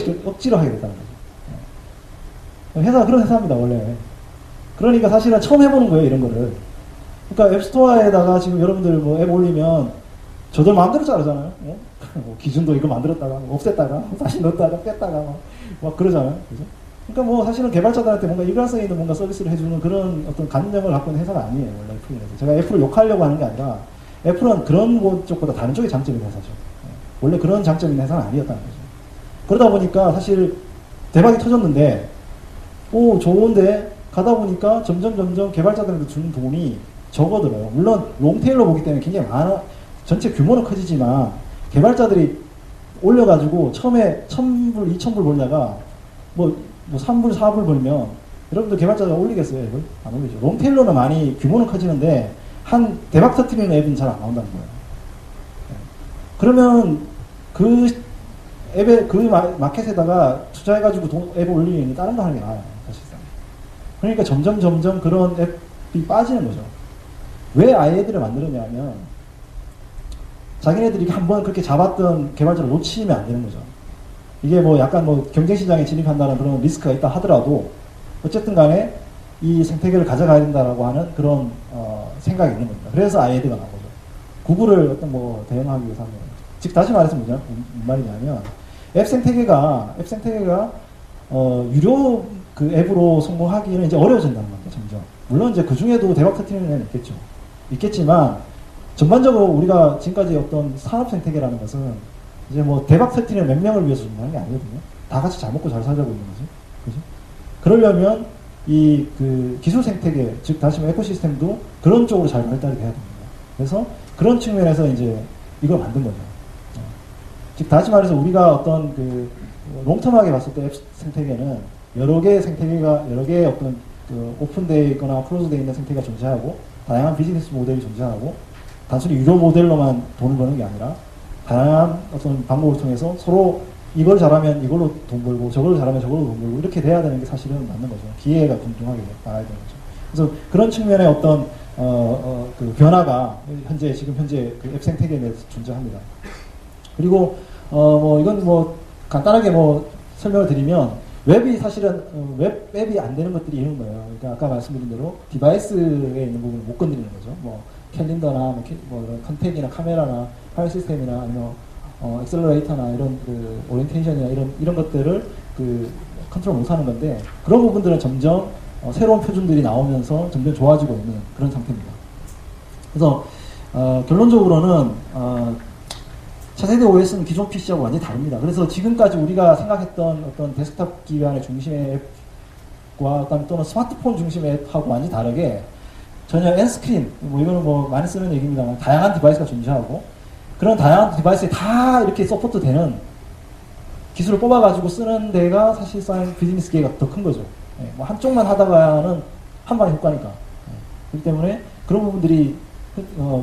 하게 됐다는 거죠. 회사가 그런 회사입니다, 원래. 그러니까 사실은 처음 해보는 거예요, 이런 거를. 그러니까 앱스토어에다가 지금 여러분들 뭐 앱 올리면 저들 마음대로 자르잖아요. 뭐 기준도 이거 만들었다가 없앴다가 다시 넣었다가 뺐다가 막 그러잖아요. 그죠? 그러니까 뭐 사실은 개발자들한테 뭔가 일관성 있는 뭔가 서비스를 해주는 그런 어떤 관념을 갖고 있는 회사가 아니에요. 원래 애플은. 제가 애플을 욕하려고 하는 게 아니라 애플은 그런 쪽보다 다른 쪽이 장점이 있는 회사죠. 원래 그런 장점이 있는 회사는 아니었다는 거죠. 그러다 보니까 사실 대박이 터졌는데 좋은데 가다 보니까 점점 개발자들한테 주는 돈이 적어들어요. 물론 롱테일로 보기 때문에 굉장히 전체 규모는 커지지만 개발자들이 올려가지고 처음에 1,000불, 2,000불 벌다가 뭐 3불, 4불 벌면 여러분들 개발자가 올리겠어요, 앱을? 안 올리죠. 롱테일로는 많이 규모는 커지는데 한 대박 터트리는 앱은 잘 안 나온다는 거예요. 그러면 마켓에다가 투자해가지고 앱을 올리니 다른 거 하는 게 나아요, 사실상. 그러니까 점점 그런 앱이 빠지는 거죠. 왜 아이헤드를 만들었냐면 자기네들이 한번 그렇게 잡았던 개발자를 놓치면 안 되는 거죠. 이게 뭐 약간 뭐 경쟁시장에 진입한다는 그런 리스크가 있다 하더라도 어쨌든 간에 이 생태계를 가져가야 된다라고 하는 그런 생각이 있는 겁니다. 그래서 아이헤드가 나온 거죠. 구글을 어떤 뭐 대응하기 위해서 하는 거예요. 즉 다시 말해서 무슨 말이냐면 앱 생태계가 유료 앱으로 성공하기는 이제 어려워진다는 겁니다. 점점. 물론 이제 그 중에도 대박 터트리는 애는 있겠지만 전반적으로 우리가 지금까지 어떤 산업 생태계라는 것은 이제 뭐 대박 터트리는 몇 명을 위해서 준비하는 게 아니거든요. 다 같이 잘 먹고 잘 살자고 있는 거지. 그죠? 그러려면 이 그 기술 생태계, 즉 다시 말해 에코시스템도 그런 쪽으로 잘 발달이 돼야 됩니다. 그래서 그런 측면에서 이제 이걸 만든 거죠. 즉 다시 말해서 우리가 어떤 그 롱텀하게 봤을 때 앱 생태계는 여러 개의 생태계가 여러 개의 어떤 그 오픈되어 있거나 클로즈되어 있는 생태계가 존재하고 다양한 비즈니스 모델이 존재하고 단순히 유료 모델로만 돈을 버는 게 아니라 다양한 어떤 방법을 통해서 서로 이걸 잘하면 이걸로 돈 벌고 저걸 잘하면 저걸로 돈 벌고 이렇게 돼야 되는 게 사실은 맞는 거죠. 기회가 공정하게 나와야 되는 거죠. 그래서 그런 측면의 어떤 그 변화가 지금 현재 그 앱 생태계에 대해서 존재합니다. 그리고 뭐 이건 뭐 간단하게 뭐 설명을 드리면 웹이 사실은 웹이 안 되는 것들이 이런 거예요. 그러니까 아까 말씀드린 대로 디바이스에 있는 부분을 못 건드리는 거죠. 뭐 캘린더나 뭐 이런 컨택이나 카메라나 파일 시스템이나 아니면 엑셀러레이터나 이런 그 오리엔테이션이나 이런 것들을 그 컨트롤 못 하는 건데 그런 부분들은 점점 새로운 표준들이 나오면서 점점 좋아지고 있는 그런 상태입니다. 그래서 결론적으로는 차세대 OS는 기존 PC하고 완전히 다릅니다. 그래서 지금까지 우리가 생각했던 어떤 데스크탑 기반의 중심의 앱과 또는 스마트폰 중심의 앱하고 완전히 다르게 전혀 엔스크린, 뭐 이거는 뭐 많이 쓰는 얘기입니다만 다양한 디바이스가 존재하고 그런 다양한 디바이스에 다 이렇게 서포트 되는 기술을 뽑아가지고 쓰는 데가 사실상 비즈니스 기회가 더 큰 거죠. 뭐 한쪽만 하다가는 한 방에 효과니까. 그렇기 때문에 그런 부분들이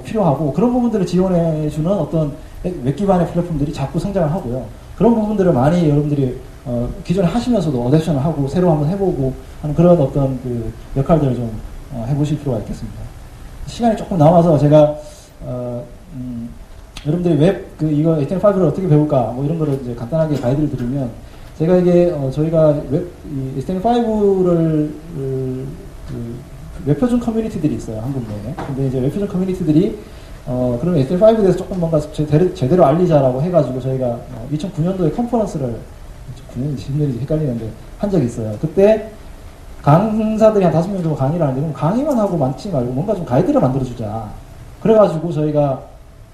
필요하고 그런 부분들을 지원해주는 어떤 웹 기반의 플랫폼들이 자꾸 성장을 하고요. 그런 부분들을 많이 여러분들이 기존에 하시면서도 어댑션을 하고 새로 한번 해보고 하는 그런 어떤 그 역할들을 좀 해보실 필요가 있겠습니다. 시간이 조금 남아서 제가 여러분들이 이거 HTML5를 어떻게 배울까 뭐 이런 거를 이제 간단하게 가이드를 드리면 제가 이게 저희가 HTML5를 웹표준 커뮤니티들이 있어요, 한국 내에. 근데 이제 웹표준 커뮤니티들이 그럼 HTML5에 대해서 조금 뭔가 제대로 알리자라고 해가지고 저희가 2009년도에 컨퍼런스를 9년인지 10년인지 헷갈리는데 한 적이 있어요. 그때 강사들이 한 5명 정도 강의를 하는데 그럼 강의만 하고 많지 말고 뭔가 좀 가이드를 만들어주자. 그래가지고 저희가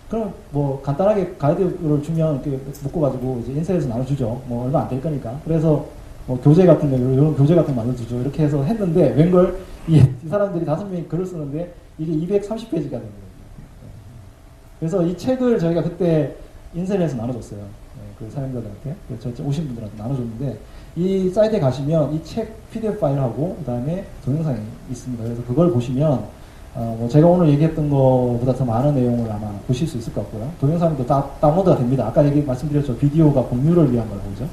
그럼 뭐 간단하게 가이드를 주면 이렇게 묶어가지고 이제 인쇄해서 나눠주죠. 뭐 얼마 안 될 거니까. 그래서 뭐 교재 같은 거 이런 교재 같은 거 만들어주죠. 이렇게 해서 했는데 웬걸 이 사람들이 5명이 글을 쓰는데 이게 230페이지가 된 거예요. 그래서 이 책을 저희가 그때 인쇄를 해서 나눠줬어요. 그 사용자들한테. 오신 분들한테 나눠줬는데 이 사이트에 가시면 이 책 PDF 파일하고 그 다음에 동영상이 있습니다. 그래서 그걸 보시면 뭐 제가 오늘 얘기했던 것보다 더 많은 내용을 아마 보실 수 있을 것 같고요. 동영상도 다운로드가 됩니다. 아까 말씀드렸죠. 비디오가 공유를 위한 거라고 그죠?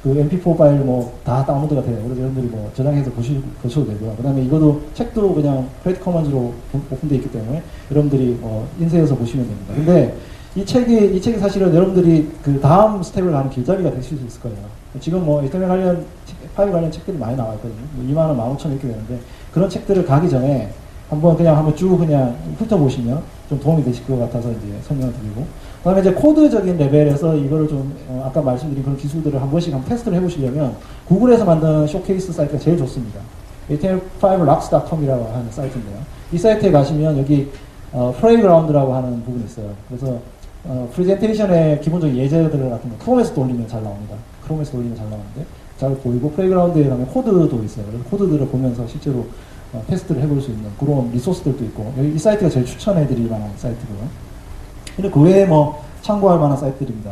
그 MP4 파일 뭐 다 다운로드가 돼요. 그래서 여러분들이 뭐 저장해서 보셔도 되고요. 그 다음에 이것도 책도 그냥 크리에이트 커먼즈로 오픈되어 있기 때문에 여러분들이 인쇄해서 보시면 됩니다. 근데 이 책이 사실은 여러분들이 그 다음 스텝을 가는 길잡이가 되실 수 있을 거예요. 지금 뭐 HTML 파일 관련 책들이 많이 나와 있거든요. 뭐 2만 원, 15,000원 이렇게 되는데 그런 책들을 가기 전에 한번 쭉 그냥 훑어보시면 좀 도움이 되실 것 같아서 이제 설명을 드리고. 그 다음에 이제 코드적인 레벨에서 이거를 좀, 아까 말씀드린 그런 기술들을 한 번씩 한번 테스트를 해보시려면 구글에서 만든 쇼케이스 사이트가 제일 좋습니다. html5rocks.com이라고 하는 사이트인데요. 이 사이트에 가시면 여기, 플레이그라운드라고 하는 부분이 있어요. 그래서, 프레젠테이션의 기본적인 예제들 같은 거 크롬에서 올리면 잘 나옵니다. 크롬에서 올리면 잘 나오는데 잘 보이고 플레이그라운드에 가면 코드도 있어요. 그래서 코드들을 보면서 실제로 테스트를 해볼 수 있는 그런 리소스들도 있고 여기 이 사이트가 제일 추천해드릴 만한 사이트고요. 근데 그 외에 뭐 참고할 만한 사이트들입니다.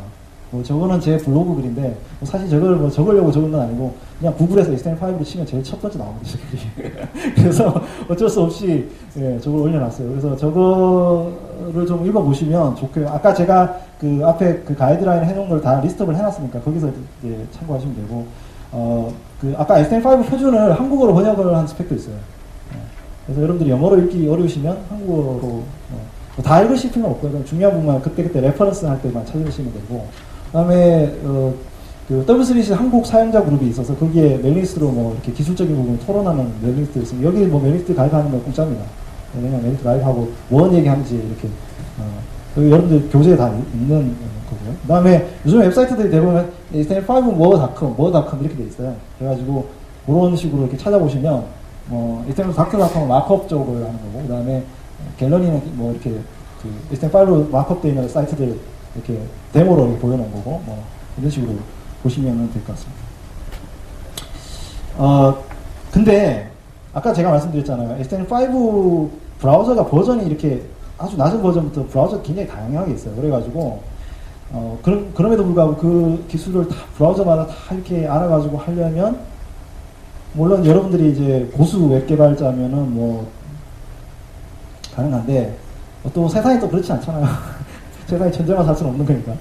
뭐 저거는 제 블로그 글인데 뭐 사실 저걸 뭐 적으려고 적은 건 아니고 그냥 구글에서 HTML5로 치면 제일 첫 번째 나옵니다. 그래서 어쩔 수 없이 저걸 올려놨어요. 그래서 저거를 좀 읽어보시면 좋고요. 아까 제가 그 앞에 그 가이드라인 해놓은 걸 다 리스트업을 해놨으니까 거기서 이제 참고하시면 되고 그 아까 HTML5 표준을 한국어로 번역을 한 스펙도 있어요. 그래서 여러분들이 영어로 읽기 어려우시면 한국어로 다 읽으실 필요는 없고요. 그냥 중요한 부분만 그때 레퍼런스 할 때만 찾으시면 되고 그 다음에 그 W3C 한국 사용자 그룹이 있어서 거기에 메일리스트로 뭐 이렇게 기술적인 부분 토론하는 메일리스트 있습니다. 여기 뭐 메일리스트 가입하는 거 공짜입니다. 그냥 메일리스트 가입하고 뭔 얘기하는지 이렇게 여기 여러분들 교재에 다 있는 거고요. 그 다음에 요즘 웹사이트들이 대부분 HTML5 more.com 이렇게 돼 있어요. 그래가지고 그런 식으로 이렇게 찾아보시면 HTML5.com 마크업 쪽을 하는 거고 그 다음에 갤러리는 뭐 이렇게 그 HTML5로 마크업 되어 있는 사이트들 이렇게 데모로 이렇게 보여놓은 거고 뭐 이런 식으로 보시면 될 것 같습니다. 근데 아까 제가 말씀드렸잖아요. HTML5 브라우저가 버전이 이렇게 아주 낮은 버전부터 브라우저 굉장히 다양하게 있어요. 그래가지고, 그럼에도 불구하고 그 기술을 다 브라우저마다 다 이렇게 알아가지고 하려면, 물론 여러분들이 이제 고수 웹 개발자면은 뭐, 가능한데, 또 세상이 또 그렇지 않잖아요. 세상이 전쟁만 살 수는 없는 거니까.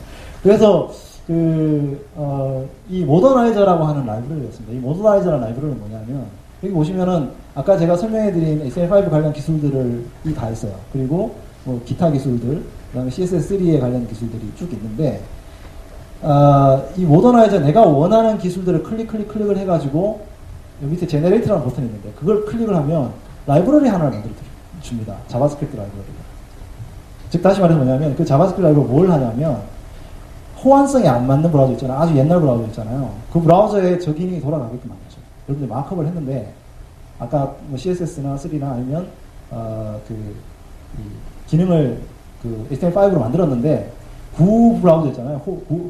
그래서, 이 모더나이저라고 하는 라이브러리가 있습니다. 이 모더나이저라는 라이브러리는 뭐냐면, 여기 보시면은, 아까 제가 설명해드린 HTML5 관련 기술들을 다 있어요. 그리고, 뭐, 기타 기술들, 그 다음에 CSS3에 관련 기술들이 쭉 있는데, 이 모더나이저 내가 원하는 기술들을 클릭을 해가지고, 여기 밑에 제네레이트라는 버튼이 있는데, 그걸 클릭을 하면, 라이브러리 하나를 만들어 줍니다. 자바스크립트 라이브러리가. 즉, 다시 말해서 뭐냐면, 그 자바스크립트 라이브러리가 뭘 하냐면, 호환성이 안 맞는 브라우저 있잖아요. 아주 옛날 브라우저 있잖아요. 그 브라우저에 저 기능이 돌아가게끔 만들죠. 여러분들 마크업을 했는데, 아까 뭐 CSS나 3나 아니면, 기능을 HTML5로 만들었는데, 구 브라우저 있잖아요.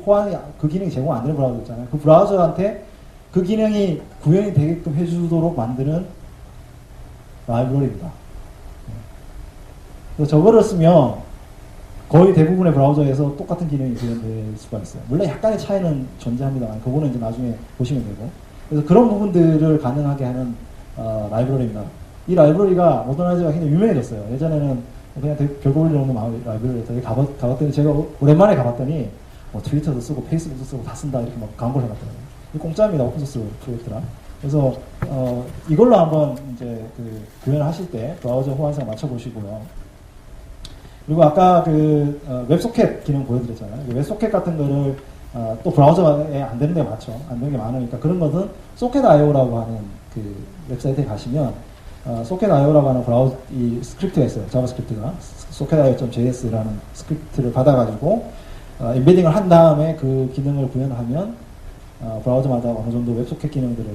호환이, 그 기능이 제공 안 되는 브라우저 있잖아요. 그 브라우저한테 그 기능이 구현이 되게끔 해주도록 만드는 라이브러리입니다. 그래서 저거를 쓰면, 거의 대부분의 브라우저에서 똑같은 기능이 구현될 수가 있어요. 물론 약간의 차이는 존재합니다만, 그거는 이제 나중에 보시면 되고. 그래서 그런 부분들을 가능하게 하는, 라이브러리입니다. 이 라이브러리가 모더나이저가 굉장히 유명해졌어요. 예전에는 그냥 별거 올릴 없는 라이브러리였다. 가봤더니 제가 오랜만에 가봤더니, 뭐 트위터도 쓰고 페이스북도 쓰고 다 쓴다 이렇게 막 광고를 해놨더라고요. 이 공짜입니다. 오픈소스 프로젝트라. 그래서, 이걸로 한번 이제 구현을 하실 때 브라우저 호환성 맞춰보시고요. 그리고 아까 웹소켓 기능 보여드렸잖아요. 웹소켓 같은 거를 또 브라우저에 안 되는 데 많죠. 안 되는 게 많으니까 그런 것은 socket.io라고 하는 그 웹사이트에 가시면 socket.io라고 하는 브라우저 이 스크립트가 있어요. 자바스크립트가 socket.io.js라는 스크립트를 받아가지고 임베딩을 한 다음에 그 기능을 구현하면 브라우저마다 어느 정도 웹소켓 기능들을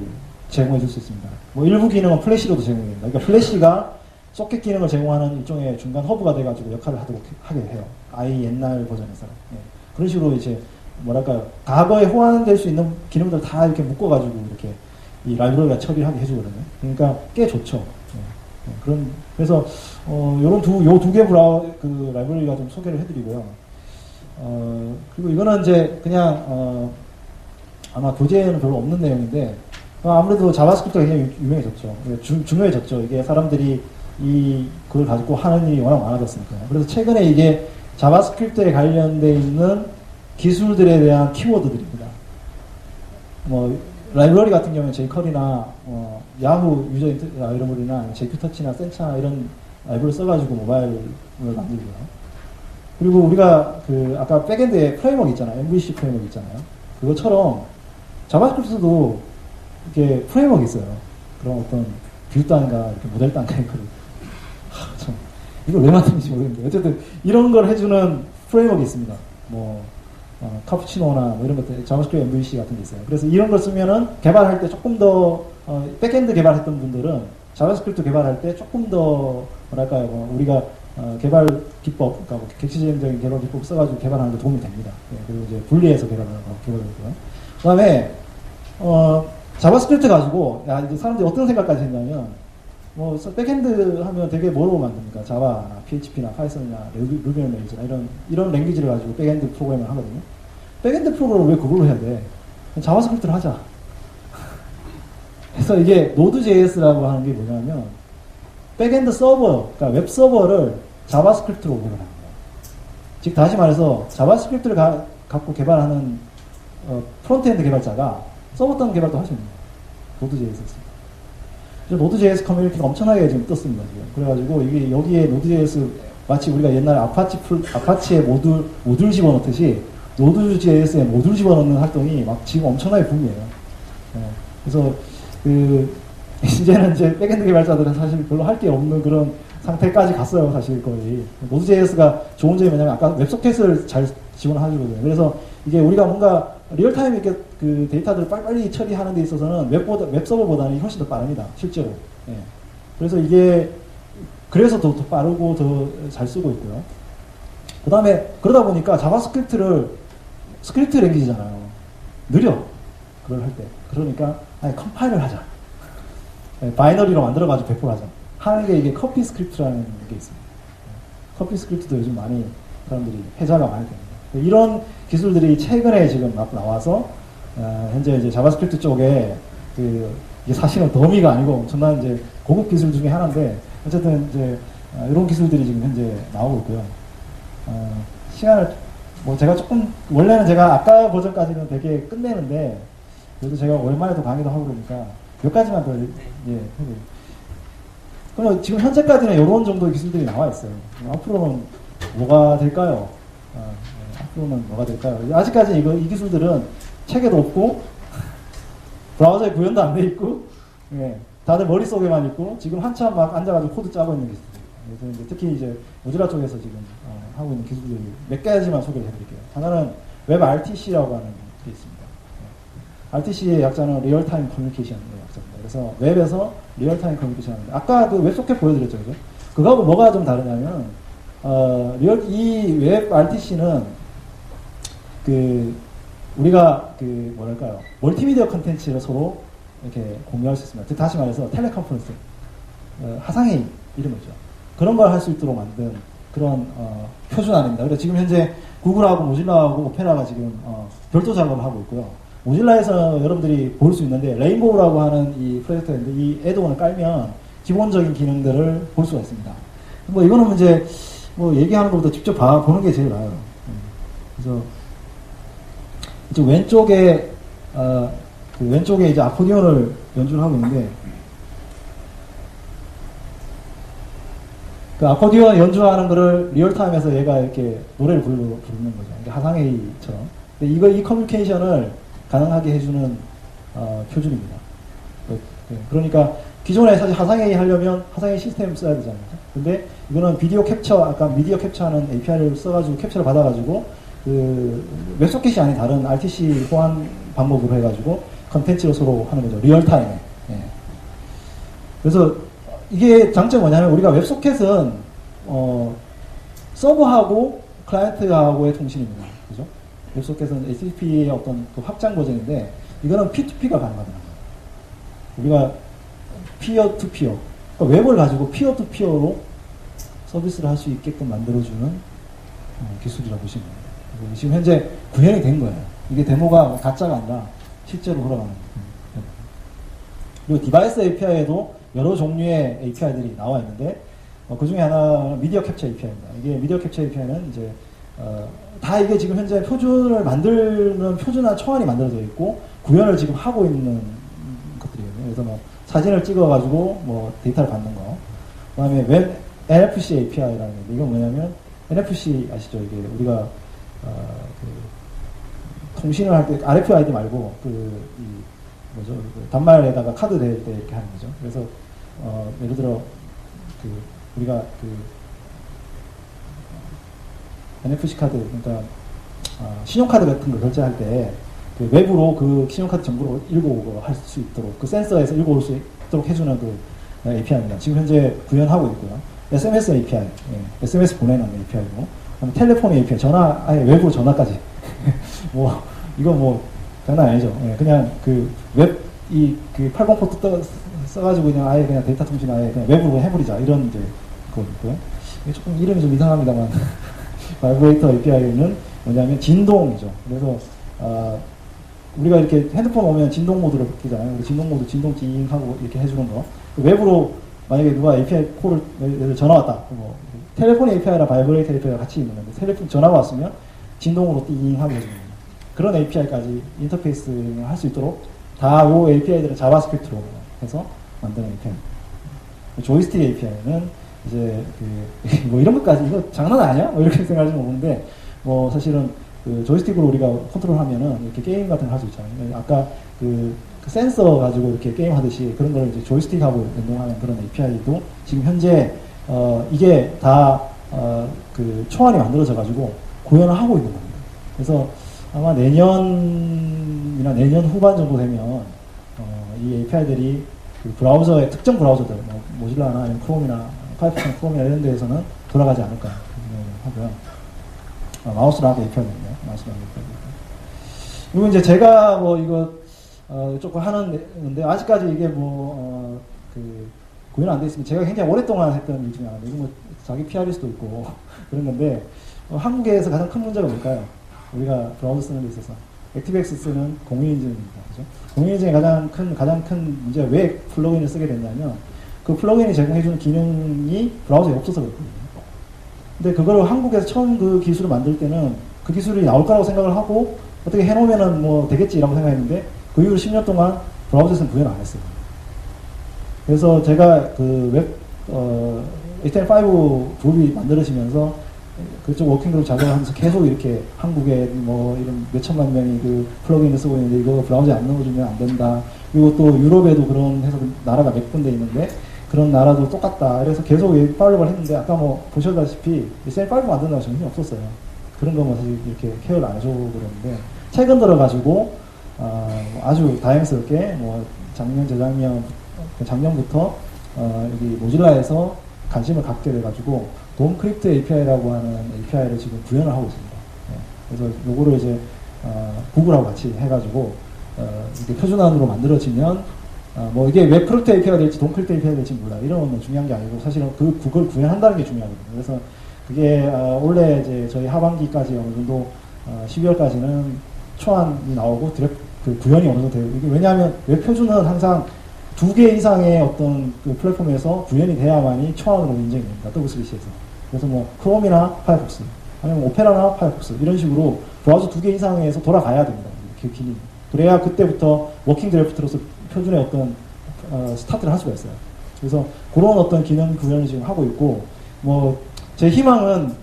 제공해 줄 수 있습니다. 뭐 일부 기능은 플래시로도 제공됩니다. 그러니까 플래시가 소켓 기능을 제공하는 일종의 중간 허브가 돼가지고 역할을 하게 해요. 아예 옛날 버전에서는. 예. 그런 식으로 이제, 뭐랄까요. 과거에 호환될 수 있는 기능들 다 이렇게 묶어가지고 이렇게 이 라이브러리가 처리를 하게 해주거든요. 그러니까 꽤 좋죠. 예. 그래서, 요 두 개 라이브러리가 좀 소개를 해드리고요. 그리고 이거는 이제 그냥, 아마 교재에는 별로 없는 내용인데, 아무래도 자바스크립트가 굉장히 유명해졌죠. 중요해졌죠. 이게 사람들이 그걸 가지고 하는 일이 워낙 많아졌으니까요. 그래서 최근에 이게 자바스크립트에 관련되어 있는 기술들에 대한 키워드들입니다. 뭐, 라이브러리 같은 경우는 jQuery나, 야후 유저 라이브러리나 jQ터치나 센차나 이런 라이브러리 써가지고 모바일을 만들고요. 그리고 우리가 아까 백엔드에 프레임워크 있잖아요. MVC 프레임워크 있잖아요. 그것처럼 자바스크립트도 이렇게 프레임워크 있어요. 그런 어떤 뷰 단가, 이렇게 모델 단가 이거를. 참, 이걸 왜 만드는지 모르겠는데. 어쨌든, 이런 걸 해주는 프레임워크가 있습니다. 뭐, 카푸치노나 뭐 이런 것들, 자바스크립트 MVC 같은 게 있어요. 그래서 이런 걸 쓰면은 개발할 때 조금 더, 백엔드 개발했던 분들은 자바스크립트 개발할 때 조금 더, 뭐랄까요, 우리가, 개발 기법, 그러니까 뭐 객체적인 개발 기법 써가지고 개발하는 데 도움이 됩니다. 네, 그리고 이제 분리해서 개발하는 거, 개발하고요. 그 다음에, 자바스크립트 가지고, 이제 사람들이 어떤 생각까지 했냐면, 뭐, 백엔드 하면 되게 뭐로 만듭니까? 자바나, PHP나, 파이썬이나, 루비 온 레인지나 이런 랭귀지를 가지고 백엔드 프로그램을 하거든요. 백엔드 프로그램을 왜 그걸로 해야 돼? 자바스크립트를 하자. 그래서 이게 Node.js라고 하는 게 뭐냐면, 백엔드 서버, 그러니까 웹 서버를 자바스크립트로 개발하는 거예요. 즉, 다시 말해서, 자바스크립트를 갖고 개발하는, 프론트엔드 개발자가 서버端 개발도 할 수 있는 거예요. Node.js에서. Node.js 커뮤니티가 엄청나게 지금 떴습니다, 지금. 그래가지고, 이게 여기에 Node.js, 마치 우리가 옛날에 아파치에 모듈 집어넣듯이, Node.js에 모듈 집어넣는 활동이 막 지금 엄청나게 붐이에요. 그래서, 이제는 이제 백엔드 개발자들은 사실 별로 할 게 없는 그런 상태까지 갔어요, 사실 거의. Node.js가 좋은 점이 뭐냐면, 아까 웹소켓을 잘 지원해주거든요. 그래서 이게 우리가 뭔가 리얼타임 이렇게 데이터들을 빨리빨리 처리하는 데 있어서는 웹서버보다는 훨씬 더 빠릅니다. 실제로. 예. 그래서 그래서 더 빠르고 더 잘 쓰고 있고요. 그 다음에, 그러다 보니까 스크립트 랭귀지잖아요. 느려. 그걸 할 때. 그러니까, 컴파일을 하자. 바이너리로 만들어가지고 배포하죠. 하는 게 이게 커피 스크립트라는 게 있습니다. 커피 스크립트도 요즘 많이 사람들이 회자가 많이 됩니다. 이런 기술들이 최근에 지금 막 나와서 현재 이제 자바스크립트 쪽에 이게 사실은 더미가 아니고 엄청난 이제 고급 기술 중에 하나인데 어쨌든 이제 이런 기술들이 지금 현재 나오고 있고요. 시간을 뭐 제가 조금 원래는 제가 아까 버전까지는 되게 끝내는데 그래도 제가 오랜만에 또 강의도 하고 그러니까 몇 가지만 더 해보죠. 그럼 지금 현재까지는 이런 정도의 기술들이 나와 있어요. 앞으로는 뭐가 될까요? 앞으로는 뭐가 될까요? 아직까지 이 기술들은 책에도 없고 브라우저에 구현도 안 돼 있고 다들 머릿속에만 있고 지금 한참 막 앉아가지고 코드 짜고 있는 기술들. 그래서 이제 특히 이제 모질라 쪽에서 지금 하고 있는 기술들이 몇 가지만 소개를 해드릴게요. 하나는 웹 RTC라고 하는 게 있습니다. RTC의 약자는 리얼타임 커뮤니케이션의 약자입니다. 그래서 웹에서 리얼타임 커뮤니케이션 하는데 아까 그 웹소켓 보여드렸죠, 그죠? 그거하고 뭐가 좀 다르냐면 이 웹 RTC는 우리가 뭐랄까요, 멀티미디어 컨텐츠를 서로 이렇게 공유할 수 있습니다. 다시 말해서 텔레컨퍼런스, 화상회의 이름이죠. 그런 걸 할 수 있도록 만든 그런 표준 안입니다. 그래서 지금 현재 구글하고 모질라하고 오페라가 지금 별도 작업을 하고 있고요. 모질라에서 여러분들이 볼 수 있는데 레인보우라고 하는 이 프로젝트가 있는데 이 애드온을 깔면 기본적인 기능들을 볼 수가 있습니다. 뭐 이거는 이제 뭐 얘기하는 것보다 직접 보는 게 제일 나아요. 그래서 이쪽 왼쪽에 왼쪽에 이제 아코디언을 연주를 하고 있는데 그 아코디언 연주하는 거를 리얼타임에서 얘가 이렇게 노래를 부르는 거죠. 이게 화상회의처럼. 근데 이 커뮤니케이션을 가능하게 해주는 표준입니다. 그러니까 기존에 사실 화상회의 하려면 화상회의 시스템 써야 되잖아요. 근데 이거는 비디오 캡처, 아까 미디어 캡처하는 API를 써가지고 캡처를 받아가지고 웹소켓이 아닌 다른 RTC 호환 방법으로 해가지고 컨텐츠로 서로 하는 거죠. 리얼타임에. 그래서 이게 장점이 뭐냐면 우리가 웹소켓은 서버하고 클라이언트하고의 통신입니다. 그죠? 웹소켓은 HTTP의 어떤 그 확장 버전인데 이거는 P2P가 가능하더라고요. 우리가 피어 투 피어, 그러니까 웹을 가지고 피어 투 피어로 서비스를 할 수 있게끔 만들어주는 기술이라고 보시면 돼요. 지금 현재 구현이 된 거예요. 이게 데모가 가짜가 아니라 실제로 돌아가는 거예요. 그리고 디바이스 API에도 여러 종류의 API들이 나와 있는데 그 중에 하나는 미디어 캡처 API입니다. 이게 미디어 캡처 API는 이제 다 이게 지금 현재 표준을 만드는 표준화 초안이 만들어져 있고 구현을 지금 하고 있는 것들이에요. 그래서 뭐 사진을 찍어가지고 뭐 데이터를 받는 거. 그다음에 웹 NFC API라는 게 이건 뭐냐면 NFC 아시죠? 이게 우리가 통신을 할 때 RFID 말고 단말에다가 카드 댈 때 이렇게 하는 거죠. 그래서 예를 들어 우리가 NFC 카드, 그러니까 신용카드 같은 거 결제할 때 외부로 그 신용카드 정보를 읽어오고 할 수 있도록 그 센서에서 읽어올 수 있도록 해주는 그 API입니다. 지금 현재 구현하고 있고요. SMS API, SMS 보내는 API고, 텔레폰 API, 아예 외부 전화까지. 뭐 이거 뭐 장난 아니죠. 그냥 그 80 포트 써가지고 그냥 아예 그냥 데이터 통신 아예 그냥 외부로 해버리자 이런 이제 그거고요. 이게 조금 이름이 좀 이상합니다만 바이브레이터 API는 뭐냐면 진동이죠. 그래서 우리가 이렇게 핸드폰 오면 진동 모드를 끼잖아요. 진동 모드 진동 띵 하고 이렇게 해주는 거. 그외부로 만약에 누가 API 콜을 예를 전화 왔다. 뭐 텔레폰 API랑 바이브레이터 API가 같이 있는 건데 텔레폰 전화가 왔으면 진동으로 띵 하고 해주는 거예요. 그런 API까지 인터페이스를 할 수 있도록 다 요 API들은 자바스크립트로 해서 만드는 API. 조이스틱 API는 이제 뭐 이런 것까지 이거 장난 아니야? 뭐 이렇게 생각하시면 오는데 뭐 사실은 조이스틱으로 우리가 컨트롤하면은 이렇게 게임 같은 거 할 수 있잖아요. 아까 그 센서 가지고 이렇게 게임 하듯이 그런 걸 이제 조이스틱하고 연동하는 그런 API도 지금 현재 이게 다 초안이 만들어져 가지고 구현을 하고 있는 겁니다. 그래서 아마 내년이나 내년 후반 정도 되면 이 API들이 그 브라우저의 특정 브라우저들, 뭐 모질라나 아니면 크롬이나 파이어폭스 크롬이나 이런 데에서는 돌아가지 않을까 하고요. 마우스라도 API거든요. 마우스라도 API. 그리고 이제 제가 뭐 이거 조금 하는 건데 아직까지 이게 구현 안 돼 있으면 제가 굉장히 오랫동안 했던 일 중에 하나인데, 이거 뭐 자기 PR일 수도 있고 그런 건데, 한국에서 가장 큰 문제가 뭘까요? 우리가 브라우저 쓰는 데 있어서 액티브엑스 쓰는 공인인증입니다. 그죠? 공인인증의 가장 큰 문제가 왜 플러그인을 쓰게 됐냐면, 그 플러그인이 제공해주는 기능이 브라우저에 없어서 그렇거든요. 근데 그걸 한국에서 처음 그 기술을 만들 때는 그 기술이 나올 거라고 생각을 하고 어떻게 해놓으면은 뭐 되겠지라고 생각했는데, 그 이후로 10년 동안 브라우저에서는 구현 안 했어요. 그래서 제가 HTML5 그룹이 만들어지면서 그쪽 워킹그룹 작업하면서 계속 이렇게 한국에 뭐 이런 몇천만 명이 그 플러그인을 쓰고 있는데 이거 브라우저에 안 넣어주면 안 된다. 그리고 또 유럽에도 그런 해서 나라가 몇 군데 있는데 그런 나라도 똑같다. 그래서 계속 팔로우를 했는데, 아까 뭐 보셨다시피 HTML5 만든다고 정신이 없었어요. 그런 거만 사실 이렇게 케어를 안 해주고 그러는데, 최근 들어가지고 아주 다행스럽게 뭐 작년부터 여기 모질라에서 관심을 갖게 돼가지고 돔 크립트 API라고 하는 API를 지금 구현을 하고 있습니다. 그래서 요거를 이제 구글하고 같이 해가지고 이게 표준안으로 만들어지면 뭐 이게 웹 크립트 API가 될지 돔 크립트 API가 될지 몰라. 이런 건 중요한 게 아니고 사실은 그걸 구현한다는 게 중요하거든요. 그래서 그게 올해 이제 저희 하반기까지 어느 정도 12월까지는 초안이 나오고 그 구현이 어느 정도 돼요. 이게 왜냐하면 웹 표준은 항상 2개 이상의 어떤 그 플랫폼에서 구현이 돼야만이 초안으로 인정이 됩니다. W3C에서. 그래서 뭐 크롬이나 파이어폭스, 아니면 오페라나 파이어폭스 이런 식으로 브라우저 2개 이상에서 돌아가야 됩니다. 그 기능이. 그래야 그때부터 워킹 드래프트로서 표준의 어떤 스타트를 할 수가 있어요. 그래서 그런 어떤 기능 구현을 지금 하고 있고, 뭐 제 희망은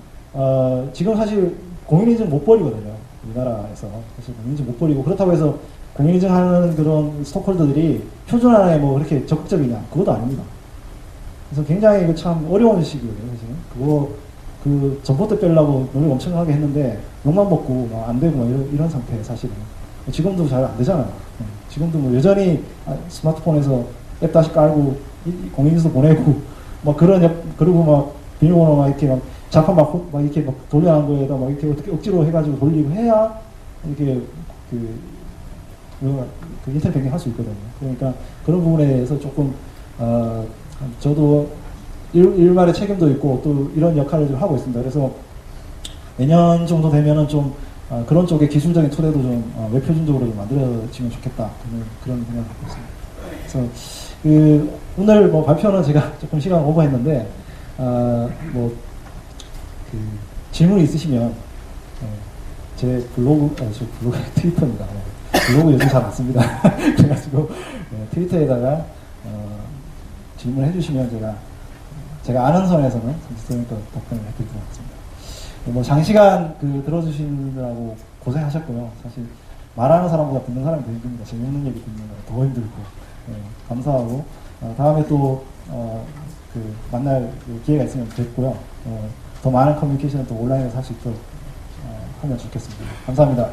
지금 사실 공인인증 못 버리거든요. 우리나라에서 사실 공인인증 못 버리고, 그렇다고 해서 공인인증하는 그런 스톡홀더들이 표준화에 뭐 그렇게 적극적이냐, 그것도 아닙니다. 그래서 굉장히 참 어려운 시기거든요, 사실은. 그 전봇대 빼려고 노력 엄청나게 했는데 욕만 먹고 안 되고 이런 상태, 사실은. 지금도 잘 안 되잖아요. 지금도 뭐 여전히 스마트폰에서 앱 다시 깔고 공인인증서 보내고 막 그리고 막 비밀번호 막 이렇게 막 자판 막 이렇게 막 돌려놓은 거에다 막 이렇게 어떻게 억지로 해가지고 돌리고 해야 이렇게 그 인터넷 뱅킹 할 수 있거든요. 그러니까 그런 부분에 대해서 조금 저도 일말의 책임도 있고 또 이런 역할을 좀 하고 있습니다. 그래서 내년 정도 되면은 좀 그런 쪽의 기술적인 토대도 좀 웹표준적으로 좀 만들어지면 좋겠다. 그런 생각을 갖고 있습니다. 그래서 오늘 뭐 발표는 제가 조금 시간 오버했는데 질문이 있으시면 제 블로그 트위터입니다. 블로그 요즘 잘 안 씁니다. 그래가지고 트위터에다가 질문을 해주시면 제가 아는 선에서는 선생님께 답변을 해드리도록 하겠습니다. 뭐 장시간 들어주시느라고 고생하셨고요. 사실 말하는 사람보다 듣는 사람이 더 힘듭니다. 재밌는 얘기 듣는 거 더 힘들고. 감사하고 다음에 또 만날 기회가 있으면 뵙고요. 더 많은 커뮤니케이션을 또 온라인에서 할 수 있도록 하면 좋겠습니다. 감사합니다.